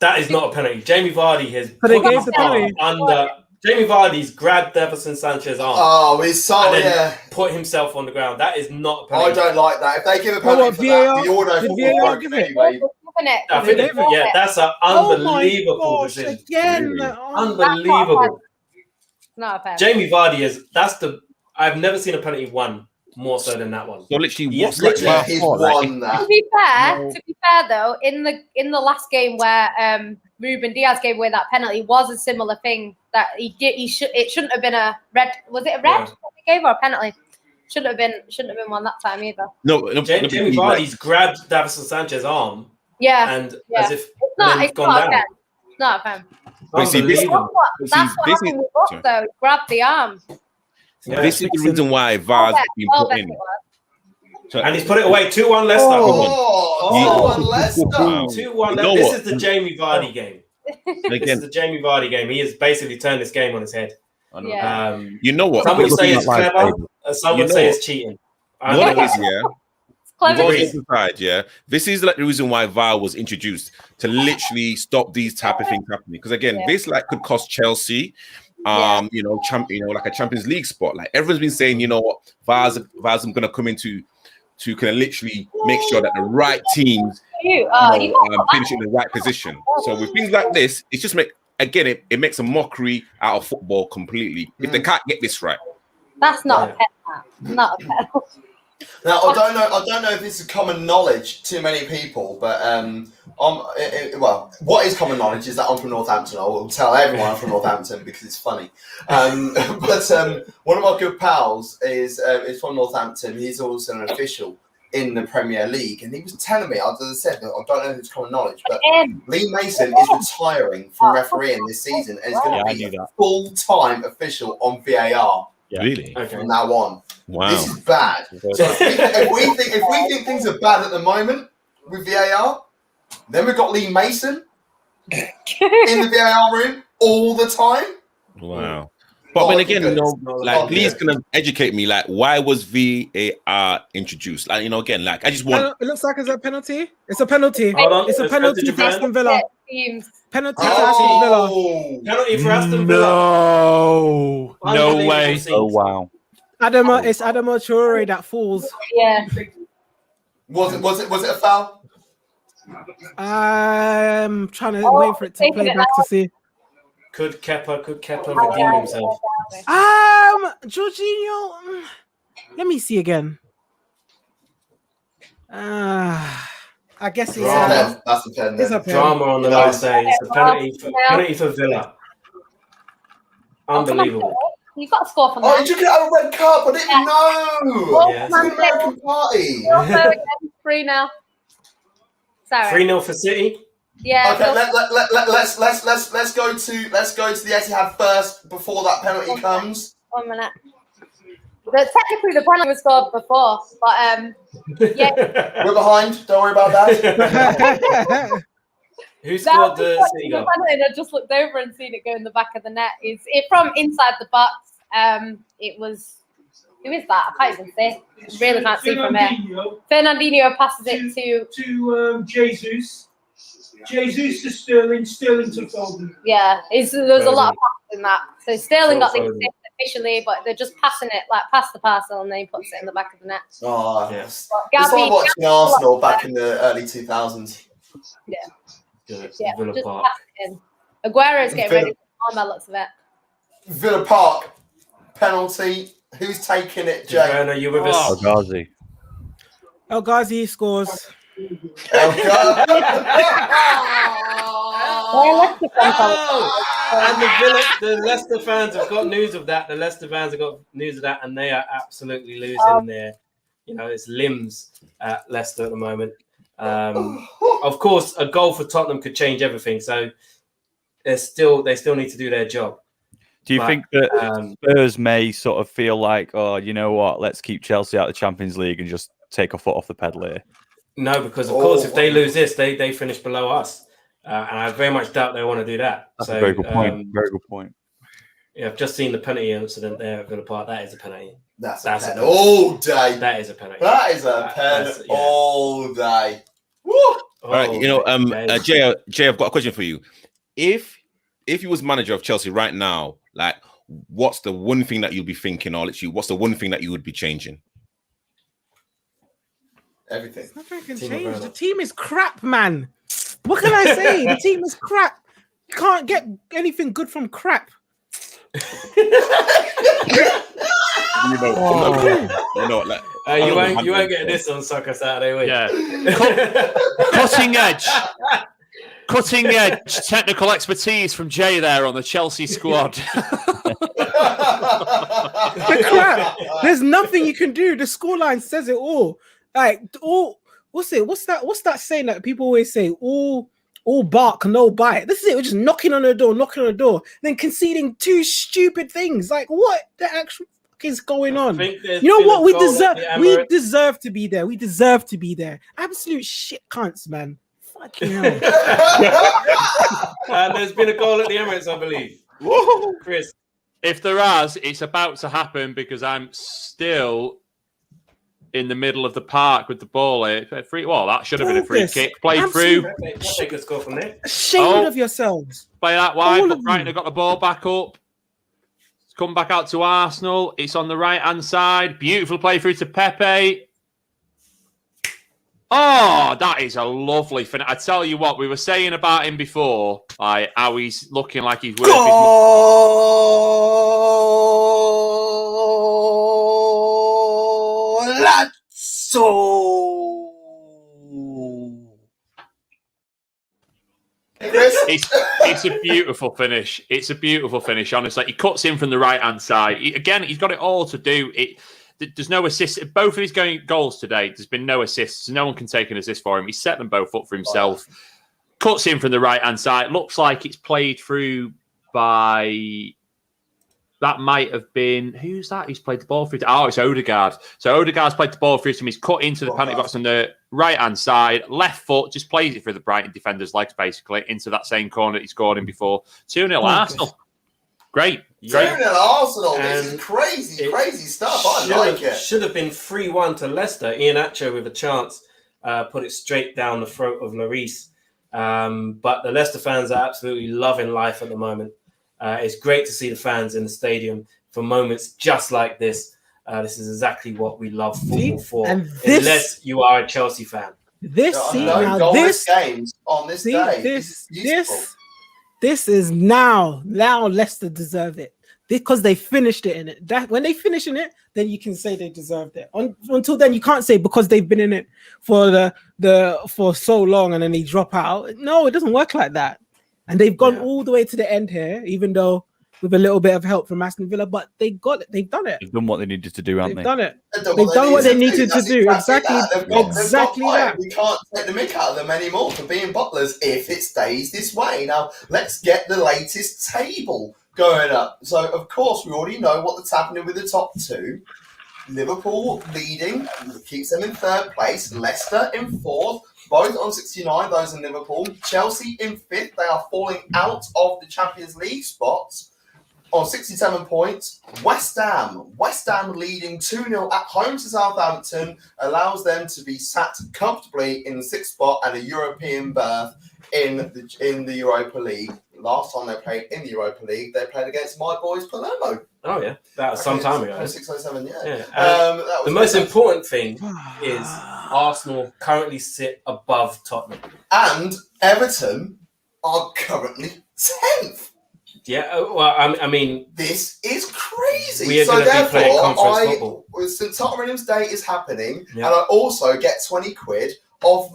That is not a penalty. Jamie Vardy has put his arm under. Jamie Vardy's grabbed Davison Sanchez's arm. Oh, he's so put himself on the ground. That is not a penalty. I don't like that. If they give a penalty for that, the order will give it anyway. I think that's an unbelievable decision. Again, unbelievable. Not a penalty. Jamie Vardy is. I've never seen a penalty won more so than that one. So literally, he's won that. To be fair though, in the last game where Ruben Diaz gave away that penalty was a similar thing that he did. It shouldn't have been a red. Was it a red that he gave or a penalty? Shouldn't have been one that time either. No, Jamie Vardy's grabbed Davison Sanchez's arm Yeah. And yeah. as if it's not, it's gone down. It's not a pen. But see, That's what happened with us, though. Grab the arm. Yeah. This is the reason why VAR's been put in. So, And he's put it away. 2-1 Leicester. Oh, 2-1 Leicester. 2-1 Leicester. This is the Jamie Vardy game. Again, This is the Jamie Vardy game. He has basically turned this game on his head. Yeah. You know what? Some would say it's Like clever. Some would say it's cheating. You know what it is, yeah? Clever. Yeah, this is like the reason why VAR was introduced to literally stop these type of things happening. Because again, this like could cost Chelsea, you know, like a Champions League spot. Like everyone's been saying, you know what, VAR's going to come into to kind of literally make sure that the right teams finish in the right position. So with things like this, it's just it makes a mockery out of football completely if they can't get this right. That's not a pen. Not a pen. Now I don't know if this is common knowledge to many people, but well, what is common knowledge is that I'm from Northampton. I will tell everyone I'm from Northampton because it's funny. But one of my good pals is from Northampton. He's also an official in the Premier League, and he was telling me, as I said, I don't know if it's common knowledge, but Lee Mason is retiring from refereeing this season, and is going to be a full-time official on VAR. Yeah. Really? From now on. Wow. This is bad. So if we think things are bad at the moment with VAR, then we've got Lee Mason in the VAR room all the time. Wow. But then again, you know, like Lee's gonna educate me. Like, why was VAR introduced? Like, you know, again, like I just want. It looks like it's a penalty. It's a penalty. Hold on. It's a penalty to Aston Villa. Penalty to Aston Villa. Penalty for Aston Villa. No way. Oh wow. It's Adama Traore that falls. Yeah. Was it a foul? I'm trying to wait for it to play back to see. Could Kepa redeem himself? Jorginho. Let me see again. I guess it's that's a pen. It's a pen. Drama on the last day. It's a penalty for Villa. Unbelievable. You got to score from Oh, that. you could have a red card. I didn't know. Yeah. It's an American party. 3-0. Sorry. 3-0 for City. Yeah. Okay, let's go to the Etihad first before that penalty comes. 1 minute. Technically, the penalty was scored before, but yeah. We're behind. Don't worry about that. Who scored the City goal? And I just looked over and seen it go in the back of the net. It's from inside the box. It was. Who is that? I can't even see. Really can't see from here. Fernandinho passes it to Jesus. Jesus to Sterling. Sterling to Foden. Yeah, there's a lot of passes in that. So Sterling got the assist officially, but they're just passing it like past the parcel, and then he puts it in the back of the net. Oh, yes. It's like watching Arsenal back in the early 2000s. Yeah. Yeah, Villa just Park. Pass it in. Aguero's getting ready for the looks of it. Villa Park penalty. Who's taking it, Jay? Are you with us? El Ghazi. El Ghazi scores. El Ghazi. And the Leicester fans have got news of that. The Leicester fans have got news of that, and they are absolutely losing their, it's limbs at Leicester at the moment. Of course, a goal for Tottenham could change everything. So they still need to do their job. Do you think that Spurs may sort of feel like, oh, you know what, let's keep Chelsea out of the Champions League and just take a foot off the pedal here? No, because of course, if they lose this, they finish below us. And I very much doubt they want to do that. That's a very good point. Very good point. Yeah, I've just seen the penalty incident there at Villa Park. That is a penalty. That's a penalty all day. That is a penalty. That is a penalty all day. Woo! All right, Jay, I've got a question for you. If you was manager of Chelsea right now, like, what's the one thing that you'll be thinking, or literally, what's the one thing that you would be changing? Everything. Nothing can change. The team is crap, man. What can I say? The team is crap. You can't get anything good from crap. You won't get this on Soccer Saturday, will you? Yeah. Cutting edge technical expertise from Jay there on the Chelsea squad. The crap. There's nothing you can do. The scoreline says it all. Like all What's that saying that people always say? All bark, no bite. This is it. We're just knocking on the door, then conceding 2 stupid things. Like, what the actual fuck is going on? You know what? We deserve to be there. We deserve to be there. Absolute shit cunts, man. Fucking hell. And there's been a goal at the Emirates, I believe. Whoa. Chris. If there has, it's about to happen because I'm still in the middle of the park with the ball. Well, that should have been a free kick. Played through. Take a score from there. Shame of yourselves. Play that wide, but Brighton have got the ball back up. It's come back out to Arsenal. It's on the right-hand side. Beautiful play through to Pepe. Oh, that is a lovely finish. I tell you what, we were saying about him before, like how he's looking like he's worth his It's a beautiful finish. It's a beautiful finish, honestly. He cuts in from the right-hand side. Again, he's got it all to do. There's no assists. Both of his goals today, there's been no assists. No one can take an assist for him. He set them both up for himself. Wow. Cuts in from the right-hand side. Looks like it's played through by... That might have been... Who's that? He's played the ball through... Oh, it's Odegaard. So Odegaard's played the ball through to him. He's cut into the penalty box on the right-hand side. Left foot, just plays it through the Brighton defender's legs, basically, into that same corner that he scored in before. 2-0 Arsenal. Great. 2-0 Arsenal. This is crazy stuff. I like it. Should have been 3-1 to Leicester. Ian Acho with a chance put it straight down the throat of Lloris. But the Leicester fans are absolutely loving life at the moment. It's great to see the fans in the stadium for moments just like this. This is exactly what we love football for. Unless you are a Chelsea fan. This games on this day. This is now Leicester deserve it because they finished it in it. That when they finish in it, then you can say they deserved it. Until then, you can't say because they've been in it for for so long and then they drop out. No, it doesn't work like that. And they've gone all the way to the end here, even though with a little bit of help from Aston Villa, but they got it. They've done it. They've done what they needed to do, haven't they? They've done it. They've done what they needed to do. Exactly that. We can't take the mick out of them anymore for being butlers if it stays this way. Now, let's get the latest table going up. So, of course, we already know what's happening with the top 2. Liverpool leading, keeps them in 3rd place. Leicester in 4th, both on 69, those in Liverpool. Chelsea in 5th, they are falling out of the Champions League spots on 67 points. West Ham leading 2-0 at home to Southampton, allows them to be sat comfortably in the 6th spot and a European berth in the Europa League. Last time they played in the Europa League, they played against my boys Palermo. Oh yeah, that was some time ago. 607, the most important thing is Arsenal currently sit above Tottenham, and Everton are currently 10th. Yeah, well, I mean, this is crazy. We are going to be playing conference football. So Tottenham's Day is happening, and I also get 20 quid of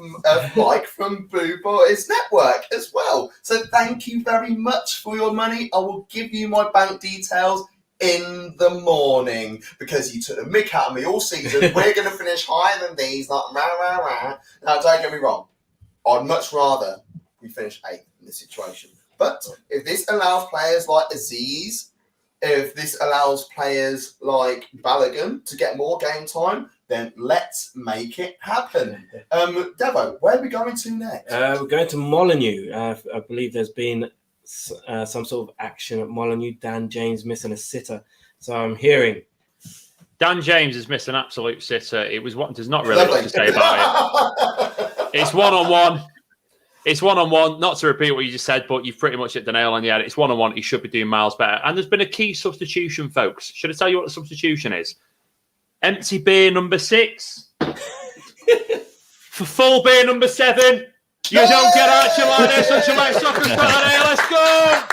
Mike from Blue Boys Network as well. So thank you very much for your money. I will give you my bank details in the morning because you took the mick out of me all season. We're going to finish higher than these. Like, rah. Now, don't get me wrong. I'd much rather we finish 8th in this situation. But if this allows players like Aziz, if this allows players like Balogun to get more game time, then let's make it happen. Devo, where are we going to next? We're going to Molineux. I believe there's been some sort of action at Molineux. Dan James missing a sitter. So I'm hearing. Dan James has missed an absolute sitter. There's not really much to say about it. It's one-on-one. It's one-on-one. Not to repeat what you just said, but you've pretty much hit the nail on the head. It's one-on-one. He should be doing miles better. And there's been a key substitution, folks. Should I tell you what the substitution is? Empty beer number 6. For full beer number 7. You don't get action like this on Gillette Soccer Saturday. Let's go.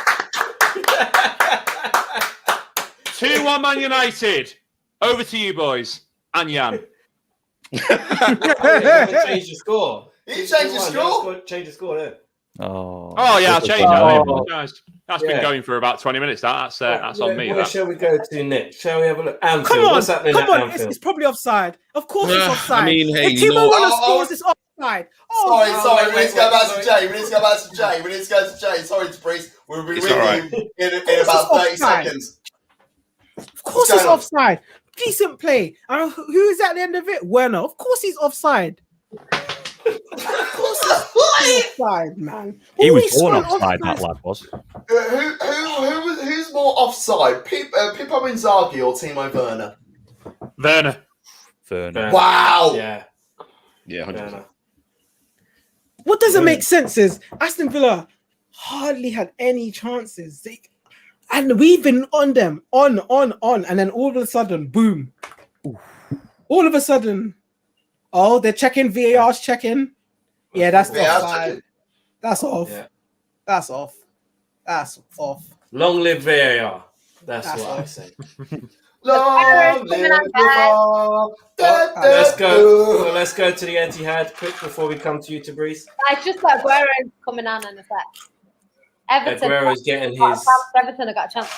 2-1 Man United. Over to you, boys. And Yan. Change the score. You changed the score? Change the score, yeah. Oh yeah, I'll change that. I apologise. That's been going for about 20 minutes. That's on me. Where shall we go to next? Shall we have a look? Anfield. Come on, What's happening at Anfield? It's probably offside. Of course it's offside. I mean, hey, if Timo Werner scores, it's offside. Sorry, we need to go back to Jay. We need to go back to Jay. Sorry, Tobrise. We'll be with you in about 30 seconds. Of course it's offside. Decent play. Who is at the end of it? Werner. Of course he's offside. Of course he's offside, man. He was born offside, that lad was. Who's more offside? Pippo Inzaghi or Timo Werner? Werner. Wow. Yeah. 100%. What doesn't make sense is Aston Villa hardly had any chances. And we've been on them, on, and then all of a sudden, boom. All of a sudden, they're checking, VAR's checking. Yeah, that's offside. That's off. Yeah. That's off. That's off. Long live VAR. That's what I say. Long live VAR. Let's go. So let's go to the Etihad quick before we come to you, Tobrise. I just got Aguero's coming on in a sec. Aguero's getting his. Everton have got a chance.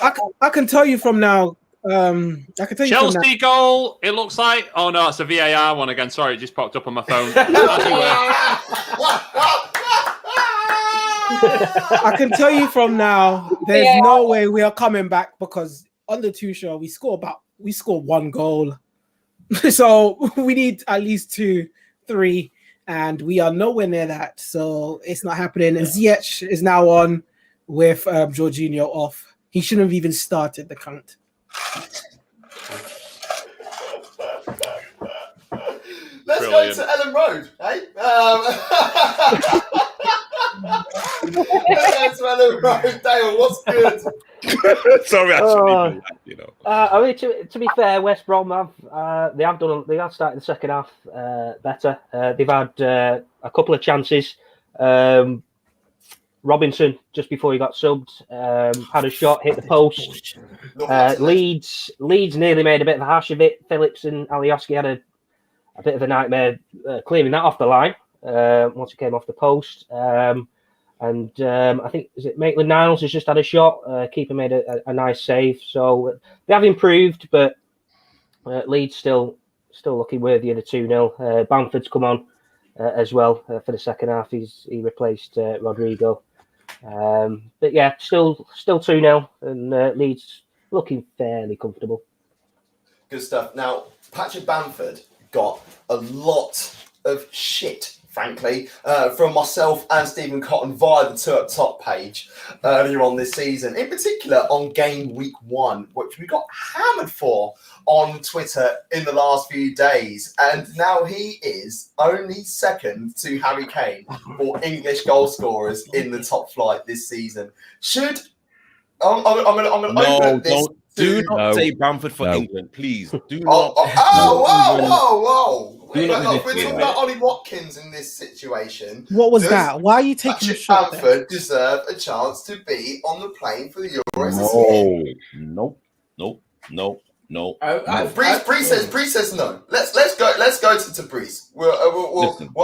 I can tell you from now. Chelsea goal. It looks like. Oh no, it's a VAR one again. Sorry, it just popped up on my phone. I can tell you from now. There's no way we are coming back because under Tuchel we score one goal, so we need at least 2, 3, and we are nowhere near that. So it's not happening. And Ziyech is now on with Jorginho off. He shouldn't have even started the cunt. Let's go to Ellen Road, eh? Let's go to Ellen Road. Dale, what's good? Sorry, actually, I mean, to be fair, West Brom they have started the second half better. They've had a couple of chances. Robinson, just before he got subbed, had a shot, hit the post. Leeds nearly made a bit of a hash of it. Phillips and Alioski had a bit of a nightmare clearing that off the line once it came off the post. And I think, is it Maitland-Niles has just had a shot. Keeper made a nice save. So they have improved, but Leeds still looking worthy of the 2-0. Bamford's come on as well for the second half. He replaced Rodrigo. But yeah, still 2-0, and Leeds looking fairly comfortable. Good stuff. Now, Patrick Bamford got a lot of shit, frankly, from myself and Stephen Cotton via the Two Up Top page earlier on this season, in particular on game week 1, which we got hammered for on Twitter in the last few days. And now he is only second to Harry Kane for English goal scorers in the top flight this season. I'm going to open this. Do not say Bamford for England, please. Do not. Whoa. We're talking about Ollie Watkins in this situation. What was that? Why are you taking a shot there? Bamford deserve a chance to be on the plane for the Euros. No. Breeze says no. Let's go to Breeze. We'll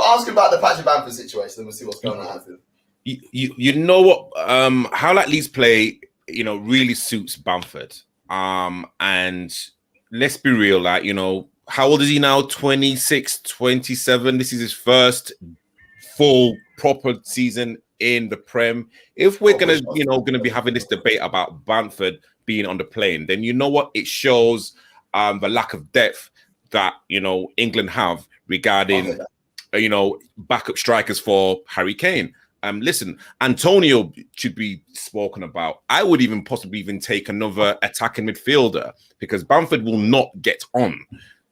ask him about the Patrick Bamford situation, and we'll see what's going on after. You know what? How that Leeds play, really suits Bamford. And let's be real, how old is he now? 26, 27. This is his first full proper season in the Prem. If we're gonna be having this debate about Bamford being on the plane, then you know what? It shows the lack of depth that England have regarding backup strikers for Harry Kane. Listen, Antonio should be spoken about. I would even possibly take another attacking midfielder because Bamford will not get on.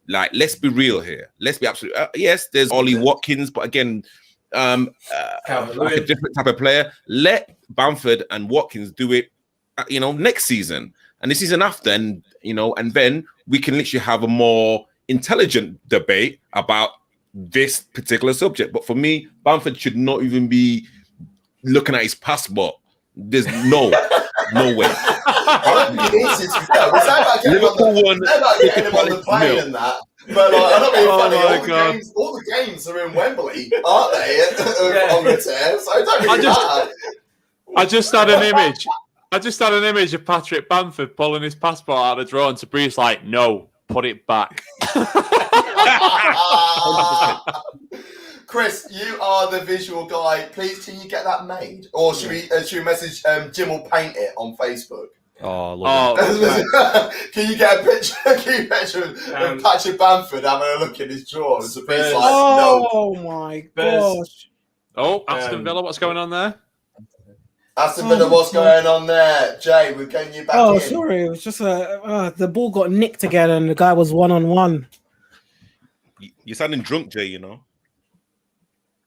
Like, let's be real here. Let's be absolute. Yes, there's Ollie Watkins, but again, like a different type of player. Let Bamford and Watkins do it, next season and the season after, and then we can literally have a more intelligent debate about this particular subject. But for me, Bamford should not even be looking at his passport. There's no way. Liverpool won. Getting him on the plane and that. But I'm not being funny. All the games are in Wembley, aren't they? On the tear, so don't be I just had an image. I just had an image of Patrick Bamford pulling his passport out of the drawer and Tobrise like, no, put it back. Chris, you are the visual guy. Please, can you get that made? Or should we message Jim will paint it on Facebook? Oh, lovely. Can you get a picture? Can you picture of Patrick Bamford having a look in his drawer? And like, oh my gosh! Oh, Aston Villa, what's going on there? Aston Villa, what's going on there? Jay, we're getting you back in. Oh, sorry, it was just the ball got nicked again, and the guy was 1-on-1. You're sounding drunk, Jay. You know.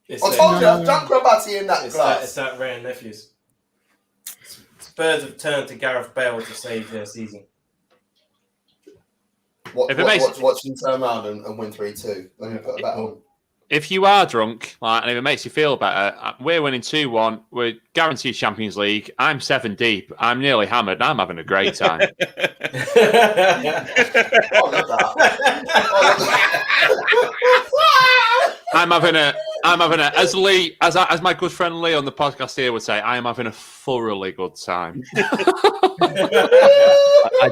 I told you, I've drunk Robati in that glass. It's that Ray and Nephews. Spurs have turned to Gareth Bale to save their season. Watch them turn around and win 3-2. Let me put that on. If you are drunk, and if it makes you feel better, we're winning 2-1. We're guaranteed Champions League. I'm 7 deep. I'm nearly hammered. I'm having a great time. I love that. I'm having a as Lee as my good friend Lee on the podcast here would say, I am having a thoroughly good time. I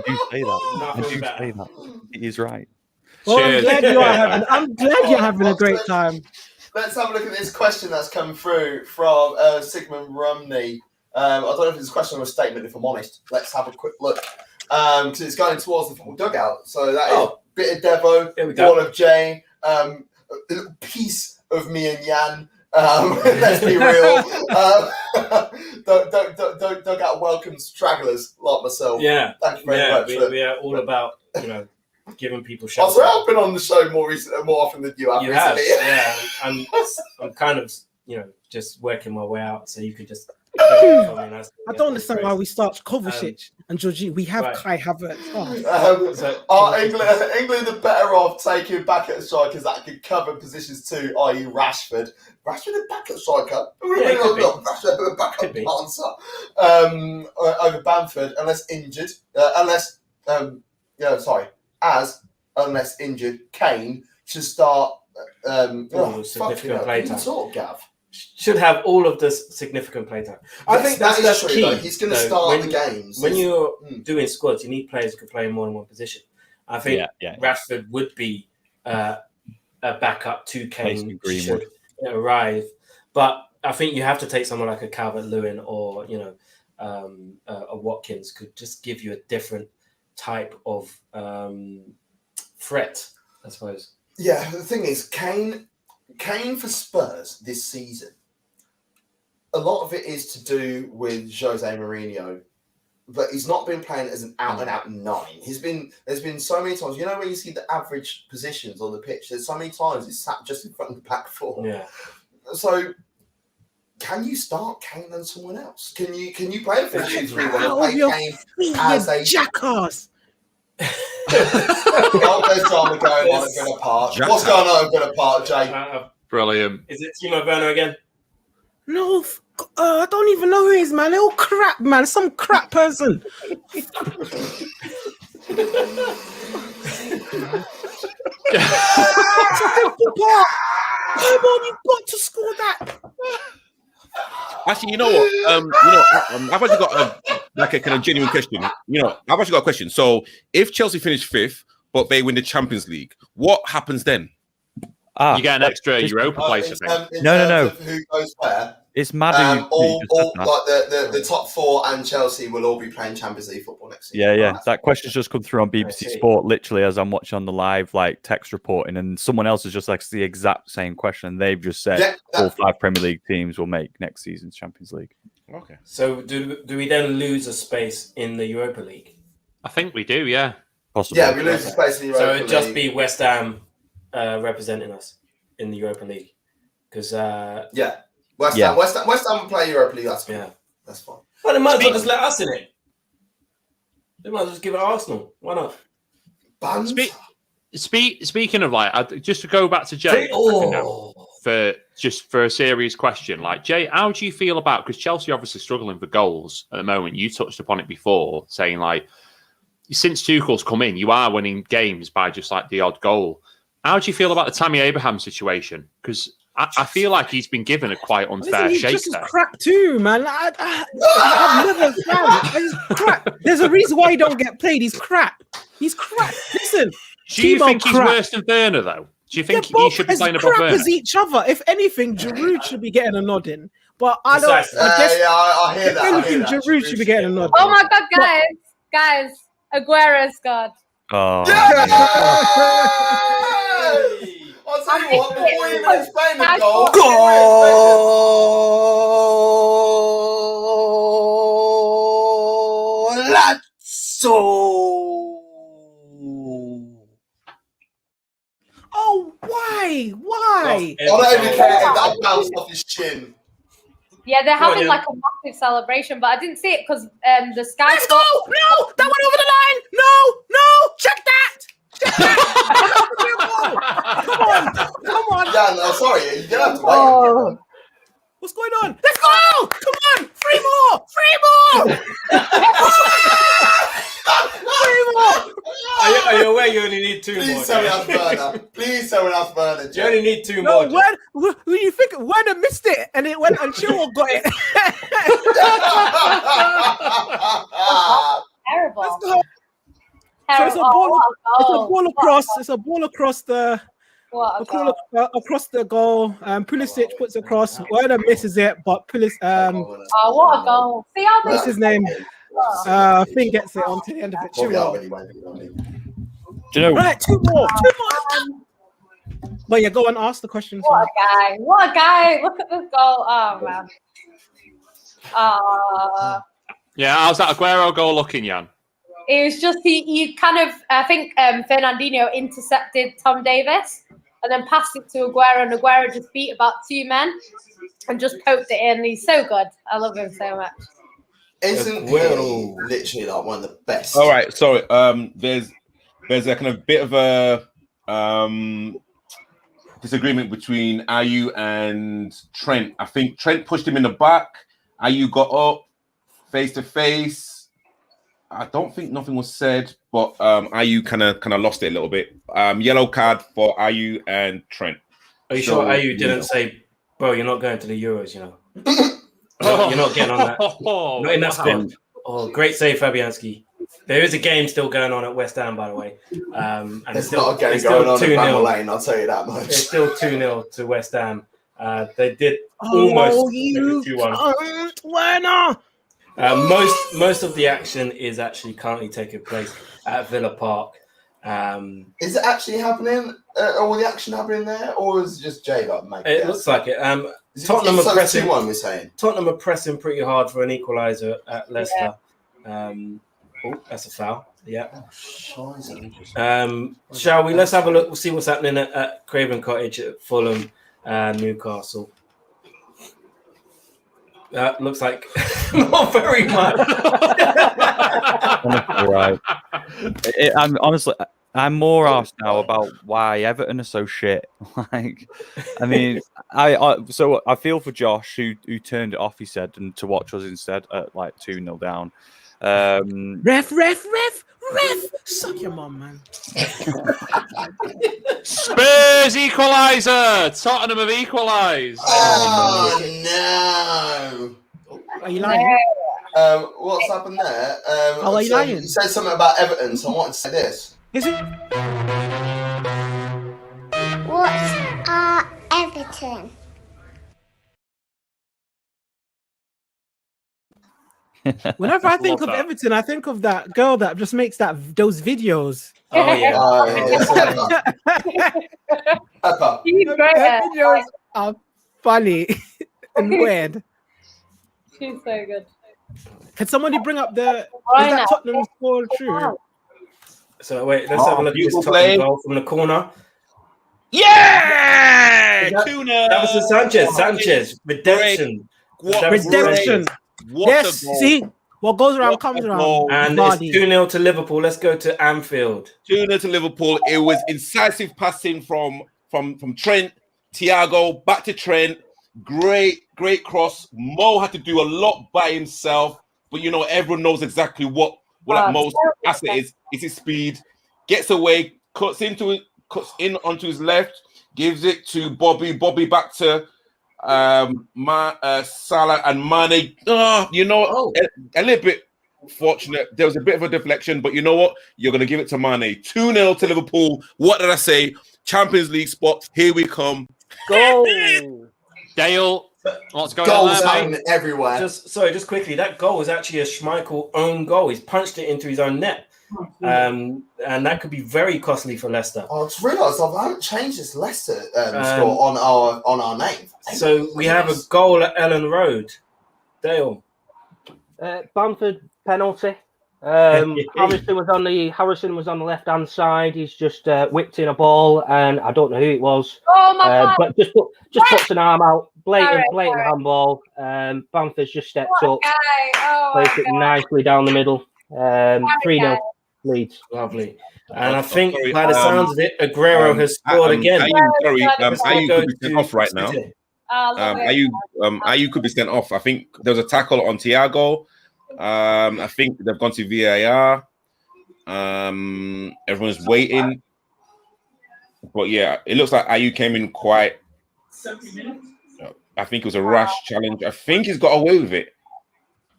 do say that. He is right. Well, I'm glad you're having a great time. Let's have a look at this question that's come through from Sigmund Rumney. I don't know if it's a question or a statement, if I'm honest. Let's have a quick look. Because it's going towards the football dugout. So that is a bit of Devo, all of Jay, a little piece of me and Yan. Let's be real. Dugout welcome stragglers like myself. Yeah. Thank you very much. We are all about, giving people shelter. Also, I've been on the show more often than you have. You have, yeah. I'm kind of, just working my way out, so you could just. I don't understand why we start Kovacic and Jorginho. We have Kai Havertz. Are England are better off taking back at strikers that could cover positions too, i.e. Rashford? Rashford a back at striker. Rashford a back at dancer. Over Bamford, unless injured. Unless injured, Kane should start. Significant playtime. Gav. Should have all of this significant playtime. I think that's true, key. Though. He's going to start the games. When you're doing squads, you need players who can play in more than one position. I think Rashford would be a backup to Kane should arrive. But I think you have to take someone like a Calvert-Lewin or a Watkins could just give you a different type of threat, I suppose. Yeah, the thing is, Kane for Spurs this season, a lot of it is to do with Jose Mourinho, but he's not been playing as an out-and-out 9. There's been so many times, when you see the average positions on the pitch, there's so many times he's sat just in front of the back four. Yeah. So, can you start Kane and someone else? Can you play a 4-2-3-1 and play Kane as a jackass? There's drama going on at Villa Park. What's going on at Villa Park, Jay? Brilliant. Is it Timo Werner again? No, I don't even know who he is, man. They're all crap, man. Some crap person. Come on, you've got to score that. Actually, you know what? I've actually got a kind of genuine question. I've actually got a question. So, if Chelsea finish 5th, but they win the Champions League, what happens then? You get an extra Europa place, I think. No. Who goes where? It's mad. The top 4 and Chelsea will all be playing Champions League football next season. Yeah. That question's just come through on BBC Sport, literally, as I'm watching on the live text reporting, and someone else has just the exact same question. They've just said all 5 Premier League teams will make next season's Champions League. Okay. So do we then lose a space in the Europa League? I think we do, yeah. Possibly. Yeah, we lose a space in the Europa League. So it'd just be West Ham representing us in the Europa League. Because West Ham will play Europa League. That's fine. That's fine. Well, they might as well just let us in it. They might as well just give it Arsenal. Why not? Speaking of just to go back to Jay for a serious question, Jay, how do you feel about, because Chelsea obviously struggling for goals at the moment? You touched upon it before, saying since Tuchel's come in, you are winning games by just the odd goal. How do you feel about the Tammy Abraham situation? Because I feel like he's been given a quite unfair He's shake just as there. crap too, man. I've never found he's crap. There's a reason why he don't get played. He's crap. He's crap. Listen, Do you Timo think he's crap. worse than Werner, though? Do you think They're he should be both playing as above crap Werner? as each other? If anything, Giroud should be getting a nod in. But I don't. Precisely. I guess Yeah, I hear if that. I hear anything, that. Giroud should be getting a nod. Oh my God, guys, Aguero's God. Oh, I'll tell you what, before you even explain the Goal! Golazzo! Oh, why? Why? I don't even care if that bounced off his chin. Yeah, they're having yeah. like a massive celebration, but I didn't see it because the Sky. Let's go! No, that went over the line. No, check that. Check that. Come on. Yeah, no, sorry, you're gonna have to wait. Oh, What's going on? Let's go! Come on, three more. Are you aware you only need two more? Please tell me that's Werner. Please tell me that's Werner. You only need two No, more. when you think Werner missed it and it went and Chilwell got it. Terrible. Let's go. So it's a Terrible. ball. What It's a goal. ball across. It's a ball across the. What a goal. Across the goal. Pulisic puts across. Werner misses it, but Pulisic. Oh, what a goal. See how What's this his name? Finn gets it onto the end of it. Well, Chilwell. anyway. do you know? Right, two more. But yeah, go and ask the question. What a guy. What a guy. Look at this goal. Oh, man. Yeah, how's that Aguero goal looking, Jan? It was just, he kind of, I think Fernandinho intercepted Tom Davis and then passed it to Aguero, and Aguero just beat about two men and just poked it in. He's so good. I love him so much. Isn't he literally like one of the best? All right, sorry. There's a kind of bit of a disagreement between Ayew and Trent. I think Trent pushed him in the back. Ayew got up face to face. I don't think nothing was said, but Ayew kind of lost it a little bit. Yellow card for Ayew and Trent. Are you sure Ayew didn't say, bro, you're not going to the Euros, you know? You're not getting on that. Not in that spin. Oh, great save, Fabianski. There is a game still going on at West Ham, by the way. And There's still, not a game it's going still on at 2-0. Bramall Lane, I'll tell you that much. It's still 2-0 to West Ham. They did almost make it 2-1. Werner. Most of the action is actually currently taking place at Villa Park. Is it actually happening? All the action happening there, or is it just Jay got mate? It looks like it. Tottenham are pressing. We're saying Tottenham are pressing pretty hard for an equaliser at Leicester. That's a foul. Yeah. Shall we? Let's have a look. We'll see what's happening at Craven Cottage, at Fulham, Newcastle. Looks like not very much. Right. I'm more asked now about why Everton are so shit. Like, I mean, I feel for Josh who turned it off. He said, and to watch us instead at like 2-0 down. Ref, suck your mum, man. Spurs equaliser. Tottenham have equalised. Oh no! Are you lying? What's happened there? Are you lying? You said something about Everton, so I wanted to say this. Is it? What's Everton? Whenever I think of Everton, I think of that girl that just makes those videos. Oh yeah. Pepper. She's great. Her videos are funny and weird. She's so good. Can somebody bring up is Why that not? Tottenham score true? So wait, let's have a look at this beautiful Tottenham play. goal from the corner. Yeah! That- Tuna! That was the Sanchez. Redemption. Redemption. What Yes, a goal. see what goes around What comes a around. goal. And Vardy. it's 2-0 to Liverpool. Let's go to Anfield. 2-0 to Liverpool. It was incisive passing from Trent, Thiago, back to Trent. Great cross. Mo had to do a lot by himself, but everyone knows exactly what that Mo's asset is. It's his speed. Gets away, cuts in onto his left, gives it to Bobby. Bobby back to Salah and Mane. A little bit fortunate. There was a bit of a deflection, but you know what? You're going to give it to Mane. 2-0 to Liverpool. What did I say? Champions League spot. Here we come. Goal. Dale, what's going Goals on there, happening mate? everywhere. Just quickly, that goal was actually a Schmeichel own goal. He's punched it into his own net. And that could be very costly for Leicester. I just realised I haven't changed this Leicester score on our name. So we have a goal at Ellen Road. Dale. Bamford penalty. Harrison was on the left hand side. He's just whipped in a ball, and I don't know who it was. Oh my God. But just puts an arm out. Blatant handball. Bamford's just stepped up, placed it nicely down the middle. 3-0 leads. Lovely. And I think by the sounds of it, Aguero has scored again. Ayu could be sent off right now. Ayu could be sent off. I think there was a tackle on Thiago. I think they've gone to VAR. Everyone's waiting. But yeah, it looks like Ayu came in quite. 70 minutes. I think it was a rash challenge. I think he's got away with it.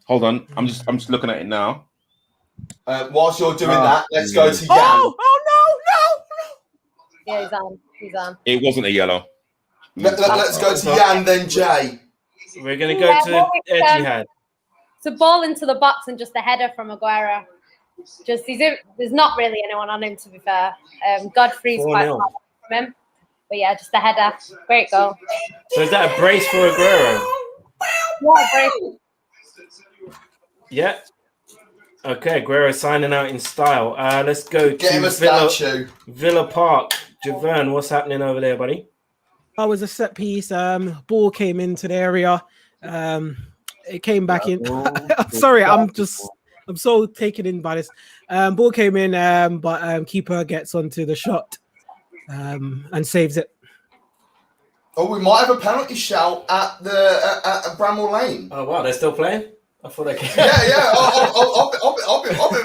Hold on, I'm just looking at it now. Whilst you're doing that, let's go to Yan. Oh no! Yeah, he's on. It wasn't a yellow. Let's go to Yan, then Jay. We're going to go to Etihad. It's a ball into the box and just a header from Aguero. There's not really anyone on him, to be fair. Godfrey's quite far from him. But yeah, just a header. Great goal. So is that a brace for Aguero? Yeah, brace. Yeah. Okay, Aguero signing out in style. Let's go to Villa Park. Javern, what's happening over there, buddy? That was a set piece. Ball came into the area. It came back in. Sorry, I'm so taken in by this. Ball came in, but keeper gets onto the shot and saves it. Oh, we might have a penalty shout at Bramall Lane. Oh wow, they're still playing? I thought they could. Yeah.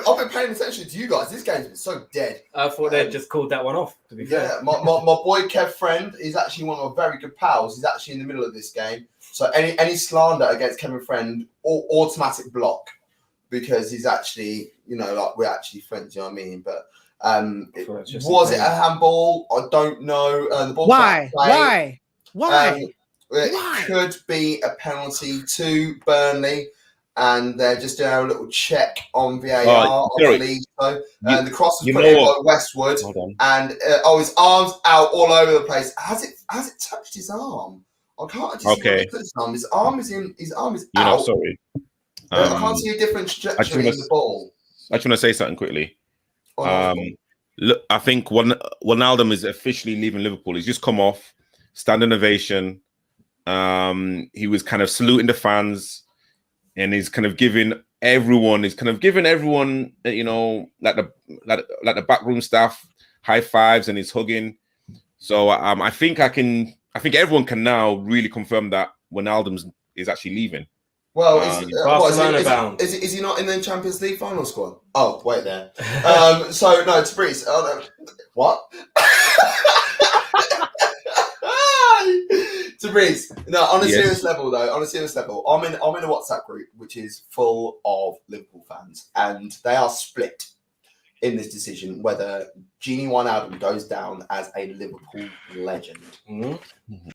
I've been paying attention to you guys. This game's been so dead. I thought they'd just called that one off, to be fair. Yeah, my boy Kev Friend is actually one of my very good pals. He's actually in the middle of this game. So any slander against Kevin Friend, automatic block, because he's actually, we're actually friends, you know what I mean? But was it a handball? I don't know. The ball Why? It could be a penalty to Burnley. And they're just doing a little check on VAR, I believe so. And the cross was put in by Westwood, and his arm's out all over the place. Has it touched his arm? I can't just see his arm. His arm is out. Sorry. I can't see a different trajectory in the ball. I just want to say something quickly. Look, I think Wijnaldum is officially leaving Liverpool. He's just come off, standing ovation. He was kind of saluting the fans. And he's kind of giving everyone, like the backroom staff high fives, and he's hugging. So I think everyone can now really confirm that Wijnaldum is actually leaving. Well, is he not in the Champions League final squad? Oh, wait there. So no, Tobrise. What? Tobrise. No, on a serious level, I'm in a WhatsApp group which is full of Liverpool fans, and they are split in this decision whether Gini Wijnaldum goes down as a Liverpool legend. Mm-hmm.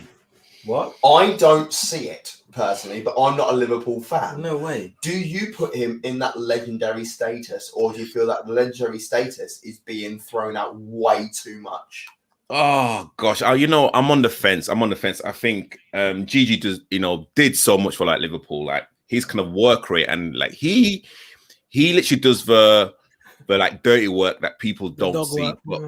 What? I don't see it personally, but I'm not a Liverpool fan. No way. Do you put him in that legendary status, or do you feel that the legendary status is being thrown out way too much? Oh gosh, I'm on the fence. I think Gigi did so much for Liverpool, his kind of work rate, and he literally does the dirty work that people don't see. But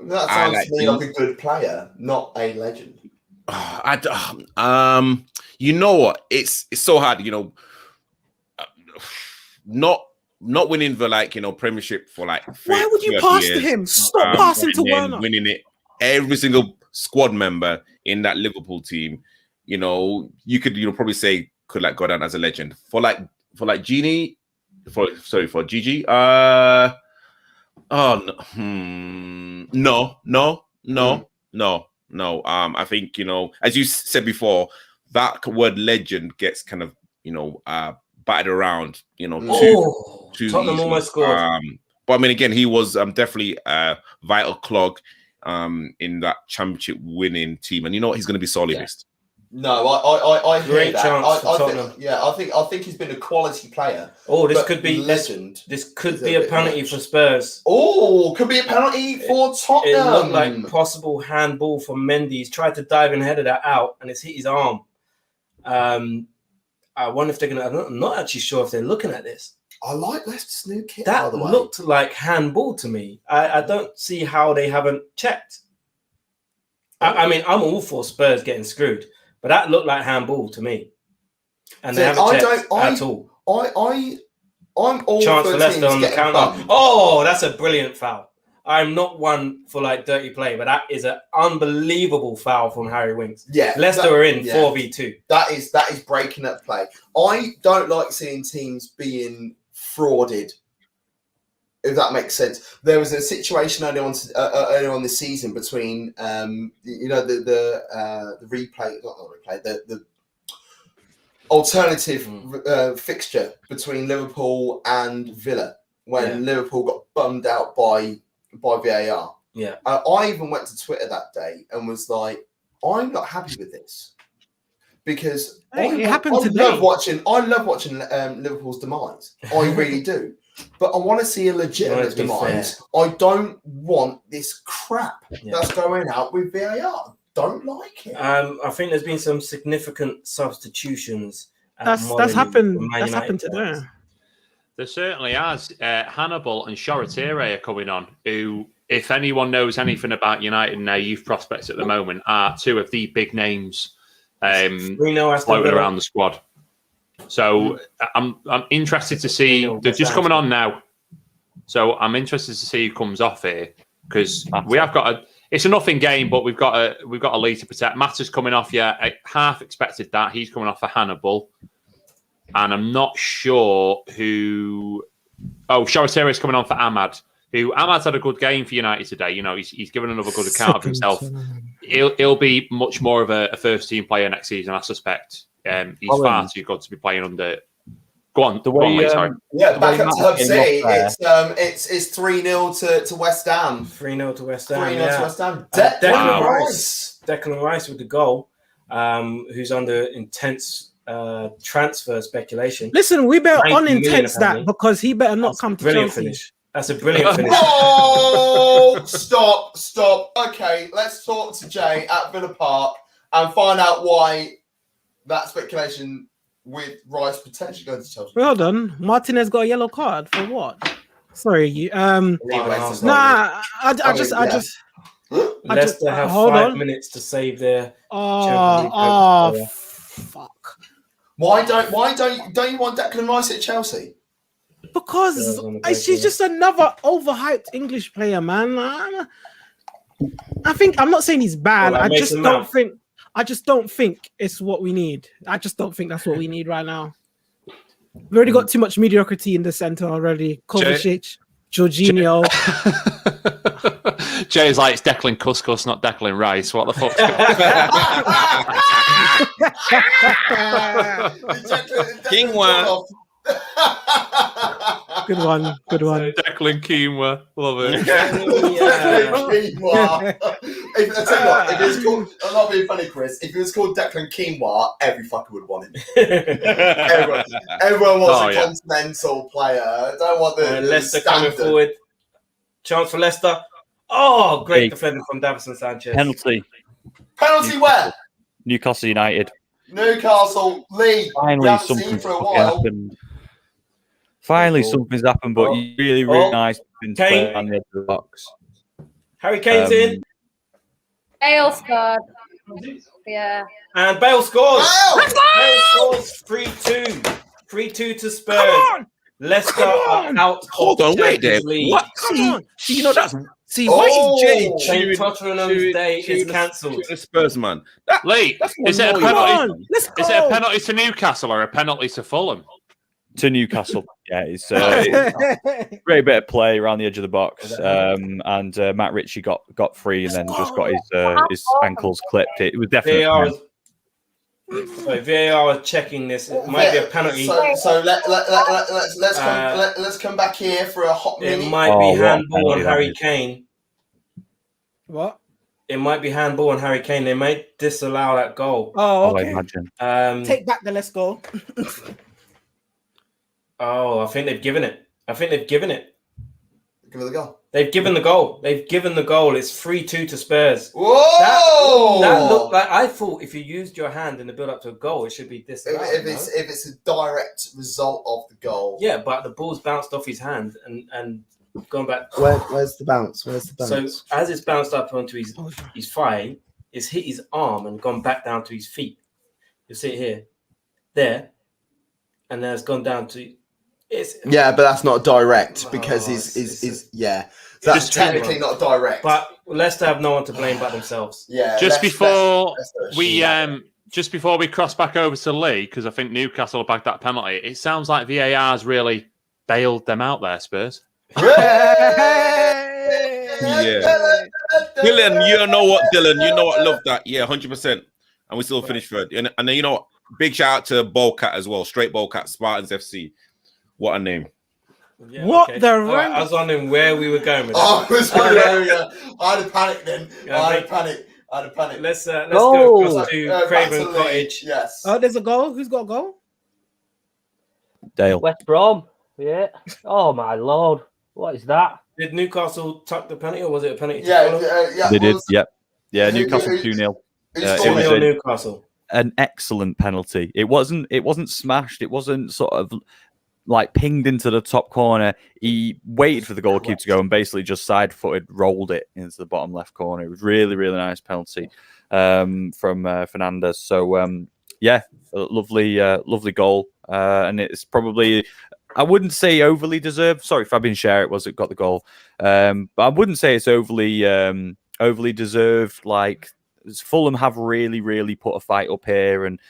that sounds to me like a good player, not a legend. You know what? It's so hard. Not winning the Premiership for why would you pass to him? Stop passing to Werner. Winning it, every single squad member in that Liverpool team, you could probably say could go down as a legend for Gini, for Gigi. No, No. I think, as you said before, that word legend gets kind of, batted around, too Tottenham easily. almost scored. But I mean, again, he was definitely a vital clog in that championship winning team, and he's going to be solely missed. No, I hear Great that. chance for Tottenham. I think he's been a quality player. Oh, this could be legend. This could be a penalty for Spurs. Oh, could be a penalty for Tottenham. It looked like possible handball for Mendy. He's tried to dive and headed that out, and it's hit his arm. I wonder if they're going to... I'm not actually sure if they're looking at this. I like Leicester's new kit, that by the way. looked like handball to me. I don't see how they haven't checked. I mean, I'm all for Spurs getting screwed, but that looked like handball to me. And they haven't checked at all. I'm all Chance for for Leicester on the counter. bumped. Oh, that's a brilliant foul. I'm not one for dirty play, but that is an unbelievable foul from Harry Winks. Yeah, Leicester are in 4v2. That is breaking up play. I don't like seeing teams being frauded, if that makes sense. There was a situation earlier on this season between the alternative fixture between Liverpool and Villa when Liverpool got bummed out by VAR. Yeah, I even went to Twitter that day and was like, I'm not happy with this because it happened today. I love watching Liverpool's demise. I really do. But I want to see a legitimate demise. I don't want this crap that's going out with VAR. Don't like it. I think there's been some significant substitutions. That's happened. That's happened today. There certainly has. Hannibal and Shoretire are coming on, who, if anyone knows anything about United and their youth prospects at the moment, are two of the big names floating around the squad. So I'm interested to see. They're just coming on now. So I'm interested to see who comes off here, because we have got it's a nothing game, but we've got a lead to protect. Matter's coming off. Yeah, I half expected that. He's coming off for Hannibal. And I'm not sure who... Oh, Shoretire is coming on for Ahmad. Ahmad's had a good game for United today. He's given another good account of himself. He'll be much more of a first-team player next season, I suspect. He's far too good to be playing under... Go on, sorry. Back up to Hub City. It's 3-0 to West Ham. 3-0 to West Ham. 3-0 to West Ham. Declan Rice with the goal, who's under intense... transfer speculation. Listen, we better unintense that because he better not come to Chelsea. Finish. That's a brilliant finish. Oh, stop. Okay, let's talk to Jay at Villa Park and find out why that speculation with Rice potentially going to Chelsea. Well done. Martinez got a yellow card for what? Sorry, you. Leicester have 5 minutes to save their. Fuck. Why don't you want Declan Rice at Chelsea? Because she's just another overhyped English player, man. I think I'm not saying he's bad. I just don't think it's what we need. I just don't think that's what we need right now. We've already got too much mediocrity in the center already. Kovacic, Jorginho. Jay's like, it's Declan Couscous, not Declan Rice. What the fuck? Quinoa. Good one. Declan Quinoa. Love it. I tell you what, if it was called, I'm not being funny, Chris, if it was called Declan Quinoa, every fucker would want him. Everyone wants a continental player. I don't want the Leicester coming forward. Chance for Leicester. Oh, great defending from Davison Sanchez. Penalty where? Newcastle United. Newcastle League. Finally, something's happened. Finally, something's happened, but really nice to play on the edge of the box. Harry Kane's in. Bale scored. Yeah. And Bale scores. Bale scores 3-2. 3-2 to Spurs. Come on. Leicester are out. Hold on, wait there. What? See, that's... See, why is Jay cheering? Tottenham's day is cancelled. The Spurs, man. Is it a penalty to Newcastle or a penalty to Fulham? To Newcastle. Yeah, it's a great bit of play around the edge of the box. And Matt Ritchie got free and then just got his ankles clipped. It was definitely. VAR was checking this. It might be a penalty. So let's come back here for a hot minute. It might be handball on Harry Kane. What? It might be handball on Harry Kane. They may disallow that goal. Oh, okay. I imagine. Take back the let's go. I think they've given it. Give it the goal. They've given the goal. It's 3-2 to Spurs. Whoa! That looked like, I thought if you used your hand in the build up to a goal, it should be disallowed. If it's a direct result of the goal. Yeah, but the ball's bounced off his hand and gone back. Where's the bounce? So as it's bounced up onto his thigh, it's hit his arm and gone back down to his feet. You see it here, there, and then it's gone down to. Yeah, but that's not direct because he's So that's technically not direct. But Leicester have no one to blame but themselves. Yeah. Just before we cross back over to Lee, because I think Newcastle bagged that penalty. It sounds like VAR's really bailed them out there, Spurs. Yeah. Dylan, you know what, love that. Yeah, 100%. And we still finished third. And then, you know what? Big shout out to Bowcat as well. Straight Bowcat, Spartans FC. What a name. Yeah, what okay. the right, I was wondering where we were going with that. I was wondering, I had a panic then. I had a panic. Let's go across to Craven Cottage. Yes. Oh, there's a goal. Who's got a goal? Dale. West Brom. Yeah. Oh, my Lord. What is that? Did Newcastle tuck the penalty or was it a penalty? Yeah. They did, yep. Yeah, Newcastle 2-0. It was Newcastle. An excellent penalty. It wasn't smashed. It wasn't sort of like pinged into the top corner. He waited for the goalkeeper to go and basically just side-footed, rolled it into the bottom left corner. It was really, really nice penalty from Fernandez. So, a lovely goal. And it's probably, I wouldn't say overly deserved. Sorry, Fabian Schär got the goal. But I wouldn't say it's overly deserved. Like, Fulham have really, really put a fight up here, and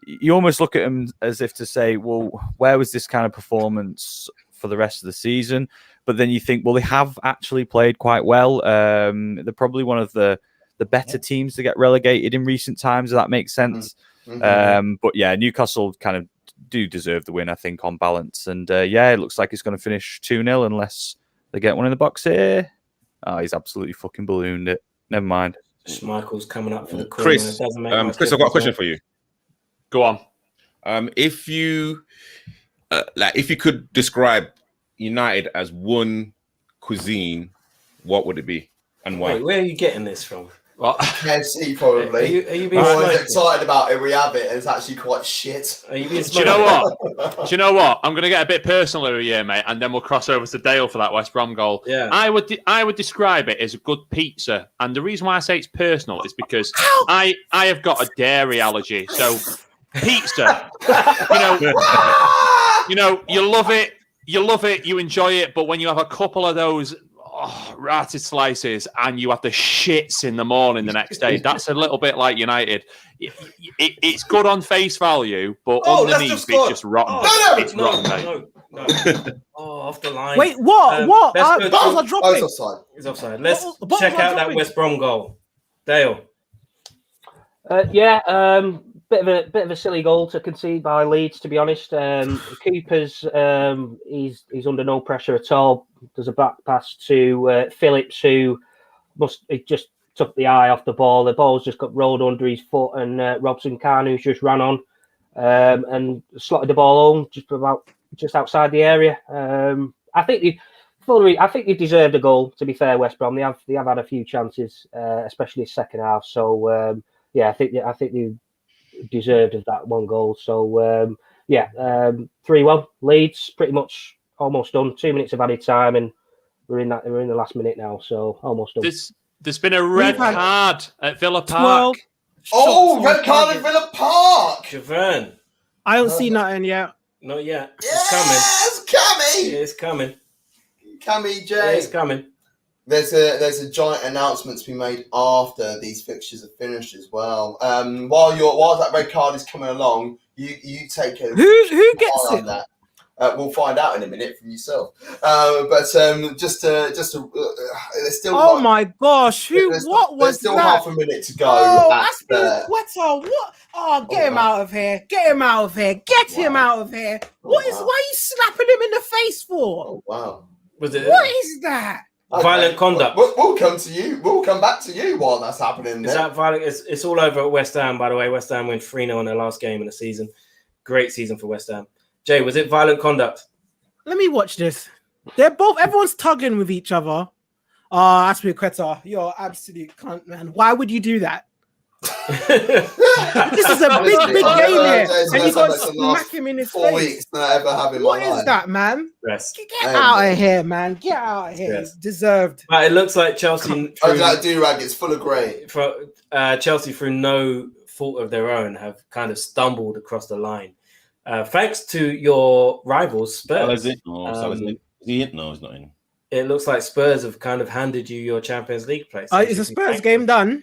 you almost look at them as if to say, well, where was this kind of performance for the rest of the season? But then you think, well, they have actually played quite well. They're probably one of the better teams to get relegated in recent times, if that makes sense. Mm-hmm. But yeah, Newcastle kind of do deserve the win, I think, on balance. And it looks like it's going to finish 2-0 unless they get one in the box here. Oh, he's absolutely fucking ballooned it. Never mind. Schmeichel's coming up for the corner. Chris, I've got a question for you. Go on. If you could describe United as one cuisine, what would it be and why? Wait, where are you getting this from? Well, KFC probably. Are you being excited about it? We have it. And it's actually quite shit. Do you know what? I'm going to get a bit personal over here, mate, and then we'll cross over to Dale for that West Brom goal. Yeah. I would describe it as a good pizza, and the reason why I say it's personal is because I have got a dairy allergy, so pizza. You love it, you enjoy it, but when you have a couple of those ratted slices and you have the shits in the morning the next day, that's a little bit like United. It's good on face value, but underneath it's just rotten. No. Off the line. Wait, what? Balls are dropping. It's offside. Let's check out that West Brom goal. Dale. Bit of a silly goal to concede by Leeds, to be honest. Cooper's he's under no pressure at all. There's a back pass to Phillips, who just took the eye off the ball. The ball's just got rolled under his foot, and Robson Carnu's just ran on and slotted the ball home just outside the area. I think they deserved a goal. To be fair, West Brom, they have had a few chances, especially the second half. So I think they deserved of that one goal. So 3-1 Leeds, pretty much almost done. 2 minutes of added time, and we're in the last minute now, so almost done. There's been a red card at Villa Park. Red card at Villa Park. Javern. I don't see nothing yet. Not yet. It's coming. It's coming. Cammy J. It's coming. There's a giant announcement to be made after these fixtures are finished as well. While that red card is coming along, you take it. Who gets it? That. We'll find out in a minute from yourself. There's still. Oh my gosh! What was there's still that? half a minute to go. Oh, that's Quetta. What? Oh, get him out of here! Get him out of here! Get him out of here! Why are you slapping him in the face for? Oh wow! What is that? Violent conduct. We'll come to you. We'll come back to you while that's happening. Is that violent? It's all over at West Ham, by the way. West Ham went 3-0 in their last game in the season. Great season for West Ham. Jay, was it violent conduct? Let me watch this. Everyone's tugging with each other. Aspilicueta, you're absolute cunt, man. Why would you do that? This is a big game here. And you got to smack him in his 4 face. weeks that I ever have in What my is life. that, man? Yes. Get out of here, man. Get out of here. Yes. It's deserved. It looks like Chelsea. That do-rag is full of grey. Chelsea, through no fault of their own, have kind of stumbled across the line. Thanks to your rivals, Spurs. Is he in? No, he's not in. It looks like Spurs have kind of handed you your Champions League place. Is the Spurs game done?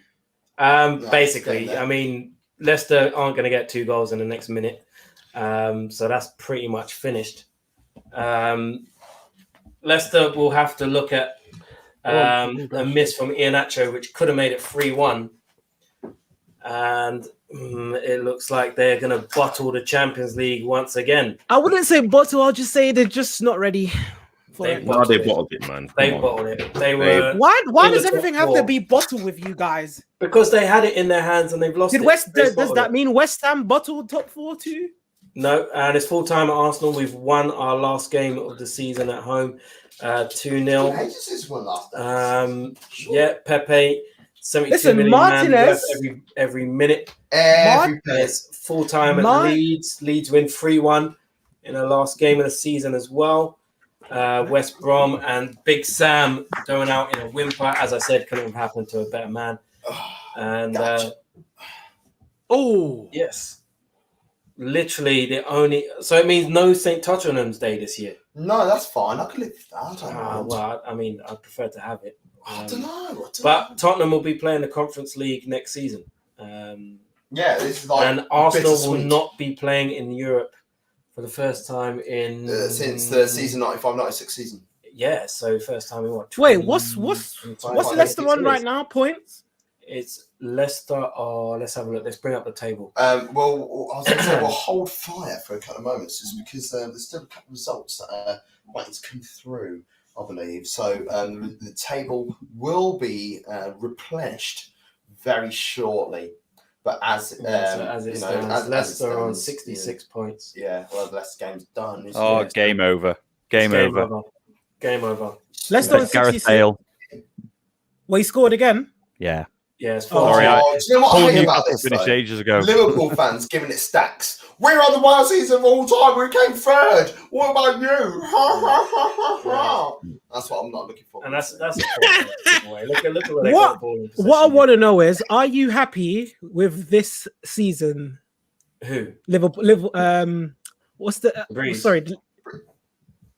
Basically, I mean, Leicester aren't going to get 2 goals in the next minute. So that's pretty much finished. Leicester will have to look at a miss from Iheanacho, which could have made it 3-1. And it looks like they're going to bottle the Champions League once again. I wouldn't say bottle. I'll just say they're just not ready. They bottled it, man. They bottled it. They were. Why does everything have to be bottled with you guys? Because they had it in their hands and they've lost it. Does that mean West Ham bottled top 4 too? No, and it's full time at Arsenal. We've won our last game of the season at home, 2-0. Yeah, Pepe. 72 million Martinez every minute. Martinez Full time at Leeds. Leeds win 3-1 in the last game of the season as well. West Brom and Big Sam going out in a whimper. As I said, couldn't have happened to a better man. And yes, literally the only. So it means no St. Tottenham's Day this year. No, that's fine. I can live with that. Well, I mean, I prefer to have it. I don't know. But Tottenham will be playing the Conference League next season. This is like, and Arsenal will not be playing in Europe for the first time in since the season 95-96 season. Yeah, so first time in what? Wait, what's Leicester on right now? Points? It's Leicester. Let's have a look. Let's bring up the table. Well, I was going to say we'll hold fire for a couple of moments, just because there's still a couple of results that are waiting to come through, I believe. So the table will be replenished very shortly. But as it stands, Leicester on 66 points. Yeah, well, the Leicester game's done. Game over. Game over. Leicester on 66. Well, he scored again. Yeah. Yeah, it's do you know what I hate about this? Finished ages ago. Liverpool fans giving it stacks. We're on the worst season of all time. We came third. What about you? That's what I'm not looking for. And that's look at where they got the ball in possession. What I want to know is, are you happy with this season? Who? Liverpool. What's the?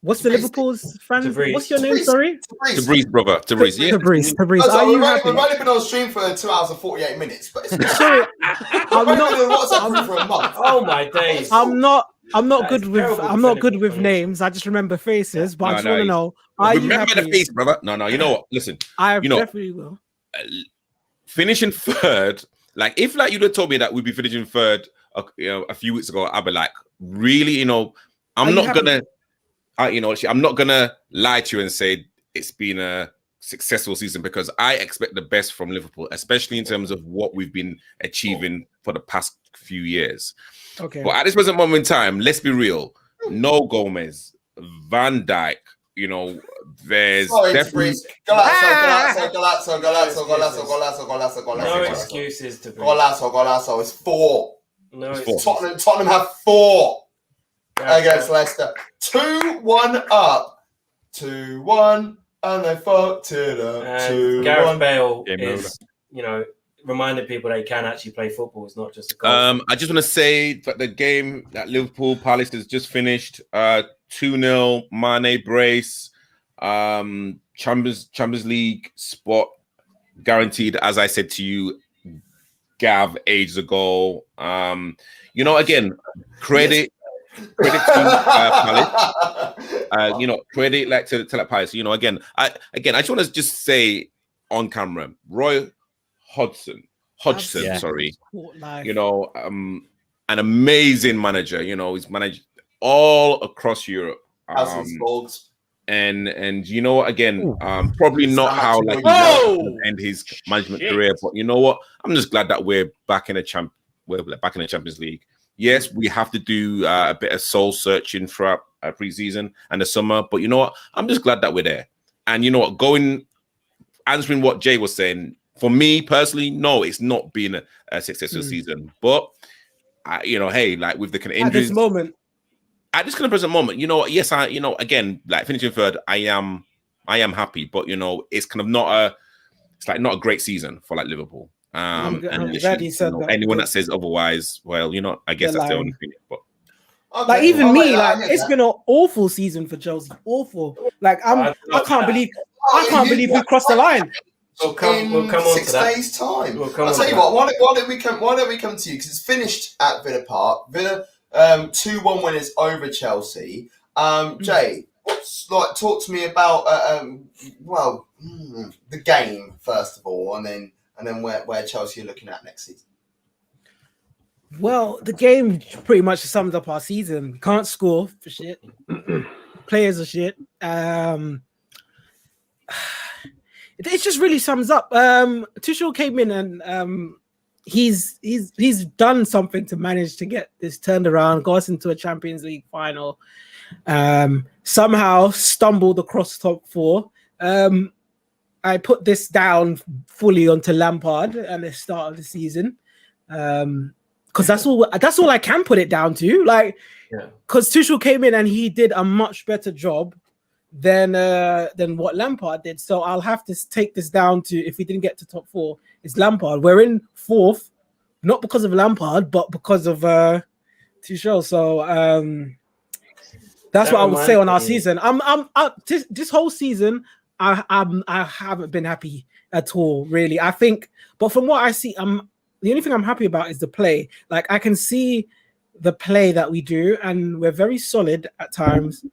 What's the Liverpool's fan? Tobrise. What's your name? Sorry, Tobrise, brother. Tobrise. Yeah. Tobrise. So Are you we've happy? only been on stream for 2 hours and 48 minutes, but it's Sorry, I'm not doing WhatsApp for a month. Oh my days! I'm not good with names. I just remember faces. But I just want to know: are you remember happy? the face, brother? No. You know what? Listen, I definitely will. Finishing third, if you'd have told me that we'd be finishing third, a few weeks ago, I'd be like, really, I'm not gonna lie to you and say it's been a successful season, because I expect the best from Liverpool, especially in terms of what we've been achieving for the past few years. Okay. But at this present moment in time, let's be real. No Gomez, Van Dijk, there's definitely... Golazo. No excuses to Golazo. It's 4. No, it's Tottenham have 4 against Leicester. 2-1 up. 2-1, and they fucked it up. Gareth Bale is, reminding people they can actually play football. It's not just a goal. I just want to say that the game that Liverpool Palace has just finished, 2-0, Mane brace, Champions League spot guaranteed, as I said to you, Gav, ages ago. Again, credit credit to Palace. Credit like to that Palace. Again, I just want to just say on camera, Roy Hodgson, sorry. An amazing manager. He's managed all across Europe. And again, probably not how like end his management career, but you know what? I'm just glad that we're back in the Champions League. Yes, we have to do a bit of soul searching throughout preseason and the summer, but you know what? I'm just glad that we're there. And you know what? Answering what Jay was saying, for me personally, no, it's not been a successful season. But hey, like with the kind of injuries at this kind of present moment, yes, again, like finishing third, I am happy, but it's kind of not a great season for like Liverpool. I'm glad you said that. Anyone that says otherwise, well, I guess that's their own opinion. But like even me, it's been an awful season for Chelsea. Awful. Like I can't believe we crossed the line. We'll come on 6 days' time. I'll tell you what. Why don't we come to you? Because it's finished at Villa Park. Villa 2-1 winners over Chelsea. Jay, talk to me about the game first of all, and then where Chelsea are looking at next season. Well, the game pretty much sums up our season. Can't score for shit. Players are shit. It just really sums up. Tuchel came in and he's done something to manage to get this turned around, got us into a Champions League final. Somehow stumbled across top 4. I put this down fully onto Lampard at the start of the season. Because that's all I can put it down to. Because Tuchel came in and he did a much better job than what Lampard did. So I'll have to take this down to, if we didn't get to top 4, it's Lampard. We're in 4th, not because of Lampard, but because of Tuchel. So that's what I would say on our season. This whole season, I haven't been happy at all, really. I think, but from what I see, the only thing I'm happy about is the play. Like I can see the play that we do, and we're very solid at times,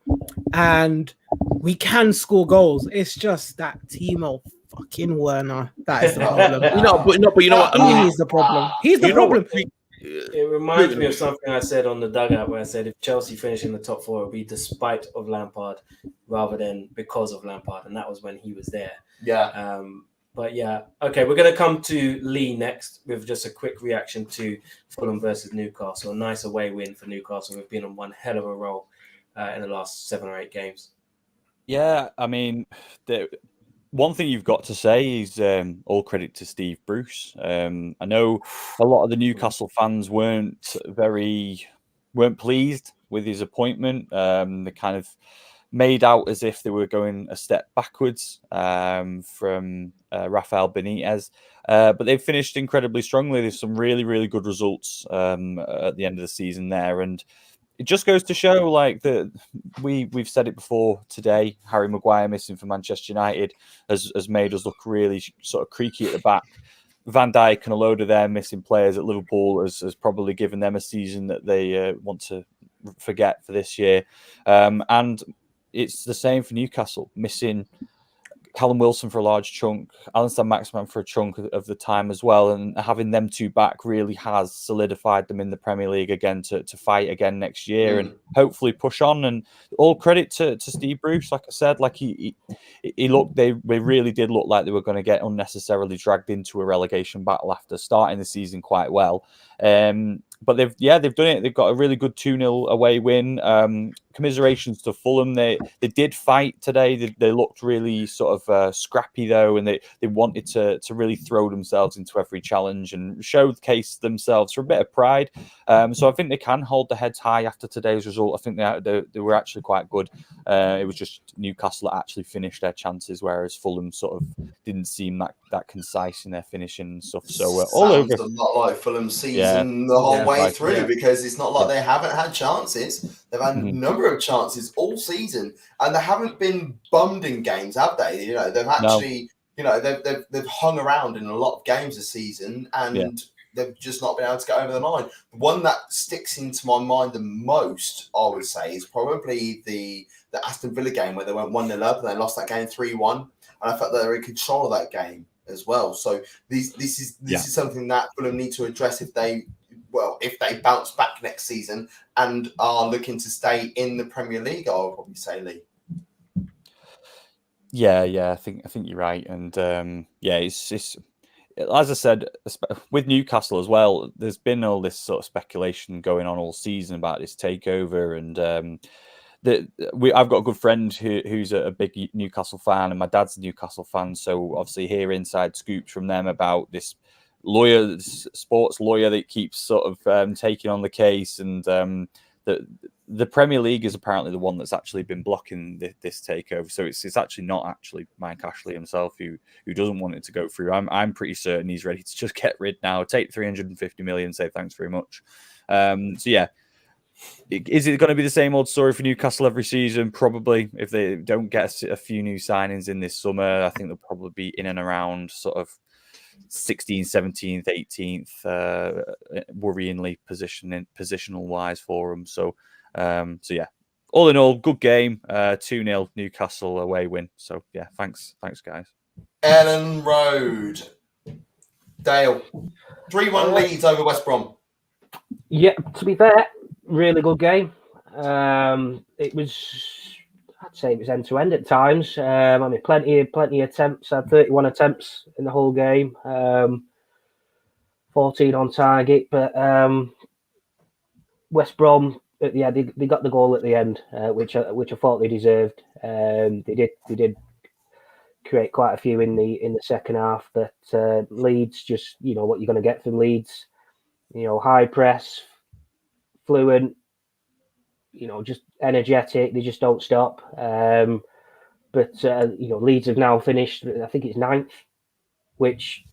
and we can score goals. It's just that Timo fucking Werner that is the problem. But you know what? He's the problem. He's the problem. It reminds me of something I said on the dugout, where I said if Chelsea finish in the top 4, it would be despite of Lampard rather than because of Lampard, and that was when he was there. Yeah. But yeah, okay, we're going to come to Lee next with just a quick reaction to Fulham versus Newcastle. A nice away win for Newcastle. We've been on one hell of a roll in the last 7 or 8 games. Yeah, I mean, one thing you've got to say is all credit to Steve Bruce. I know a lot of the Newcastle fans weren't pleased with his appointment. They kind of made out as if they were going a step backwards from Rafael Benitez. But they've finished incredibly strongly. There's some really, really good results at the end of the season there. And it just goes to show, like, that we've said it before today, Harry Maguire missing for Manchester United has made us look really sort of creaky at the back. Van Dijk and a load of their missing players at Liverpool has probably given them a season that they want to forget for this year. And it's the same for Newcastle, missing Callum Wilson for a large chunk, Alistair Maximan for a chunk of the time as well, and having them two back really has solidified them in the Premier League again to fight again next year and hopefully push on. And all credit to Steve Bruce, like I said, like he looked, they really did look like they were going to get unnecessarily dragged into a relegation battle after starting the season quite well. But they've done it. They've got a really good 2-0 away win. Commiserations to Fulham. They did fight today. They looked really sort of scrappy though, and they wanted to really throw themselves into every challenge and showcase themselves for a bit of pride. So I think they can hold their heads high after today's result. I think they were actually quite good. It was just Newcastle that actually finished their chances, whereas Fulham sort of didn't seem that concise in their finishing and stuff. So all over. A lot like Fulham's season the whole way through, because it's not like they haven't had chances. They've had a number of chances all season, and they haven't been bummed in games, have they? They've actually, they've hung around in a lot of games this season, and they've just not been able to get over the line. The one that sticks into my mind the most, I would say, is probably the Aston Villa game where they went 1-0 up and they lost that game 3-1. And I felt that they were in control of that game as well. So this is something that Fulham need to address if they bounce back next season and are looking to stay in the Premier League. I would probably say, Lee. Yeah, I think you're right, and it's as I said with Newcastle as well. There's been all this sort of speculation going on all season about this takeover, and I've got a good friend who's a big Newcastle fan, and my dad's a Newcastle fan. So obviously, hear inside scoops from them about this sports lawyer that keeps sort of taking on the case, and the Premier League is apparently the one that's actually been blocking this takeover. So it's actually not actually Mike Ashley himself who doesn't want it to go through. I'm pretty certain he's ready to just get rid now, take 350 million, say thanks very much. So yeah, is it going to be the same old story for Newcastle every season? Probably. If they don't get a few new signings in this summer, I think they'll probably be in and around sort of 16th, 17th, 18th, worryingly positional wise for them. So yeah, all in all, good game. 2-0 Newcastle away win. So yeah, thanks guys. Ellen Road, Dale, 3-1 leads over West Brom. Yeah, to be fair, really good game. It was, I'd say it was end to end at times. I mean, plenty of attempts. I had 31 attempts in the whole game. 14 on target, but West Brom, they got the goal at the end, which I thought they deserved. They did create quite a few in the second half, but Leeds, just what you're going to get from Leeds. High press, fluent, just energetic. They just don't stop. But Leeds have now finished, I think it's 9th, which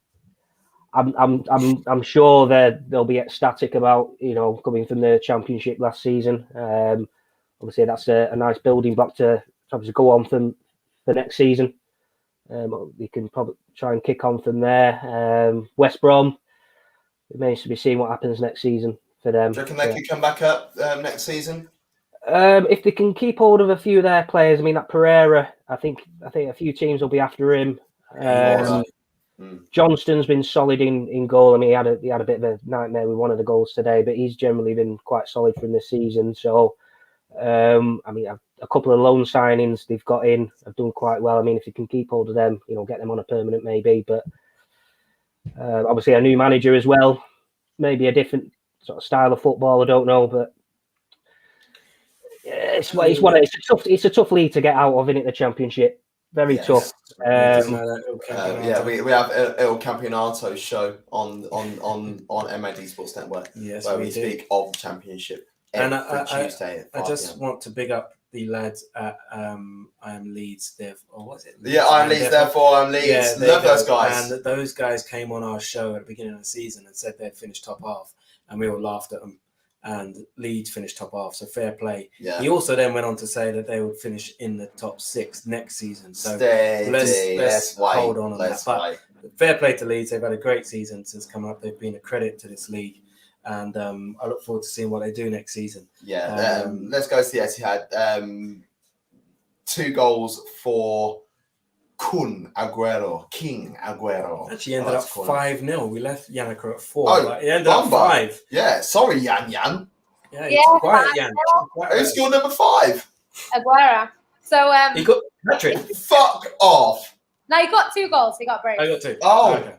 I'm sure they'll be ecstatic about. Coming from the Championship last season. Obviously, that's a nice building block to obviously go on for next season. They can probably try and kick on from there. West Brom, it remains to be seen what happens next season for them. Do you reckon they could come back up next season? If they can keep hold of a few of their players, I mean that Pereira, I think a few teams will be after him. Johnston's been solid in goal. I mean, he had a bit of a nightmare with one of the goals today, but he's generally been quite solid from this season. So, I mean, a couple of loan signings they've got in have done quite well. I mean, if you can keep hold of them, get them on a permanent maybe. But obviously, a new manager as well, maybe a different sort of style of football. I don't know, but it's a tough league to get out of, isn't it? The Championship, very tough. We have Il Campionato show on MAD Sports Network, where we speak of the Championship every Tuesday. I just want to big up the lads at I Am Leeds. I Am Leeds, therefore I'm Leeds. Yeah, love those guys. And those guys came on our show at the beginning of the season and said they'd finished top half, and we all laughed at them. And Leeds finished top half, so fair play. Yeah. He also then went on to say that they would finish in the top 6 next season. So let's hold on that. But fair play to Leeds. They've had a great season since coming up. They've been a credit to this league. And I look forward to seeing what they do next season. Yeah, let's go to the Etihad. 2 goals for King Aguero. Actually ended up 5-0. We left Yannicka at 4. Oh, but it ended up 5. Yeah, sorry, Yan. Yeah, it's quiet, Yan. Who's your number 5? Aguero. So he got Patrick. Fuck off. No, he got 2 goals. He got a brace. I got 2. Oh. Okay. Yeah.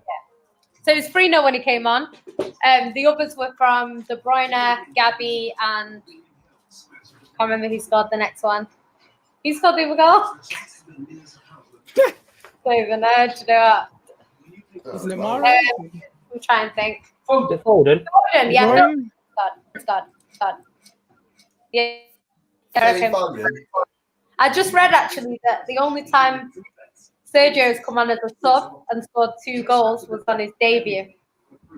So it was 3-0 when he came on. The others were from De Bruyne, Gabby, and I can't remember who scored the next one. Who scored the other goal? Don't even know. Do you know what? Isn't it Mara? I'm trying to think. Foden. Yeah. Scott. Yeah. Okay. I just read actually that the only time Sergio's come on as a sub and scored 2 goals was on his debut.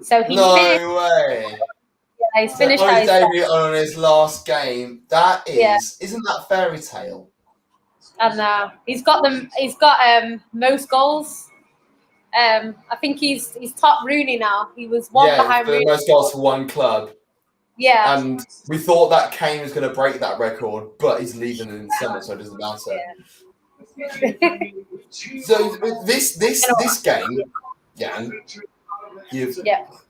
So he finished. Way. Yeah, he's finished his debut on his last game. That is, isn't that fairy tale? And he's got most goals I think he's top Rooney now. He was one behind the Rooney. most goals for one club. Yeah. And we thought that Kane was going to break that record, but he's leaving in the summer, so it doesn't matter. So this game,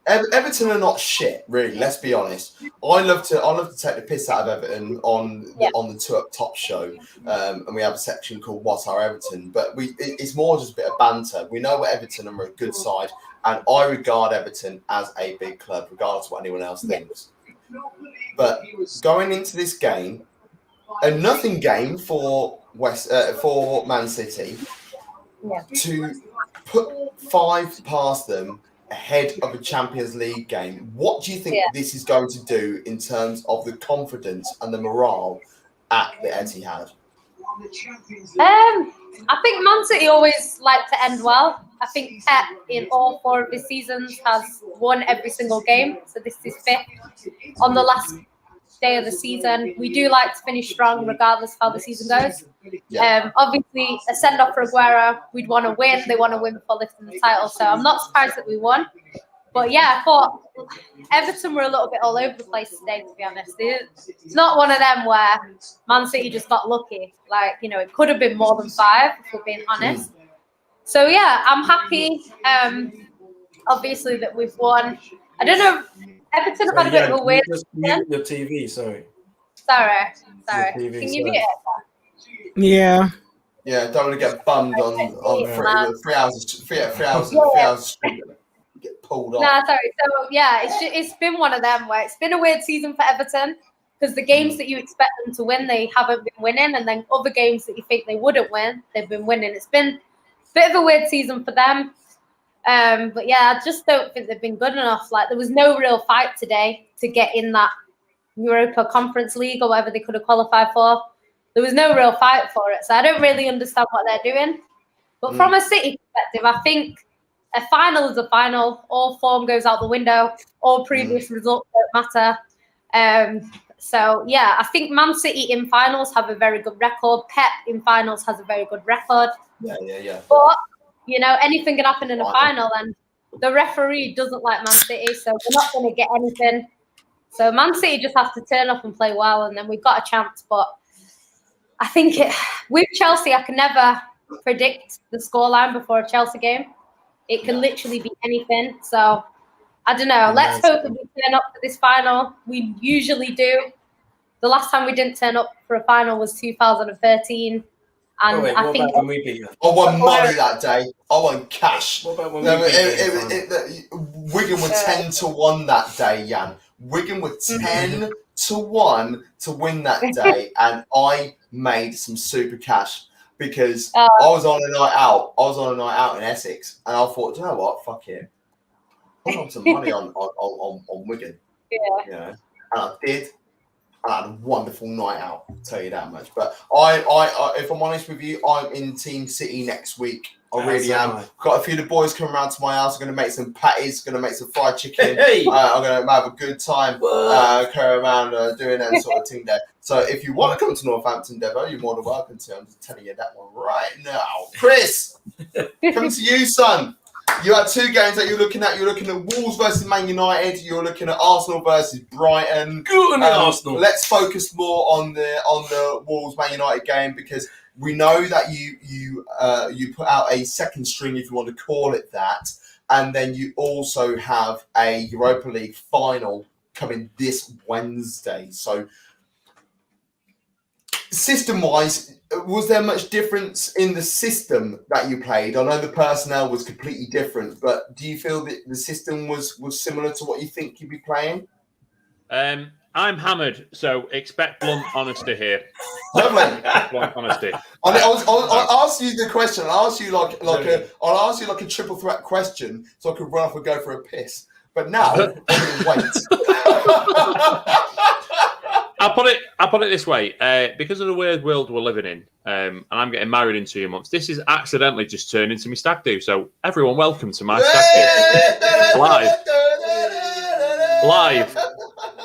Everton are not shit, really. Let's be honest. I love to take the piss out of Everton on the Two Up Top show, and we have a section called "What Are Everton?" But it's more just a bit of banter. We know what Everton are a good side, and I regard Everton as a big club, regardless of what anyone else thinks. But going into this game, a nothing game for Man City, to put 5 past them ahead of a Champions League game. What do you think this is going to do in terms of the confidence and the morale at the Etihad? I think Man City always like to end well. I think Pep in all 4 of his seasons has won every single game. So this is 5th on the last day of the season. We do like to finish strong regardless of how the season goes. Obviously, a send-off for Aguero, we'd want to win. They want to win before lifting the title. So I'm not surprised that we won. But yeah, I thought Everton were a little bit all over the place today, to be honest. It's not one of them where Man City just got lucky. Like, you know, it could have been more than 5, if we're being honest. So yeah, I'm happy, obviously, that we've won. I don't know, Everton have had a bit of a weird... Just mute your TV, sorry. Sorry. TV, Can you mute it? Yeah. Yeah, don't want to get bummed on 3 hours get pulled off. No, sorry. So yeah, it's been one of them where it's been a weird season for Everton because the games that you expect them to win, they haven't been winning, and then other games that you think they wouldn't win, they've been winning. It's been a bit of a weird season for them. But yeah, I just don't think they've been good enough. Like, there was no real fight today to get in that Europa Conference League or whatever they could have qualified for. There was no real fight for it. So I don't really understand what they're doing. But from a City perspective, I think a final is a final. All form goes out the window. All previous results don't matter. So yeah, I think Man City in finals have a very good record. Pep in finals has a very good record. Yeah. But, you know, anything can happen in a final, and the referee doesn't like Man City, so we're not going to get anything. So Man City just have to turn up and play well, and then we've got a chance. But I think with Chelsea, I can never predict the scoreline before a Chelsea game. It can literally be anything. So I don't know. Let's hope that we turn up for this final. We usually do. The last time we didn't turn up for a final was 2013. And I think when we beat you? I won money that day. I won cash. What about when we beat Wigan were 10-1 that day, Yan. Wigan were 10-1 to win that day, and I made some super cash because I was on a night out. I was on a night out in Essex, and I thought, do you know what? Fuck it. I want some money on Wigan. Yeah. You know? And I did. I had a wonderful night out, I'll tell you that much. But I, if I'm honest with you, I'm in Team City next week. I really am. Got a few of the boys coming around to my house. I'm going to make some patties, going to make some fried chicken. I'm going to have a good time going around doing that sort of thing there. So if you want to come to Northampton, Devo, you're more than welcome to. I'm just telling you that one right now. Chris, coming to you, son. You had 2 games that you're looking at. You're looking at Wolves versus Man United. You're looking at Arsenal versus Brighton. Good Arsenal. Let's focus more on the Wolves Man United game, because we know that you put out a second string, if you want to call it that, and then you also have a Europa League final coming this Wednesday. So, system-wise, was there much difference in the system that you played? I know the personnel was completely different, but do you feel that the system was similar to what you think you'd be playing? I'm hammered, so expect blunt honesty here. Lovely. Blunt honesty. I'll ask you the question. I'll ask you like a triple threat question, so I could run off and go for a piss. But now, I'm going to wait. I'll put it this way. Because of the weird world we're living in, and I'm getting married in 2 months, this is accidentally just turned into my stag do. So everyone, welcome to my stag do. Live.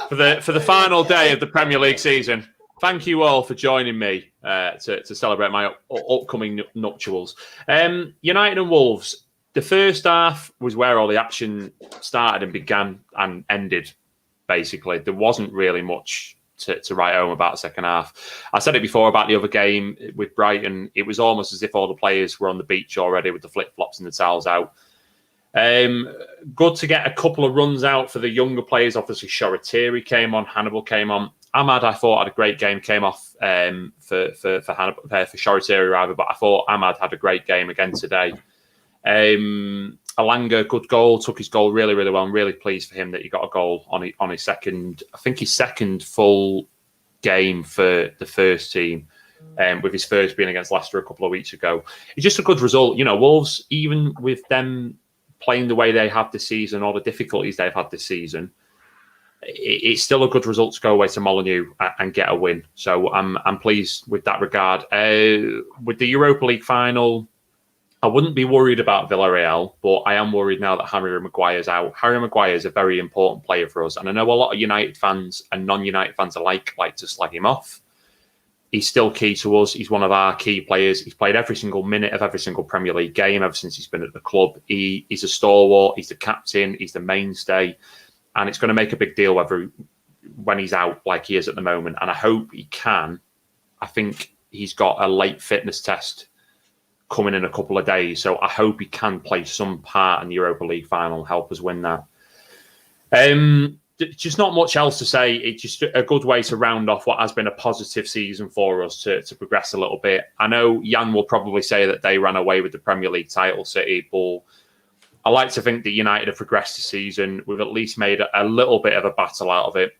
For the final day of the Premier League season. Thank you all for joining me to celebrate my upcoming nuptials. United and Wolves. the first half was where all the action started and began and ended. Basically, there wasn't really much to write home about the second half. I said it before about the other game with Brighton. It was almost as if all the players were on the beach already with the flip-flops and the towels out. Good to get a couple of runs out for the younger players. Obviously, Shoretiri came on, Hannibal came on. Ahmad, I thought, had a great game. Came off for Shoretiri rather, but I thought Ahmad had a great game again today. Alanga, good goal, took his goal really, really well. I'm really pleased for him that he got a goal on his second, I think his second full game for the first team, with his first being against Leicester a couple of weeks ago. It's just a good result. You know, Wolves, even with them playing the way they have this season, all the difficulties they've had this season, it's still a good result to go away to Molineux and get a win. So I'm pleased with that regard. With the Europa League final, I wouldn't be worried about Villarreal, but I am worried now that Harry Maguire's out. Harry Maguire is a very important player for us, and I know a lot of United fans and non-United fans alike like to slag him off. He's still key to us. He's one of our key players. He's played every single minute of every single Premier League game ever since he's been at the club. He's a stalwart. He's the captain. He's the mainstay, and it's going to make a big deal when he's out like he is at the moment, and I hope he can. I think he's got a late fitness test coming in a couple of days, so I hope he can play some part in the Europa League final and help us win that. Just not much else to say. It's just a good way to round off what has been a positive season for us to progress a little bit. I know Yan will probably say that they ran away with the Premier League title, City, but I like to think that United have progressed this season. We've at least made a little bit of a battle out of it.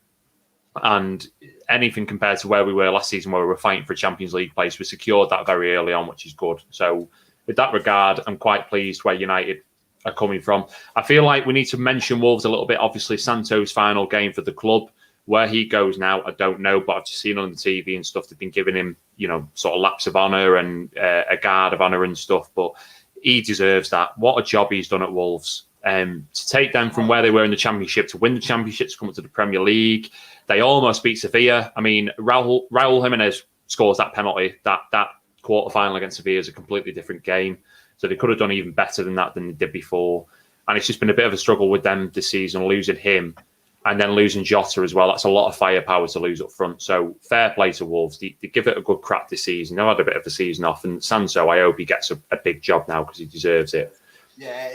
And anything compared to where we were last season, where we were fighting for a Champions League place, we secured that very early on, which is good. So with that regard, I'm quite pleased where United are coming from. I feel like we need to mention Wolves a little bit. Obviously, Santo's final game for the club. Where he goes now, I don't know, but I've just seen on the TV and stuff, they've been giving him, sort of laps of honour and a guard of honour and stuff, but he deserves that. What a job he's done at Wolves. To take them from where they were in the Championship to win the Championship, to come up to the Premier League. They almost beat Sevilla. I mean, Raul Jimenez scores that penalty. That quarter-final against Sevilla is a completely different game. So they could have done even better than that than they did before. And it's just been a bit of a struggle with them this season, losing him and then losing Jota as well. That's a lot of firepower to lose up front. So fair play to Wolves. They give it a good crack this season. They've had a bit of a season off. And Sancho, I hope he gets a big job now because he deserves it. Yeah,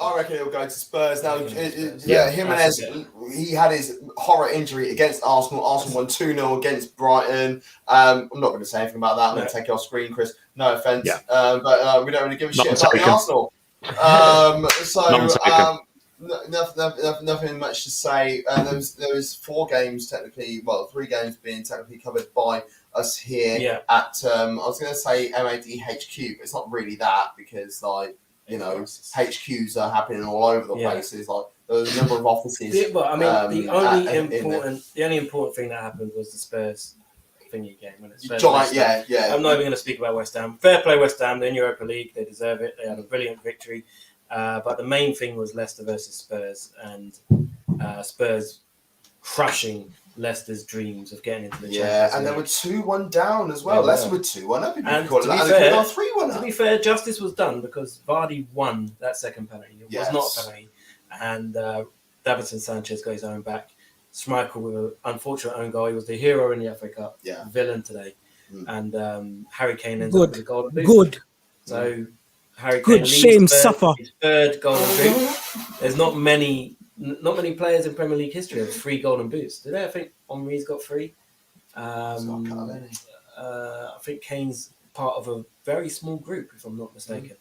I reckon he'll go to Spurs now. Jimenez, he had his horror injury against Arsenal. Arsenal won 2-0 against Brighton. I'm not going to say anything about that. I'm going to take it off screen, Chris. No offence. Yeah. But we don't really give a shit about the Arsenal. Nothing much to say. There was 4 games technically, 3 games being technically covered by us here at, I was going to say MAD HQ, but it's not really that because HQs are happening all over the places. Like there's a number of offices. Yeah, but I mean, the only important thing that happened was the Spurs thingy game. When it's I'm not even going to speak about West Ham. Fair play, West Ham. They're in Europa League. They deserve it. They had a brilliant victory. But the main thing was Leicester versus Spurs, and Spurs crushing Leicester's dreams of getting into the Champions League. And they were 2-1 down as well. Leicester were 2-1 up. And to be fair, justice was done because Vardy won that second penalty. It was not a penalty. And Davinson Sanchez got his own back. Schmeichel with an unfortunate own goal. He was the hero in the FA Cup. Villain today. And Harry Kane ends up with a golden boot. Good. So Harry Kane leads his third golden boot. There's not many players in Premier League history have 3 golden boots. Did I think Henry's got 3? I think Kane's part of a very small group, if I'm not mistaken.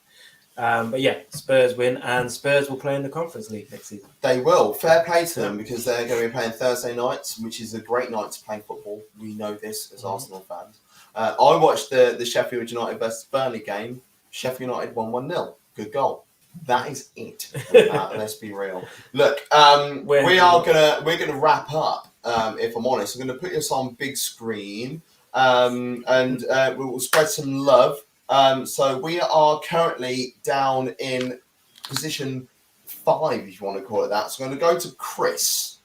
But yeah, Spurs win, and Spurs will play in the Conference League next season. They will. Fair play to them because they're going to be playing Thursday nights, which is a great night to play football. We know this as Arsenal fans. I watched the Sheffield United versus Burnley game. Sheffield United won 1-0. Good goal. That is it. Let's be real. Look, we're gonna wrap up. If I'm honest, I'm gonna put this on big screen, and we will spread some love. So we are currently down in position 5, if you want to call it that. So I'm going to go to Chris.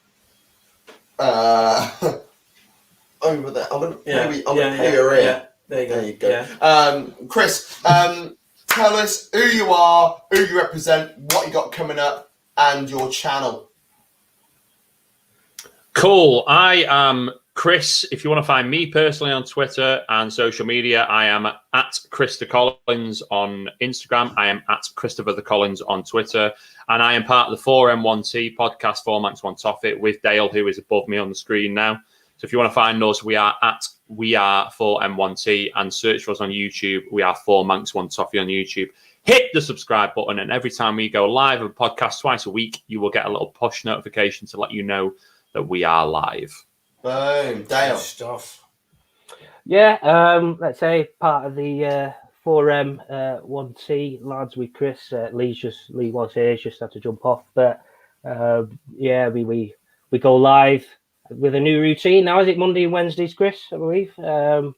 Over there. I'm going to pay her in. There you go. Chris, tell us who you are, who you represent, what you got coming up, and your channel. Cool. I am Chris. If you want to find me personally on Twitter and social media, I am at Christopher Collins on Instagram. I am at Christopher the Collins on Twitter. And I am part of the 4M1T podcast, 4 Mancs 1 Toffee, with Dale, who is above me on the screen now. So if you want to find us, we are 4M1T, and search for us on YouTube. We are 4 Mancs 1 Toffee on YouTube. Hit the subscribe button, and every time we go live on a podcast twice a week, you will get a little push notification to let you know that we are live. Boom, Dale. Stuff. Yeah, let's say part of the 4M1T lads with Chris. Lee was here, just had to jump off. But yeah, we go live with a new routine now. Is it Monday and Wednesdays, Chris? I believe. It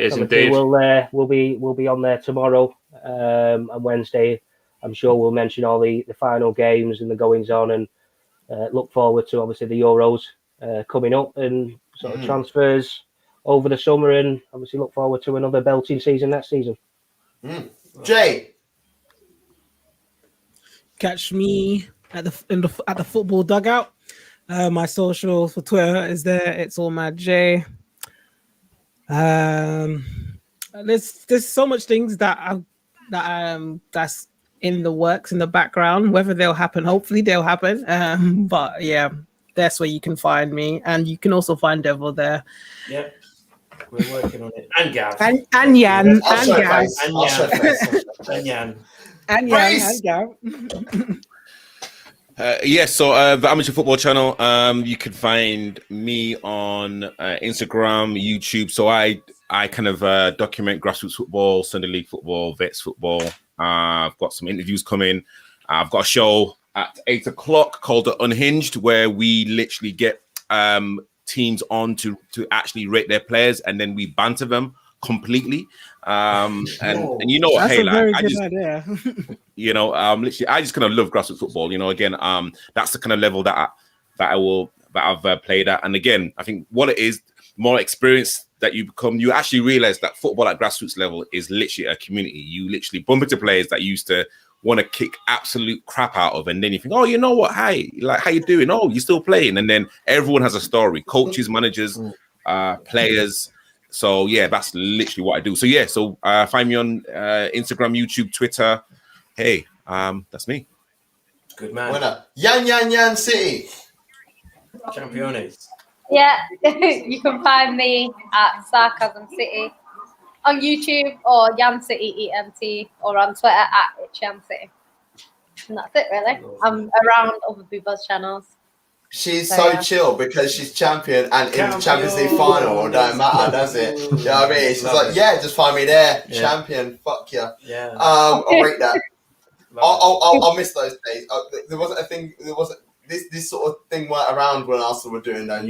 is indeed. We'll be on there tomorrow and Wednesday. I'm sure we'll mention all the final games and the goings on, and look forward to obviously the Euros coming up and sort of transfers over the summer, and obviously look forward to another belting season next season. Jay, catch me at the Football Dugout. My social for Twitter is there. It's all Mad J. There's so much things that's in the works in the background. Whether they'll happen, hopefully they'll happen. But yeah, that's where you can find me, and you can also find Devo there. Yeah, we're working on it. And Gav. And Yan. And Gav. And Yan. And Gav. So the Amateur Football Channel, you can find me on Instagram, YouTube. So I kind of document grassroots football, Sunday League football, vets football. I've got some interviews coming. I've got a show at 8 o'clock called The Unhinged, where we literally get teams on to actually rate their players, and then we banter them completely. And you know what? That's hey, a like, very I good just, idea. you know, literally, I just kind of love grassroots football. You know, again, that's the kind of level that I've played at. And again, I think what it is, more experience that you become, you actually realize that football at grassroots level is literally a community. You literally bump into players that you used to want to kick absolute crap out of, and then you think, oh, you know what? Hi, like, how you doing? Oh, you're still playing, and then everyone has a story. Coaches, managers, players. So yeah, that's literally what I do. So yeah, so find me on Instagram, YouTube, Twitter. Hey, that's me. Good man. Winner. Yan City. Championes. Yeah, you can find me at Sarcasm City on YouTube, or Yan City ENT, or on Twitter at Yan City. And that's it, really. I'm around other people's channels. She's so chill because she's champion and in the Champions League final. It don't matter, does it? You know what I mean? She's like, yeah, just find me there, champion. Fuck yeah. Yeah. I'll rate that. I'll miss those days. There wasn't a thing. There wasn't this sort of thing went around when Arsenal were doing that.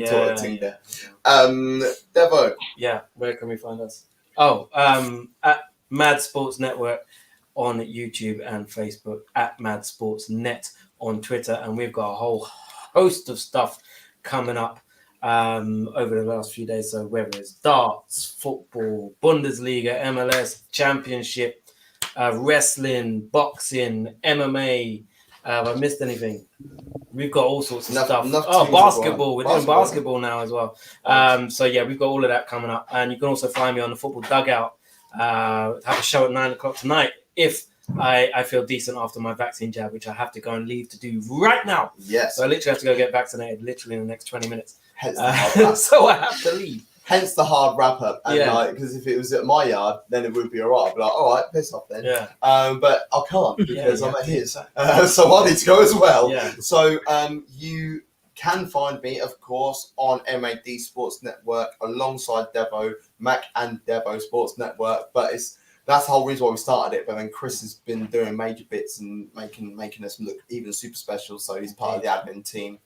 Devo. Yeah. Where can we find us? Oh, at Mad Sports Network on YouTube and Facebook, at Mad Sports Net on Twitter, and we've got a whole host of stuff coming up over the last few days. So whether it's darts, football, Bundesliga, MLS, Championship, wrestling, boxing, MMA. Have I missed anything? We've got all sorts of stuff. Basketball. We're doing basketball now as well. So yeah, we've got all of that coming up. And you can also find me on the Football Dugout. Have a show at 9 o'clock tonight if I feel decent after my vaccine jab, which I have to go and leave to do right now. Yes. So I literally have to go get vaccinated literally in the next 20 minutes. Hence so I have to leave. Hence the hard wrap up. And like, because if it was at my yard, then it would be all right. I'd be like, all right, piss off then. Yeah. But I can't because I'm at his. So I need to go as well. Yeah. So you can find me, of course, on MAD Sports Network alongside Devo, Mac and Devo Sports Network. But that's the whole reason why we started it. But then Chris has been doing major bits and making us look even super special. So he's part of the admin team.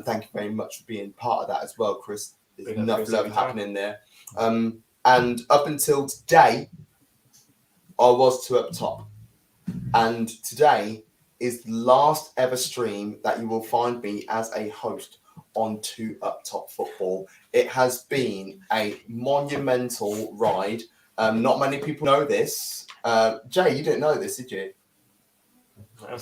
Thank you very much for being part of that as well, Chris. There's enough love happening there. And up until today, I was two up top. And today is the last ever stream that you will find me as a host on Two Up Top Football. It has been a monumental ride. Not many people know this. Jay, you didn't know this, did you?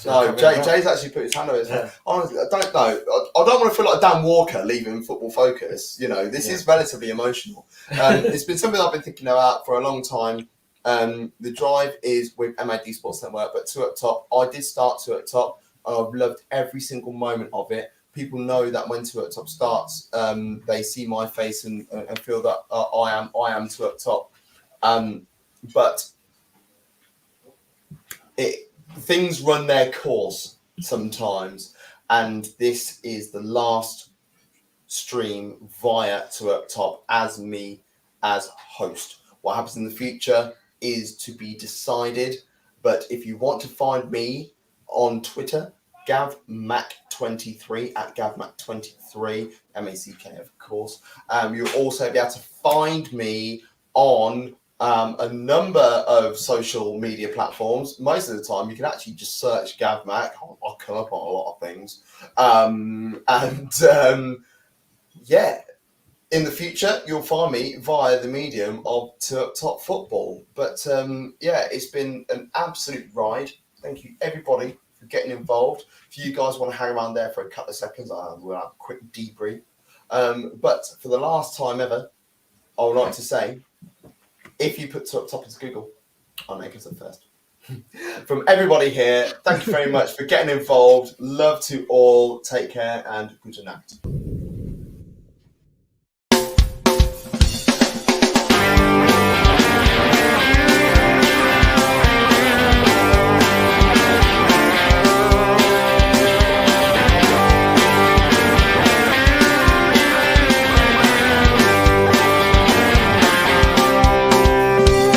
No, Jay's actually put his hand over his head. Honestly, I don't know. I don't want to feel like Dan Walker leaving Football Focus. You know, this is relatively emotional. It's been something I've been thinking about for a long time. The drive is with MAD Sports Network, but 2 Up Top. I did start 2 Up Top, and I've loved every single moment of it. People know that when 2 Up Top starts, they see my face and feel that I am 2 Up Top. But things run their course sometimes, and this is the last stream via 2 Up Top as me as host. What happens in the future is to be decided, but if you want to find me on Twitter, Gav Mack 23 at Gav Mack 23, MACK of course. You'll also be able to find me on a number of social media platforms. Most of the time, you can actually just search Gav Mack. I'll come up on a lot of things. In the future, you'll find me via the medium of Top Football. But it's been an absolute ride. Thank you, everybody, for getting involved. If you guys want to hang around there for a couple of seconds, we'll have a quick debrief. But for the last time ever, I would like to say, if you put Top into Google, I'll make it up first. From everybody here, thank you very much for getting involved. Love to all. Take care and good night.